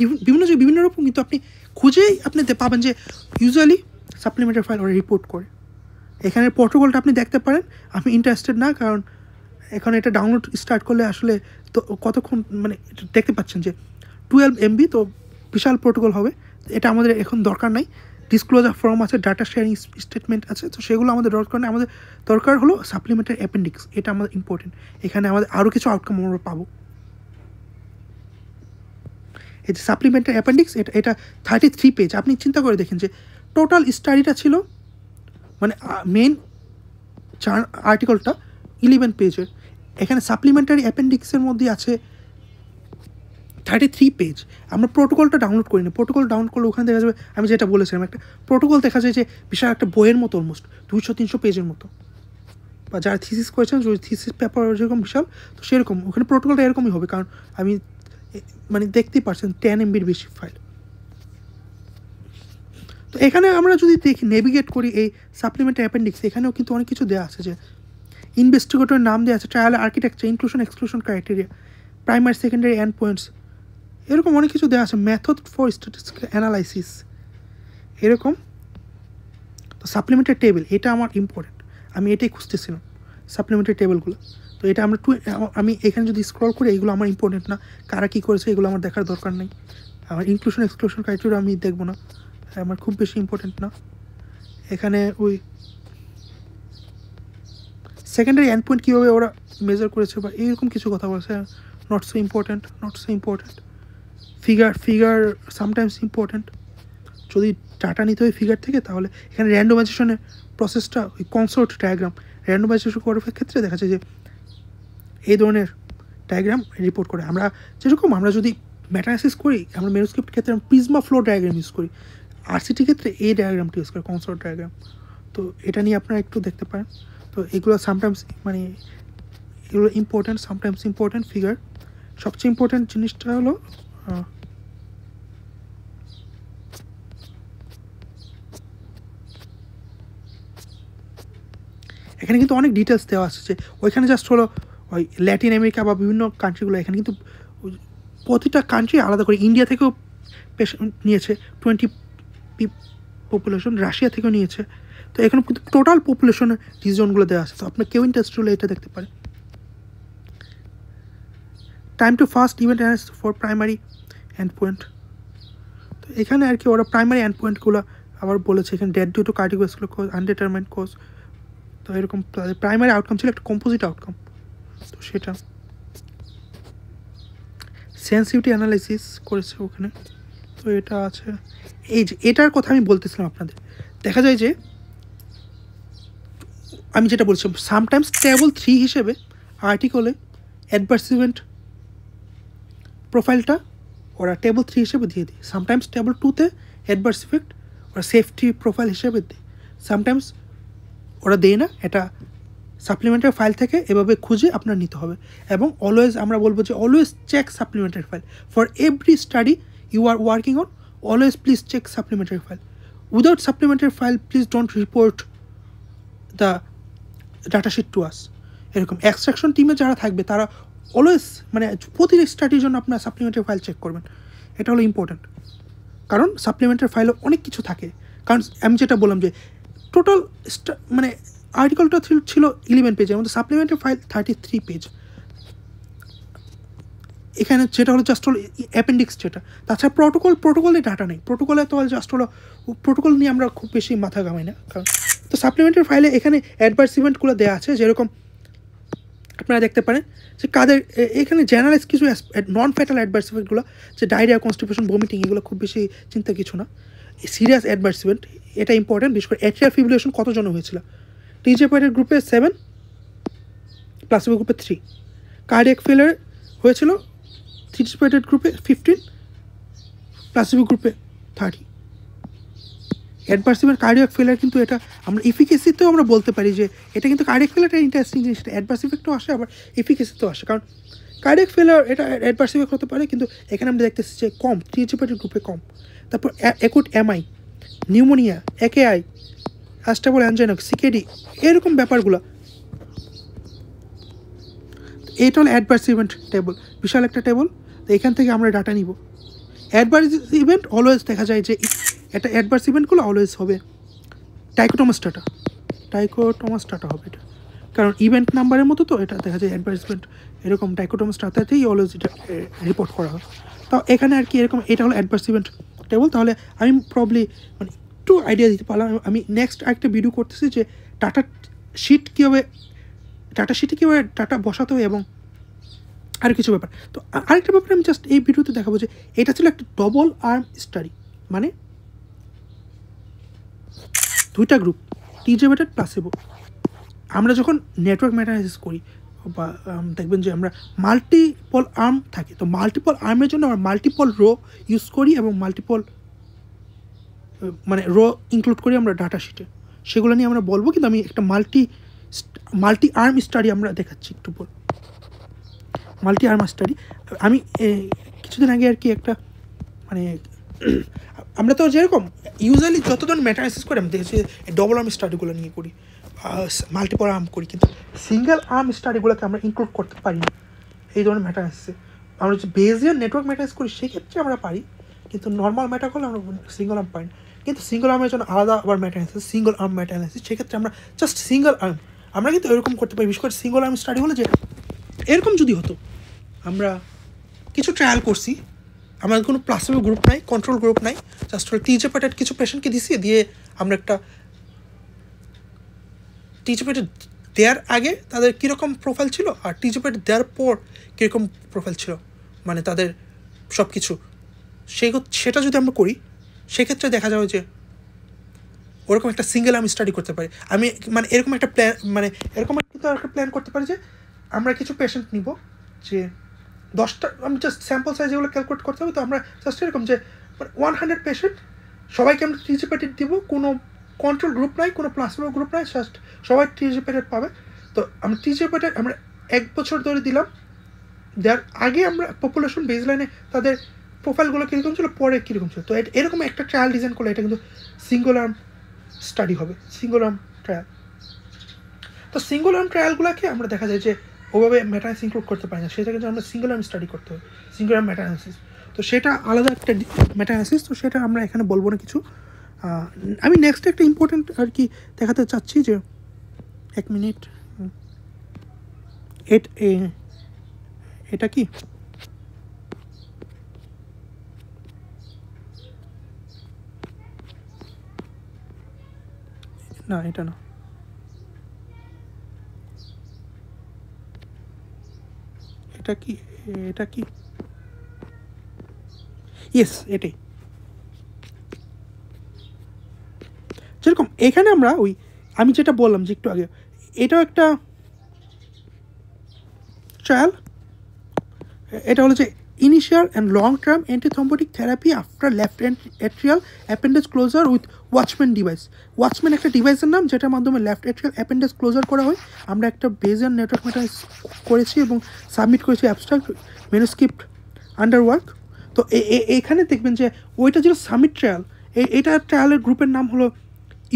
বিভিন্ন রকম, কিন্তু আপনি খুঁজেই আপনি পাবেন যে ইউজুয়ালি সাপ্লিমেন্টারি ফাইল ওরা রিপোর্ট করে। এখানের প্রোটোকলটা আপনি দেখতে পারেন, আমি ইন্টারেস্টেড না, কারণ এখন এটা ডাউনলোড স্টার্ট করলে আসলে তো কতক্ষণ মানে দেখতে পাচ্ছেন যে 12 MB, তো বিশাল প্রোটোকল হবে। এটা আমাদের এখন দরকার নাই। ডিসক্লোজার ফর্ম আছে, ডাটা শেয়ারিং স্টেটমেন্ট আছে, তো সেগুলো আমাদের দরকার নেই। আমাদের দরকার হলো সাপ্লিমেন্টারি অ্যাপেন্ডিক্স, এটা আমাদের ইম্পর্টেন্ট। এখানে আমাদের আরও কিছু আউটকাম আমরা পাবো। এই যে সাপ্লিমেন্টারি অ্যাপেন্ডিক্স, এটা 33 পেজ। আপনি চিন্তা করে দেখেন যে টোটাল স্টাডিটা ছিল মানে মেইন আর্টিকেলটা 11 পেজের, এখানে সাপ্লিমেন্টারি অ্যাপেন্ডিক্সের মধ্যে আছে 33 পেজ। আমরা প্রোটোকলটা ডাউনলোড করিনি। প্রোটোকল ডাউনলোড করলে ওখানে দেখা যাবে, আমি যেটা বলেছিলাম, একটা প্রোটোকল দেখা যায় যে বিশাল একটা বইয়ের মতো, অলমোস্ট 200-300 পেজের মতো। বা যারা থিসিস করেছেন, যদি থিসিস পেপার যেরকম বিশাল, তো সেরকম ওখানে প্রোটোকলটা এরকমই হবে, কারণ আমি মানে দেখতেই পারছেন 10 MBর বেশি ফাইল। তো এখানে আমরা যদি দেখি নেভিগেট করি এই সাপ্লিমেন্টারি অ্যাপেন্ডিক্স, এখানেও কিন্তু অনেক কিছু দেওয়া আছে, যে ইনভেস্টিগেটরের নাম দেওয়া আছে, trial architecture, inclusion exclusion criteria, primary secondary and points, এরকম অনেক কিছু দেওয়া আছে, মেথড ফর স্ট্যাটিস্টিক্যাল অ্যানালাইসিস এরকম। তো সাপ্লিমেন্টারি টেবিল এটা আমার ইম্পর্টেন্ট, আমি এটাই খুঁজতেছিলাম সাপ্লিমেন্টারি টেবিলগুলো। তো এটা আমরা আমি এখানে যদি স্ক্রল করি, এইগুলো আমার ইম্পর্টেন্ট না, কারা কী করেছে এগুলো আমার দেখার দরকার নেই। আমার ইনক্লুশন এক্সক্লুশন ক্রাইটেরিয়া আমি দেখবো না, আমার খুব বেশি ইম্পর্টেন্ট না। এখানে ওই সেকেন্ডারি এন্ড পয়েন্ট কীভাবে ওরা মেজার করেছে বা এইরকম কিছু কথা বলছে, not so important. Figure sometimes important, যদি ডাটা নিতে হয় ফিগার থেকে, তাহলে এখানে র্যান্ডোমাইজেশনের প্রসেসটা, ওই কনসোর্ট ডায়াগ্রাম র্যান্ডোমাইজেশন করার ক্ষেত্রে দেখা যায় যে এই ধরনের ডায়াগ্রাম রিপোর্ট করে। আমরা যেরকম আমরা যদি ম্যাটা অ্যানালাইসিস করি, আমরা ম্যানুস্ক্রিপ্ট ক্ষেত্রে আমরা প্রিজমা ফ্লো ডায়াগ্রাম ইউজ করি, আরসিটি ক্ষেত্রে এই ডায়াগ্রামটা ইউজ করে, কনসোর্ট ডায়াগ্রাম। তো এটা নিয়ে আপনারা একটু দেখতে পারেন। তো এগুলো সামটাইমস মানে এগুলো ইম্পর্টেন্ট, সামটাইমস ইম্পর্টেন্ট। ফিগার সবচেয়ে ইম্পর্টেন্ট জিনিসটা হলো এখানে কিন্তু অনেক ডিটেলস দেওয়া আছে, যে ওইখানে জাস্ট হলো ওই ল্যাটিন আমেরিকা বা বিভিন্ন কান্ট্রিগুলো, এখানে কিন্তু প্রতিটা কান্ট্রি আলাদা করে, ইন্ডিয়া থেকেও পেশেন্ট নিয়েছে 20 পপুলেশন, রাশিয়া থেকেও নিয়েছে। তো এখানে কিন্তু টোটাল পপুলেশনের রিজনগুলো দেওয়া আছে। তো আপনার কেউ ইন্টারেস্ট হলে এটা দেখতে পারে। Time to first event analysis for primary end point, তো এখানে আর কি ওরা প্রাইমারি এন্ড পয়েন্টগুলো আবার বলেছে। এখানে dead due to cardiovascular cause, undetermined cause, তো এরকম প্রাইমারি আউটকাম ছিল একটা কম্পোজিট আউটকাম। তো সেটা সেন্সিটিভিটি অ্যানালাইসিস করেছে ওখানে। তো এটা আছে, এই যে এটার কথা আমি বলতেছিলাম আপনাদের, দেখা যায় যে আমি যেটা বলছিলাম, সামটাইমস টেবল 3 হিসেবে আর্টিকেলে অ্যাডভার্স ইভেন্ট প্রোফাইলটা ওরা টেবল 3 হিসেবে দিয়ে দেয়। সামটাইমস টেবল 2তে অ্যাডভার্স ইফেক্ট ওরা সেফটি প্রোফাইল হিসেবে দেয়, সামটাইমস ওরা দেয় না। এটা সাপ্লিমেন্টারি ফাইল থেকে এভাবে খুঁজে আপনার নিতে হবে। এবং অলওয়েজ আমরা বলবো যে always check supplementary file for every study you are working on, always please check supplementary file. Without supplementary file please don't report the datasheet to us. এরকম এক্সট্রাকশন টিমে যারা থাকবে তারা অলওয়েজ মানে প্রতিটি স্টাডির জন্য আপনার সাপ্লিমেন্টারি ফাইল চেক করবেন, এটা হলো ইম্পর্ট্যান্ট। কারণ সাপ্লিমেন্টারি ফাইলে অনেক কিছু থাকে। কারণ আমি যেটা বললাম যে টোটাল মানে আর্টিকেলটা ছিল 11 পেজ, এর মধ্যে সাপ্লিমেন্টারি ফাইল 33 পেজ। এখানে যেটা হলো জাস্ট হলো অ্যাপেন্ডিক্স যেটা, তাছাড়া প্রোটোকলে ডাটা নেই। প্রোটোকলে তো জাস্ট হলো প্রোটোকল নিয়ে আমরা খুব বেশি মাথা ঘামাই না। কারণ তো সাপ্লিমেন্টারি ফাইলে এখানে অ্যাডভার্স ইভেন্টগুলো দেওয়া আছে, যেরকম আপনারা দেখতে পারেন যে কাদের এখানে জেনারেলাইজ কিছু নন ফ্যাটাল অ্যাডভার্স ইভেন্টগুলো, যে ডায়রিয়া, কনস্টিপেশন, ভমিটিং, এগুলো খুব বেশি চিন্তা কিছু না। সিরিয়াস অ্যাডভার্স ইভেন্ট এটা ইম্পর্টেন্ট, বিশেষ করে অ্যাট্রিয়াল ফিব্রিলেশন কতজন হয়েছিল। টিজেপয়েডের গ্রুপে 7, প্লাসিবো গ্রুপে 3। কার্ডিয়াক ফেলার হয়েছিল টিজেপয়েডের গ্রুপে 15, প্লাসিবো গ্রুপে 30। অ্যাডভার্স ইভেন্ট কার্ডিয়াক ফেলার কিন্তু এটা আমরা ইফিকেসিতেও আমরা বলতে পারি যে এটা কিন্তু কার্ডিয়াক ফেলারটা ইন্টারেস্টিং জিনিস, এটা অ্যাডভার্স ইফেক্টও আসে আবার ইফিকেসিতেও আসে। কারণ কার্ডিয়াক ফেলার এটা অ্যাডভার্স ইফেক্ট হতে পারে, কিন্তু এখানে আমরা দেখতেছি যে কম, টিজেপয়েডের গ্রুপে কম। তারপর acute MI, pneumonia, AKI, unstable angina, CKD, এরকম ব্যাপারগুলো। এইটা হলো অ্যাডভার্স ইভেন্ট টেবল, বিশাল একটা টেবল। তো এখান থেকে আমরা ডাটা নিব। অ্যাডভার্স ইভেন্ট অলওয়েজ দেখা যায় যে এটা অ্যাডভার্স ইভেন্টগুলো অলওয়েজ হবে টাইকোটোমাস ডাটা হবে এটা, কারণ ইভেন্ট নাম্বারের মতো তো এটা দেখা যায় অ্যাডভার্স ইভেন্ট এরকম টাইকোটোমাস ডাটাতেই অলওয়েজ এটা রিপোর্ট করা হয়। তো এখানে আর কি এরকম এটা হলো অ্যাডভার্স ইভেন্ট টেবল। তাহলে আমি প্রবলি মানে একটু আইডিয়া দিতে পারলাম। আমি নেক্সট আরেকটা ভিডিও করতেছি যে ডাটা শিটে কীভাবে ডাটা বসাতে হয় এবং আর কিছু ব্যাপার। তো আরেকটা ব্যাপার আমি জাস্ট এই ভিডিওতে দেখাবো যে এটা ছিল একটা ডবল আর্ম স্টাডি, মানে দুইটা গ্রুপ, টিজেপয়েড প্লাসিবো। আমরা যখন নেটওয়ার্ক মেটানালাইসিস করি বা দেখবেন যে আমরা মাল্টিপল আর্ম থাকে, তো মাল্টিপল আর্মের জন্য আমরা মাল্টিপল রো ইউজ করি এবং মাল্টিপল মানে রো ইনক্লুড করি আমরা ডাটা শিটে, সেগুলো নিয়ে আমরা বলবো। কিন্তু আমি একটা মাল্টি আর্ম স্টাডি আমরা দেখাচ্ছি একটু পর। মাল্টি আর্ম স্টাডি আমি কিছুদিন আগে আর কি একটা মানে আমরা তো যেরকম ইউজুয়ালি যত ধরনের মেটানালাইসিস করি আমি দেখেছি ডবল আর্ম স্টাডিগুলো নিয়ে করি, মাল্টিপল আর্ম করি, কিন্তু সিঙ্গেল আর্ম স্টাডিগুলোকে আমরা ইনক্লুড করতে পারি না এই ধরনের মেটানালাইসিসে। আমরা যে বেজিয়ার নেটওয়ার্ক মেটানালাইসিস করি সেক্ষেত্রে আমরা পারি, কিন্তু নর্মাল মেটা করলে আমরা সিঙ্গল আর্ম পাই না। কিন্তু সিঙ্গল আর্মের জন্য আলাদা আবার মেটানালাইসিস, সিঙ্গল আর্ম মেটানালাইসিস, সেক্ষেত্রে আমরা জাস্ট সিঙ্গল আর্ম আমরা কিন্তু এরকম করতে পারি। বিশেষ করে সিঙ্গল আর্ম স্টাডি হলে যে এরকম যদি হতো, আমরা কিছু ট্রায়াল করছি, আমাদের কোনো প্লাসিবো গ্রুপ নাই, কন্ট্রোল গ্রুপ নাই, জাস্ট টিজেপয়েড কিছু পেশেন্টকে দিয়ে আমরা একটা টিজেপয়েড দেওয়ার আগে তাদের কীরকম প্রোফাইল ছিল আর টিজেপয়েড দেওয়ার পর কীরকম প্রোফাইল ছিল, মানে তাদের সব কিছু সেটা যদি আমরা করি সেক্ষেত্রে দেখা যাবে যে ওরকম একটা সিঙ্গেল আমি স্টাডি করতে পারি। আমি মানে এরকম একটা প্ল্যান মানে এরকম একটা প্ল্যান করতে পারি যে আমরা কিছু পেশেন্ট নিব, যে 10টা আমি জাস্ট স্যাম্পল সাইজ এগুলো ক্যালকুলেট করতে হবে। তো আমরা জাস্ট এরকম যে 100 পেশেন্ট সবাইকে আমরা টিজেপয়েড দিব, কোনো কন্ট্রোল গ্রুপ নাই, কোনো প্লাসিবো গ্রুপ নাই, জাস্ট সবাই টিজেপয়েড পাবে। তো আমরা টিজেপয়েড আমরা 1 বছর ধরে দিলাম, দেওয়ার আগে আমরা পপুলেশন বেসলাইনে তাদের প্রোফাইলগুলো কীরকম ছিল, পরে কীরকম ছিল। তো এরকম একটা ট্রায়াল ডিজাইন করলে এটা কিন্তু সিঙ্গল আর্ম স্টাডি হবে, সিঙ্গল আর্ম ট্রায়াল। তো সিঙ্গল আর্ম ট্রায়ালগুলোকে আমরা দেখা যায় যে ওভাবে মেটানালাইসিস ইনক্লুড করতে পারি না, সেটা কিন্তু আমরা সিঙ্গল আর্ম স্টাডি করতে হবে, সিঙ্গল আর্ম মেটানালাইসিস। তো সেটা আলাদা একটা মেটানালাইসিস, তো সেটা আমরা এখানে বলবো না কিছু। আমি নেক্সট একটা ইম্পর্টেন্ট আর কি দেখাতে চাচ্ছি যে 1 মিনিট, এটা কি না, এটা না, এটা কি ইয়েস এটাই। যেরকম এখানে আমরা ওই আমি যেটা বললাম যে একটু আগে, এটাও একটা ট্রায়াল। এটা হলো যে initial and long term antithrombotic therapy after left atrial appendage closure with Watchman device. Watchman একটা ডিভাইসের নাম যেটার মাধ্যমে লেফট অ্যাট্রিয়াল অ্যাপেন্ডেজ ক্লোজার করা হয়। আমরা একটা বেজিয়ার নেটওয়ার্ক মেটানালাইসিস করেছি এবং সাবমিট করেছি অ্যাবস্ট্রাক্ট, ম্যানুস্ক্রিপ্ট আন্ডার ওয়ার্ক। তো এখানে দেখবেন যে ওইটা যেটা সামিট ট্রায়াল, এটা ট্রায়ালের গ্রুপের নাম হলো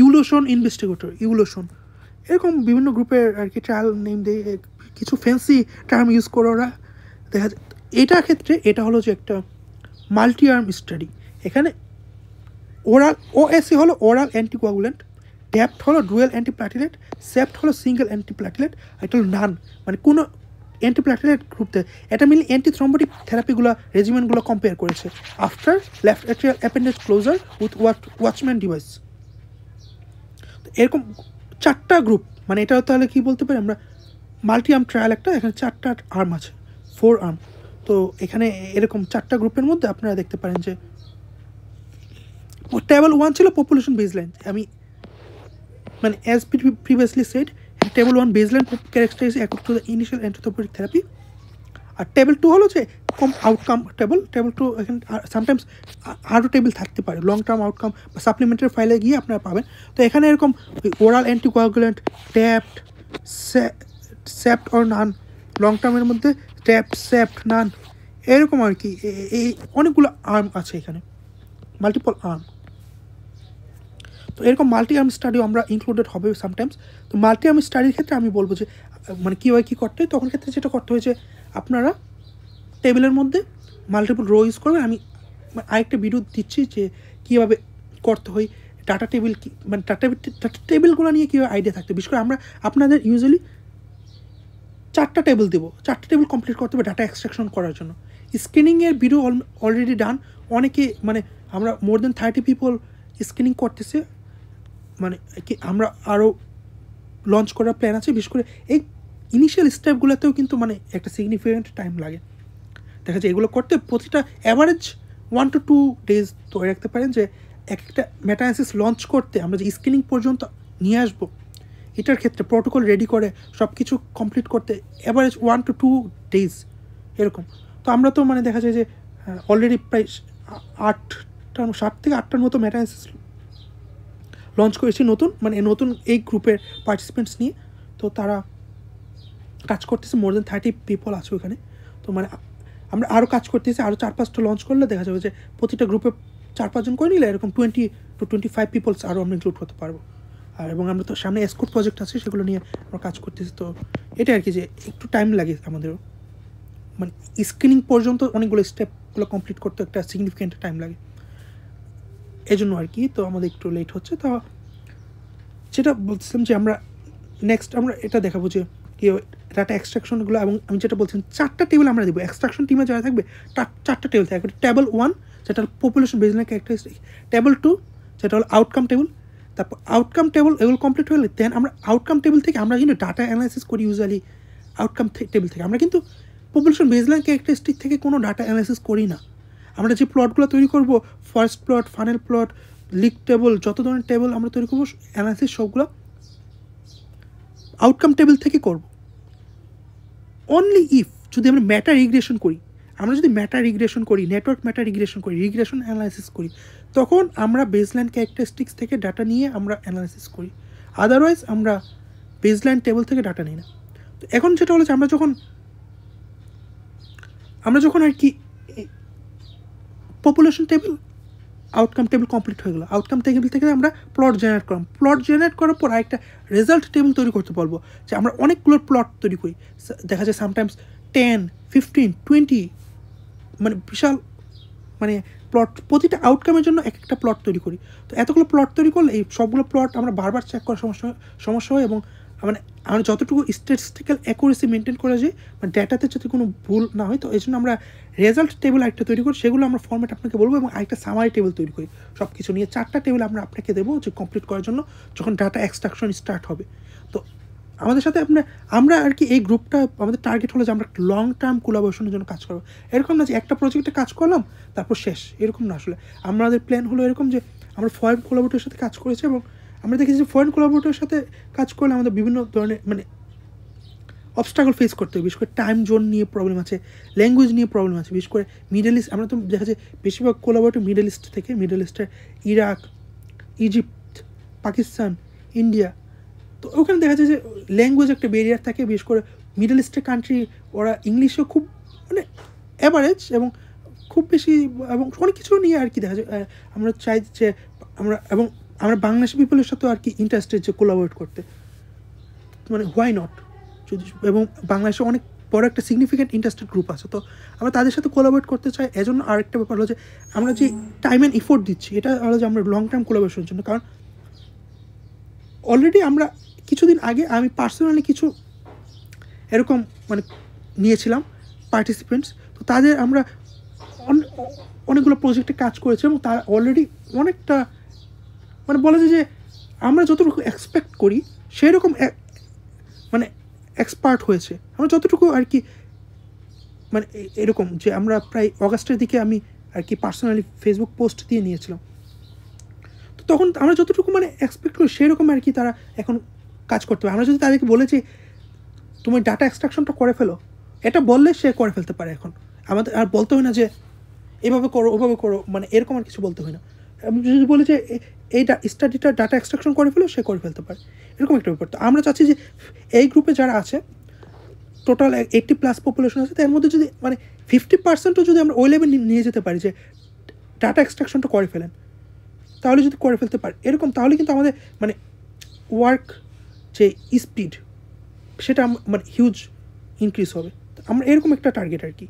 ইউলোশন ইনভেস্টিগেটর, ইউলোশন। এরকম বিভিন্ন গ্রুপের আর কি ট্রায়াল নেম দিয়ে কিছু ফ্যান্সি টার্ম ইউজ করে ওরা দেখা যায়। এটার ক্ষেত্রে এটা হলো যে একটা মাল্টি আর্ম স্টাডি। এখানে ওরাল ওএসি হলো ওরাল অ্যান্টিকোয়াগুলেন্ট, ড্যাপ্ট হলো ডুয়েল অ্যান্টিপ্লাটিলেট, সেপ্ট হলো সিঙ্গেল অ্যান্টিপ্লাটিলেট, আর এটা হলো নান, মানে কোনো অ্যান্টিপ্লাটিলেট গ্রুপতে। এটা মিলে অ্যান্টিথ্রম্বোটিক থেরাপিগুলো রেজিমেন্টগুলো কম্পেয়ার করেছে after left atrial appendage closure with Watchman device. তো এরকম 4টা গ্রুপ, মানে এটা তাহলে কী বলতে পারি আমরা, মাল্টি আর্ম ট্রায়াল একটা, এখানে 4টা আর্ম আছে, 4 আর্ম। তো এখানে এরকম 4টা গ্রুপের মধ্যে আপনারা দেখতে পারেন যে টেবল 1 ছিল পপুলেশন বেসলাইন। আমি মানে as previously said, table 1 baseline characterize according to the initial antithrombotic therapy. আর টেবল 2 হলো যে আউটকাম টেবল। টেবল 2 এখানে সামটাইমস আরও টেবিল থাকতে পারে, লং টার্ম আউটকাম বা সাপ্লিমেন্টারি ফাইলে গিয়ে আপনারা পাবেন। তো এখানে এরকম oral anticoagulant, TAPT, SAPT or none, long টার্মের মধ্যে ট্যাপ্ট, সেপ্ট, নান, এরকম আর কি। এই অনেকগুলো আর্ম আছে এখানে, মাল্টিপল আর্ম। তো এরকম মাল্টি আর্ম স্টাডিও আমরা ইনক্লুডেড হবে সামটাইমস। তো মাল্টি আর্ম স্টাডির ক্ষেত্রে আমি বলবো যে মানে কীভাবে কী করতে হয়, তখন ক্ষেত্রে যেটা করতে হয়েছে আপনারা টেবিলের মধ্যে মাল্টিপল রো ইউজ করবেন। আমি আরেকটা ভিডিও দিচ্ছি যে কীভাবে করতে হয়, ডাটা টেবিল কী, মানে ডাটা টেবিলগুলো নিয়ে কীভাবে আইডিয়া থাকতে। বিশেষ করে আমরা আপনাদের ইউজুয়ালি 4টা টেবিল দেবো, 4টা টেবিল কমপ্লিট করতে হবে ডাটা এক্সট্রাকশন করার জন্য। স্ক্রিনিংয়ের ভিডিও অলরেডি ডান, অনেকে মানে আমরা মোর দেন 30 পিপল স্ক্রিনিং করতেছে, মানে কি আমরা আরও লঞ্চ করার প্ল্যান আছে। বিশেষ করে এই ইনিশিয়াল স্টেপগুলোতেও কিন্তু মানে একটা সিগনিফিকেন্ট টাইম লাগে। দেখা যায় এগুলো করতে প্রতিটা অ্যাভারেজ 1 to 2 days ধরে রাখতে পারেন যে একটা মেটাঅ্যানালিসিস লঞ্চ করতে আমরা যে স্ক্রিনিং পর্যন্ত নিয়ে আসবো, এটার ক্ষেত্রে প্রোটোকল রেডি করে সব কিছু কমপ্লিট করতে অ্যাভারেজ 1 to 2 days এরকম। তো আমরা তো মানে দেখা যায় যে অলরেডি প্রায় 7 থেকে 8টার মতো মেটাঅ্যানালিসিস লঞ্চ করেছি নতুন, মানে নতুন এই গ্রুপের পার্টিসিপেন্টস নিয়ে। তো তারা কাজ করতেছে, মোর দেন 30 পিপল আছে ওখানে। তো মানে আমরা আরও কাজ করতেছি, আরও 4-5টা লঞ্চ করলে দেখা যাবে যে প্রতিটা গ্রুপে 4-5 জন করে নিলে এরকম 20 to 25 পিপলস আরও আমরা ইনক্লুড করতে পারবো। আর এবং আমরা তো সামনে এসকোর্ট প্রজেক্ট আছে, সেগুলো নিয়ে আমরা কাজ করতেছি। তো এটা আর কি যে একটু টাইম লাগে আমাদেরও, মানে স্ক্রিনিং পর্যন্ত অনেকগুলো স্টেপগুলো কমপ্লিট করতে একটা সিগনিফিক্যান্ট টাইম লাগে, এই জন্য আর কি। তো আমাদের একটু লেট হচ্ছে। তো যেটা বলছিলাম যে আমরা নেক্সট আমরা এটা দেখাবো যে কি ডাটা এক্সট্রাকশনগুলো, এবং আমি যেটা বলছিলাম 4টা টেবিল আমরা দেবো। এক্সট্রাকশন টিমে যারা থাকবে 4টা টেবিল থাকবে। টেবল 1 যেটা হলো পপুলেশন বেসলাইন ক্যারেক্টারিস্টিক, টেবল 2 যেটা হলো আউটকাম টেবিল, তারপর আউটকাম টেবিল এগুলো কমপ্লিট হলে দেন আমরা আউটকাম টেবিল থেকে আমরা কিন্তু ডাটা অ্যানালাইসিস করি ইউজুয়ালি আউটকাম টেবিল থেকে। আমরা কিন্তু পপুলেশন বেসলাইন ক্যারেক্টারিস্টিক থেকে কোনো ডাটা অ্যানালাইসিস করি না। আমরা যে প্লটগুলো তৈরি করব, first plot, final plot, league table, যত ধরনের টেবল আমরা তৈরি করবো অ্যানালাইসিস সবগুলো আউটকাম টেবিল থেকে করব। অনলি ইফ যদি আমরা ম্যাটার রিগ্রেশন করি, আমরা যদি ম্যাটার রিগ্রেশন করি, নেটওয়ার্ক ম্যাটার রিগ্রেশন করি, রিগ্রেশন অ্যানালাইসিস করি, তখন আমরা বেসলাইন ক্যারেক্টারিস্টিক্স থেকে ডাটা নিয়ে আমরা অ্যানালাইসিস করি। আদারওয়াইজ আমরা বেসলাইন টেবিল থেকে ডাটা নিই না। তো এখন যেটা হলো যে আমরা যখন আর কি population table, outcome table complete হয়ে গেলো, আউটকাম টেবিল থেকে আমরা প্লট জেনারেট করলাম। প্লট জেনারেট করার পর আরেকটা রেজাল্ট টেবিল তৈরি করতে পারবো, যে আমরা অনেকগুলো প্লট তৈরি করি। দেখা যায় সামটাইমস 10, 15, 20, মানে বিশাল মানে প্লট, প্রতিটা আউটকামের জন্য একটা প্লট তৈরি করি। তো এতগুলো প্লট তৈরি করলে এই সবগুলো প্লট আমরা বারবার চেক করার সমস্যা হয়, এবং মানে আমরা যতটুকু স্ট্যাটিস্টিক্যাল অ্যাকুরেসি মেনটেন করা যায়, মানে ডেটাতে যাতে কোনো ভুল না হয়। তো এই জন্য আমরা রেজাল্ট টেবিল একটা তৈরি করি, সেগুলো আমরা ফর্মেট আপনাকে বলবো, এবং আরেকটা সামারি টেবিল তৈরি করি। সব কিছু নিয়ে 4টা টেবিল আমরা আপনাকে দেবো যে কমপ্লিট করার জন্য যখন ডাটা এক্সট্রাকশন স্টার্ট হবে। তো আমাদের সাথে আমরা আর কি এই গ্রুপটা আমাদের টার্গেট হলো যে আমরা লং টার্ম কোলাবোরেশনের জন্য কাজ করবো। এরকম না যে একটা প্রজেক্টে কাজ করলাম তারপর শেষ, এরকম না। আসলে আমাদের প্ল্যান হলো এরকম যে আমরা ফরেন কোলাবোরেটরের সাথে কাজ করেছি, এবং আমরা দেখেছি যে ফরেন কোলাবোরেটরের সাথে কাজ করলে আমাদের বিভিন্ন ধরনের মানে অবস্ট্রাগল ফেস করতে হবে। বিশেষ করে টাইম জোন নিয়ে প্রবলেম আছে, ল্যাঙ্গুয়েজ নিয়ে প্রবলেম আছে। বিশেষ করে মিডল ইস্ট, আমরা তো দেখা যায় বেশিরভাগ কোলাবোরেটর মিডল ইস্ট থেকে, মিডল ইস্টের ইরাক, ইজিপ্ট, পাকিস্তান, ইন্ডিয়া। তো ওখানে দেখা যায় যে ল্যাঙ্গুয়েজ একটা ব্যারিয়ার থাকে। বিশেষ করে মিডল ইস্টের কান্ট্রি, ওরা ইংলিশও খুব মানে অ্যাভারেজ এবং খুব বেশি, এবং অনেক কিছু নিয়ে আর কি দেখা যায়। আমরা চাই যে আমরা বাংলাদেশি পিপলের সাথে আর কি ইন্টারেস্টেড যে কোলাবোরেট করতে, মানে হোয়াই নট, যদি এবং বাংলাদেশে অনেক বড় একটা সিগনিফিক্যান্ট ইন্টারেস্টেড গ্রুপ আছে, তো আমরা তাদের সাথে কোলাবোরেট করতে চাই। এজন্য আরেকটা ব্যাপার হলো যে আমরা যে টাইম অ্যান্ড এফোর্ট দিচ্ছি এটা হলো যে আমরা লং টার্ম কোলাবোরেশনের জন্য। কারণ অলরেডি আমরা কিছুদিন আগে আমি পার্সোনালি কিছু এরকম মানে নিয়েছিলাম পার্টিসিপেন্টস, তো তাদের আমরা অনেকগুলো প্রজেক্টে কাজ করেছি এবং তারা অলরেডি অনেকটা মানে বলা যায় যে আমরা যতটুকু এক্সপেক্ট করি সেরকম মানে এক্সপার্ট হয়েছে। আমরা যতটুকু আর কি মানে এরকম যে আমরা প্রায় অগাস্টের দিকে আমি আর কি পার্সোনালি ফেসবুক পোস্ট দিয়ে নিয়েছিলাম, তো তখন আমরা যতটুকু মানে এক্সপেক্ট করি সেরকম আর কি তারা এখন কাজ করতে পারে। আমরা যদি তাদেরকে বলেছি তুমি ডাটা এক্সট্রাকশনটা করে ফেলো, এটা বললে সে করে ফেলতে পারে। এখন আমাদের আর বলতে হয় না যে এভাবে করো ওভাবে করো, মানে এরকম আর কিছু বলতে হয় না। আমি যদি বলি যে এই স্টাডিটা ডাটা এক্সট্রাকশন করে ফেলো, সে করে ফেলতে পারে, এরকম একটা ব্যাপার। তো আমরা চাচ্ছি যে এই গ্রুপে যারা আছে টোটাল 80+ পপুলেশন আছে, তার মধ্যে যদি মানে 50%ও যদি আমরা ওই লেভেল নিয়ে যেতে পারি যে ডাটা এক্সট্রাকশনটা করে ফেলেন, তাহলে যদি করে ফেলতে পারি এরকম, তাহলে কিন্তু আমাদের মানে ওয়ার্ক যে স্পিড সেটা মানে হিউজ ইনক্রিজ হবে। আমরা এরকম একটা টার্গেট আর কি।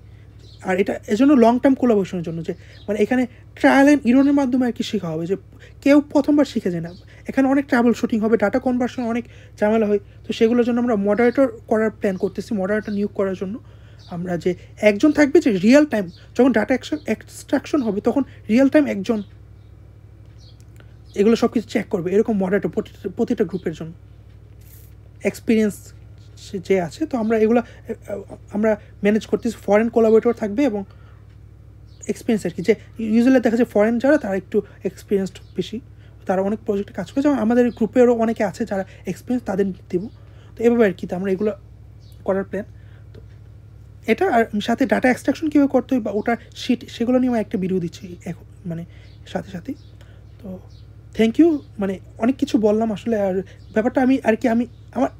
আর এটা এজন্য লং টার্ম কোলাবোরেশনের জন্য যে মানে এখানে ট্রায়াল অ্যান্ড ইরনের মাধ্যমে আর কি শেখা হবে, যে কেউ প্রথমবার শিখে যায় না। এখানে অনেক ট্রাভেল শুটিং হবে, ডাটা কনভার্সন অনেক ঝামেলা হয়, তো সেগুলোর জন্য আমরা মডারেটর করার প্ল্যান করতেছি। মডারেটর নিয়োগ করার জন্য আমরা যে একজন থাকবে যে রিয়েল টাইম যখন ডাটা এক্সট্রাকশন হবে তখন রিয়েল টাইম একজন এগুলো সব কিছু চেক করবে, এরকম মডারেটর প্রতিটা গ্রুপের জন্য এক্সপিরিয়েন্স যে আছে। তো আমরা এগুলো আমরা ম্যানেজ করতেছি। ফরেন কোলাবোরেটর থাকবে এবং এক্সপিরিয়েন্স আর কি, যে ইউজুয়ালি দেখা যায় ফরেন যারা তারা একটু এক্সপিরিয়েন্সড বেশি, তারা অনেক প্রজেক্টে কাজ করেছে। আমাদের গ্রুপেরও অনেকে আছে যারা এক্সপিরিয়েন্স, তাদের দেবো। তো এভাবে আর কি তো আমরা এগুলো করার প্ল্যান। তো এটা আর সাথে ডাটা এক্সট্রাকশন কীভাবে করতে হয় বা ওটার শিট সেগুলো নিয়ে আমরা একটা ভিডিও দিচ্ছি এখন মানে সাথেই। তো থ্যাংক ইউ, মানে অনেক কিছু বললাম আসলে। আর ব্যাপারটা আমি আর কি আমার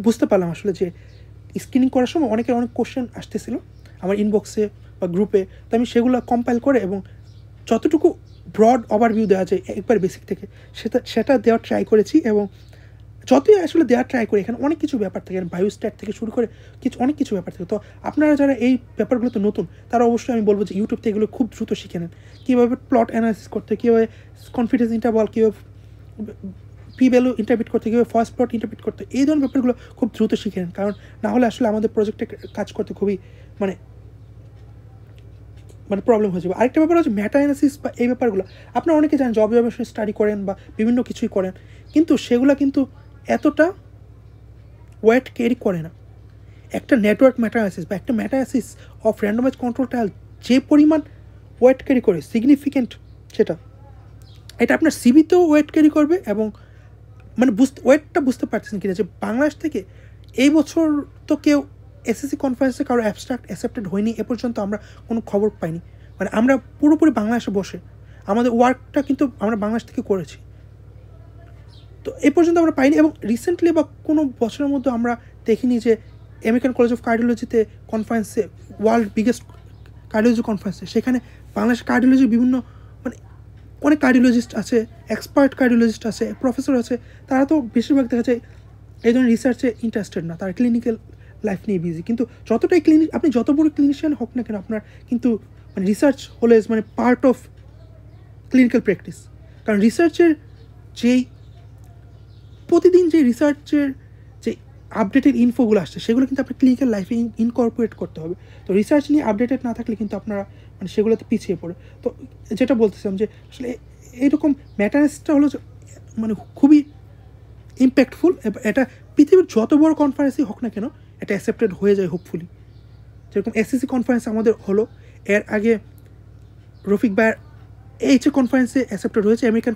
বুঝতে পারলাম আসলে যে স্ক্রিনিং করার সময় অনেক কোশ্চেন আসতেছিল আমার ইনবক্সে বা গ্রুপে, তো আমি সেগুলো কম্পাইল করে এবং যতটুকু ব্রড ওভারভিউ দেওয়া যায় একবার বেসিক থেকে সেটা দেওয়ার ট্রাই করেছি। এবং যতই আসলে দেওয়ার ট্রাই করি এখানে অনেক কিছু ব্যাপার থাকে, বায়োস্ট্যাট থেকে শুরু করে অনেক কিছু ব্যাপার থাকে। তো আপনারা যারা এই ব্যাপারগুলোতে নতুন তারা অবশ্যই আমি বলবো যে ইউটিউব থেকে এগুলো খুব দ্রুত শিখে নেন, কীভাবে প্লট অ্যানালাইসিস করতে, কীভাবে কনফিডেন্স ইন্টারভাল, কীভাবে পি ভ্যালু ইন্টারপ্রিট করতে, কীভাবে ফার্স্ট প্লট ইন্টারপ্রিট করতে, এই ধরনের ব্যাপারগুলো খুব দ্রুত শিখে নেন। কারণ না হলে আসলে আমাদের প্রজেক্টে কাজ করতে খুবই মানে প্রবলেম হয়ে যাবে। আরেকটা ব্যাপার হচ্ছে মেটা অ্যানালিসিস বা এই ব্যাপারগুলো আপনারা অনেকে জানেন যে অবজারভেশন স্টাডি করেন বা বিভিন্ন কিছুই করেন, কিন্তু সেগুলো কিন্তু এতটা ওয়েট ক্যারি করে না। একটা নেটওয়ার্ক মেটা অ্যানালিসিস বা একটা meta analysis of randomize control trial যে পরিমাণ ওয়েট ক্যারি করে সিগনিফিক্যান্ট, এটা আপনার সিভিতেও ওয়েট ক্যারি করবে। এবং মানে ওয়েটটা বুঝতে পারতেছেন কিনা যে বাংলাদেশ থেকে এই বছর তো কেউ এসএসসি কনফারেন্সে কারো অ্যাবস্ট্রাক্ট অ্যাকসেপ্টেড হয়নি, এ পর্যন্ত আমরা কোনো খবর পাইনি। মানে আমরা পুরোপুরি বাংলাদেশে বসে আমাদের ওয়ার্কটা কিন্তু আমরা বাংলাদেশ থেকে করেছি, তো এই পর্যন্ত আমরা পাইনি। এবং রিসেন্টলি বা কোনো বছরের মধ্যে আমরা দেখিনি যে আমেরিকান কলেজ অফ কার্ডিওলজিতে কনফারেন্সে, ওয়ার্ল্ড বিগেস্ট কার্ডিওলজি কনফারেন্সে, সেখানে বাংলাদেশের কার্ডিওলজির বিভিন্ন মানে অনেক কার্ডিওলজিস্ট আছে, এক্সপার্ট কার্ডিওলজিস্ট আছে, প্রফেসর আছে, তারা তো বেশিরভাগ দেখা যায় এই ধরনের রিসার্চে ইন্টারেস্টেড না, তারা ক্লিনিক্যাল লাইফ নিয়ে বিজি। কিন্তু যতটাই আপনি যত বড় ক্লিনিশিয়ান হোক না কেন, আপনার কিন্তু মানে রিসার্চ হলে মানে পার্ট অফ ক্লিনিক্যাল প্র্যাকটিস। কারণ রিসার্চের যেই প্রতিদিন যে রিসার্চের যে আপডেটেড ইনফোগুলো আসছে সেগুলো কিন্তু আপনার ক্লিনিক্যাল লাইফে ইনকর্পোরেট করতে হবে। তো রিসার্চ নিয়ে আপডেটেড না থাকলে কিন্তু আপনারা মানে সেগুলোতে পিছিয়ে পড়ে। তো যেটা বলতেছিলাম যে আসলে এইরকম ম্যাটারেসটা হলো মানে খুবই ইম্প্যাক্টফুল। এটা পৃথিবীর যত বড় কনফারেন্সই হোক না কেন এটা অ্যাকসেপ্টেড হয়ে যায় হোপফুলি। যেরকম এসএসসি কনফারেন্স আমাদের হলো, এর আগে রফিক ভাইয়ের এইচএ কনফারেন্সে অ্যাকসেপ্টেড হয়েছে, আমেরিকান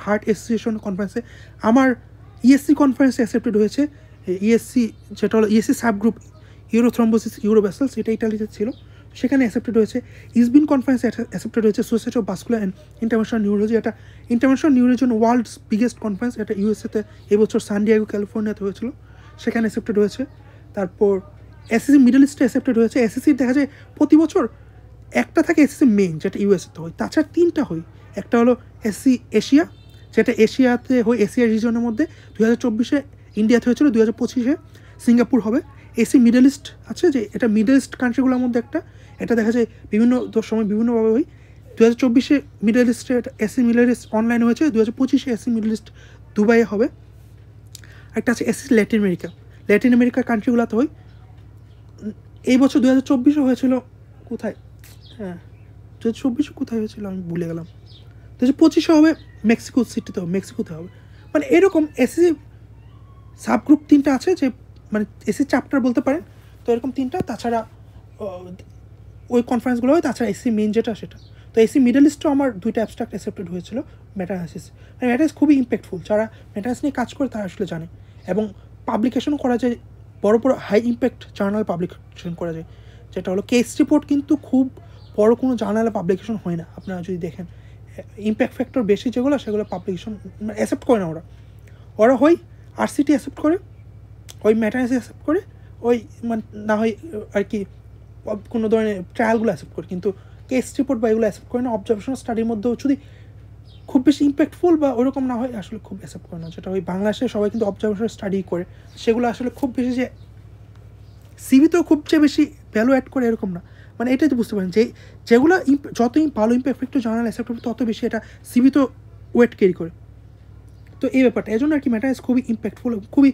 হার্ট অ্যাসোসিয়েশন কনফারেন্সে, আমার ইএসসি কনফারেন্সে অ্যাকসেপ্টেড হয়েছে। ইএসসি যেটা হলো ইএসসি সাবগ্রুপ ইউরোথ্রম্বোসিস ইউরোভেসেলস, এটা ইটালিতে ছিল, সেখানে অ্যাকসেপ্টেড হয়েছে। ইসবিন কনফারেন্সে অ্যাকসেপ্টেড হয়েছে। Society of vascular and international neurology, এটা international neurology world's biggest conference, এটা ইউএসএতে এবছর সান ডিয়েগো ক্যালিফোর্নিয়াতে হয়েছিল, সেখানে অ্যাকসেপ্টেড হয়েছে। তারপর এসএসসি মিডল ইস্টে অ্যাকসেপ্টেড হয়েছে। এসএসসি দেখা যায় প্রতি বছর একটা থাকে এসএসসি মেইন, যেটা ইউএসএতে হয়, তাছাড়া 3টা হয়। একটা হলো এসসি এশিয়া, যেটা এশিয়াতে এশিয়া রিজনের মধ্যে 2024-এ ইন্ডিয়াতে হয়েছিল, 2025-এ সিঙ্গাপুর হবে। এসি মিডল ইস্ট আছে, যে এটা মিডল ইস্ট কান্ট্রিগুলোর মধ্যে একটা, এটা দেখা যায় বিভিন্ন সময় বিভিন্নভাবে হয়। 2024-এ মিডল ইস্টে এসি মিডল ইস্ট অনলাইন হয়েছে, 2025-এ এসি মিডল ইস্ট দুবাইয়ে হবে। একটা আছে এসি ল্যাটিন আমেরিকার কান্ট্রিগুলোতে হয়। এই বছর 2024-এ হয়েছিল কোথায়, 2024-এ কোথায় হয়েছিল আমি ভুলে গেলাম। 2025-এ হবে মেক্সিকোতে হবে। মানে এরকম এসি সাবগ্রুপ 3টা আছে, যে মানে এসি চ্যাপ্টার বলতে পারেন। তো এরকম 3টা, তাছাড়া ওই কনফারেন্সগুলো হয়। তাছাড়া এসি মেইন যেটা সেটা। তো এসি মিডল ইস্টও আমার 2টা অ্যাবস্ট্রাক্ট অ্যাকসেপ্টেড হয়েছিল মেটা অ্যানালিসিস। মানে মেটা অ্যানালিসিস খুবই ইম্প্যাক্টফুল, যারা মেটা অ্যানালিসিস নিয়ে কাজ করে তারা আসলে জানে। এবং পাবলিকেশনও করা যায়, বড় হাই ইম্প্যাক্ট জার্নাল পাবলিকেশন করা যায়, যেটা হলো কেস রিপোর্ট কিন্তু খুব বড় কোনো জার্নালে পাবলিকেশন হয় না। আপনারা যদি দেখেন ইম্প্যাক্ট ফ্যাক্টর বেশি যেগুলো, সেগুলো পাবলিকেশন অ্যাকসেপ্ট করে না। ওরা হয় আরসিটি অ্যাকসেপ্ট করে, ওই মেটা অ্যানালিসিস অ্যাকসেপ্ট করে, ওই মানে না হয় আর কি কোনো ধরনের ট্রায়ালগুলো অ্যাকসেপ্ট করে, কিন্তু কেস রিপোর্ট বা এগুলো অ্যাকসেপ্ট করে না। অবজারভেশনাল স্টাডির মধ্যেও যদি খুব বেশি ইম্প্যাক্টফুল বা ওরকম না হয়, আসলে খুব অ্যাকসেপ্ট করে না। যেটা ওই বাংলাদেশে সবাই কিন্তু অবজারভেশনাল স্টাডি করে, সেগুলো আসলে খুব বেশি যে সিভিতেও খুব যে বেশি ভ্যালু অ্যাড করে এরকম না। মানে এটাই তো বুঝতে পারেন যে যেগুলো যতই ভালো ইম্প্যাক্ট ফ্যাক্টর জার্নাল অ্যাকসেপ্ট হবে, তত বেশি এটা সিভিতেও ওয়েট ক্যারি করে। তো এই ব্যাপারটা এই জন্য আর কি মেটা অ্যানালিসিস খুবই ইম্প্যাক্টফুল, খুবই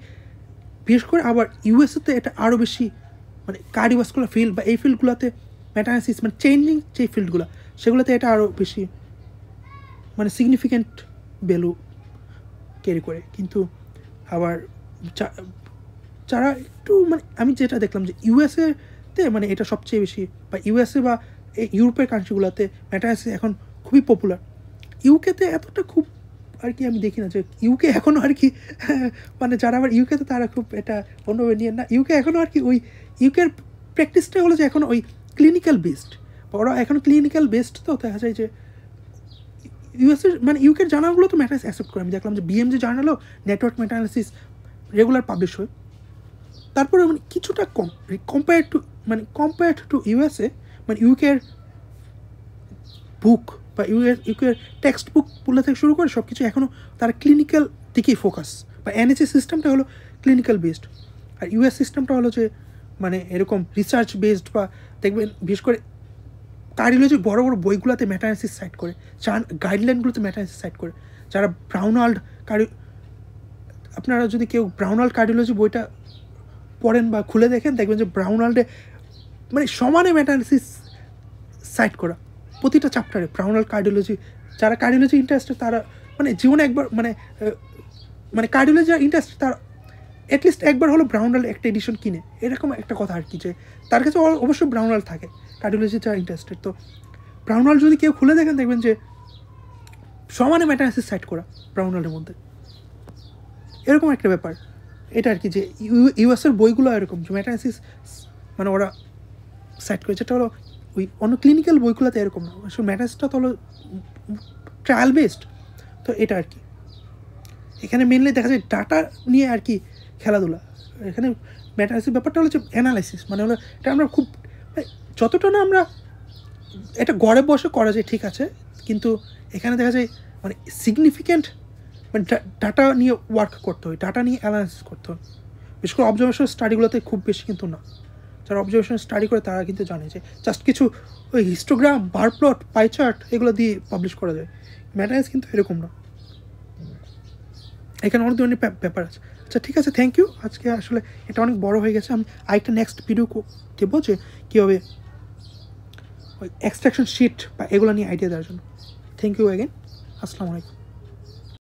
বিশেষ করে আবার ইউএসএতে এটা আরও বেশি, মানে কার্ডিওভাস্কুলার ফিল্ড বা এই ফিল্ডগুলোতে মেটা অ্যানালিসিস মানে চেঞ্জিং যে ফিল্ডগুলো, সেগুলোতে এটা আরও বেশি মানে সিগনিফিক্যান্ট ভ্যালু ক্যারি করে। কিন্তু আবার যারা একটু মানে আমি যেটা দেখলাম যে ইউএসএতে মানে এটা সবচেয়ে বেশি, বা ইউএসএ বা ইউরোপের কান্ট্রিগুলোতে মেটা অ্যানালিসিস এখন খুবই পপুলার। ইউকেতে এতটা খুব আর কি আমি দেখি না, যে ইউকে এখনও আর কি মানে যারা আবার ইউকেতে তারা খুব এটা অন্যভাবে নিয়ে না। ইউকে এখনও আর কি ওই ইউকের প্র্যাকটিসটা হলো যে এখন ওই ক্লিনিক্যাল বেসড, ওরা এখন ক্লিনিক্যাল বেসড। তো দেখা যায় যে ইউএসএর মানে ইউকের জার্নালগুলো তো মেটা অ্যানালিসিস অ্যাকসেপ্ট করে। আমি দেখলাম যে বিএমজি জার্নালও নেটওয়ার্ক মেটা অ্যানালিসিস রেগুলার পাবলিশ হয়। তারপরে মানে কিছুটা কম কম্পেয়ার্ড টু ইউএসএ, মানে ইউকের বুক বা ইউকের টেক্সট বুকগুলো থেকে শুরু করে সব কিছু এখনও তারা ক্লিনিক্যাল দিকেই ফোকাস, বা এনএসি সিস্টেমটা হলো ক্লিনিক্যাল বেসড। আর ইউএস সিস্টেমটা হলো যে মানে এরকম রিসার্চ বেসড, বা দেখবেন বিশেষ করে কার্ডিওলজি বড় বড় বইগুলোতে মেটা অ্যানালিসিস সাইট করে, গাইডলাইনগুলোতে মেটা অ্যানালিসিস সাইট করে। যারা ব্রাউনওয়াল্ড আপনারা যদি কেউ ব্রাউনওয়াল্ড কার্ডিওলজি বইটা পড়েন বা খুলে দেখেন, দেখবেন যে ব্রাউনওয়াল্ডে মানে সমানে মেটা অ্যানালিসিস সাইট করা প্রতিটা চ্যাপ্টারে। ব্রাউনওয়াল্ড কার্ডিওলজি, যারা কার্ডিওলজি ইন্টারেস্টেড তারা মানে জীবনে একবার মানে কার্ডিওলজি যারা ইন্টারেস্টেড তারা অ্যাটলিস্ট একবার হলো ব্রাউনওয়াল্ড একটা এডিশন কিনে, এরকম একটা কথা আর কি, যে তার কাছে অবশ্যই ব্রাউনওয়াল্ড থাকে কার্ডিওলজি যারা ইন্টারেস্টেড। তো ব্রাউনওয়াল্ড যদি কেউ খুলে দেখেন, দেখবেন যে সমানে মেটা অ্যানালিসিস সাইট করা ব্রাউনওয়াল্ডের মধ্যে, এরকম একটা ব্যাপার এটা আর কি। যে ইউএসের বইগুলো এরকম যে মেটা অ্যানালিসিস মানে ওরা সাইট করে, যেটা হলো ওই অন্য ক্লিনিক্যাল বইগুলোতে এরকম না। আসলে মেটা অ্যানালিসিসটা তো হলো ট্রায়াল বেসড। তো এটা আর কি এখানে মেনলি দেখা যায় ডাটা নিয়ে আর কি খেলাধুলা। এখানে মেটা অ্যানালিসিস ব্যাপারটা হলো যে অ্যানালাইসিস, মানে হলো এটা আমরা খুব যতটা না আমরা এটা ঘরে বসে করা যায় ঠিক আছে, কিন্তু এখানে দেখা যায় মানে সিগনিফিক্যান্ট মানে ডাটা নিয়ে ওয়ার্ক করতে হয়, ডাটা নিয়ে অ্যানালাইসিস করতে হয়। বিশেষ করে অবজারভেশন স্টাডিগুলোতে খুব বেশি কিন্তু না। যারা অবজারভেশন স্টাডি করে তারা কিন্তু জানে যে জাস্ট কিছু ওই হিস্টোগ্রাম, বার প্লট, পাই চার্ট এগুলো দিয়ে পাবলিশ করা যায়। মেটা অ্যানালিসিস কিন্তু এরকম না, এখানে অনেক ধরনের ব্যাপার আছে। আচ্ছা ঠিক আছে, থ্যাংক ইউ। আজকে আসলে এটা অনেক বড় হয়ে গেছে, আমি আরেকটা নেক্সট ভিডিও দেবো যে কীভাবে ওই এক্সট্রাকশন শিট বা এগুলো নিয়ে আইডিয়া দেওয়ার জন্য। থ্যাংক ইউ অ্যাগেন, আসসালামু আলাইকুম।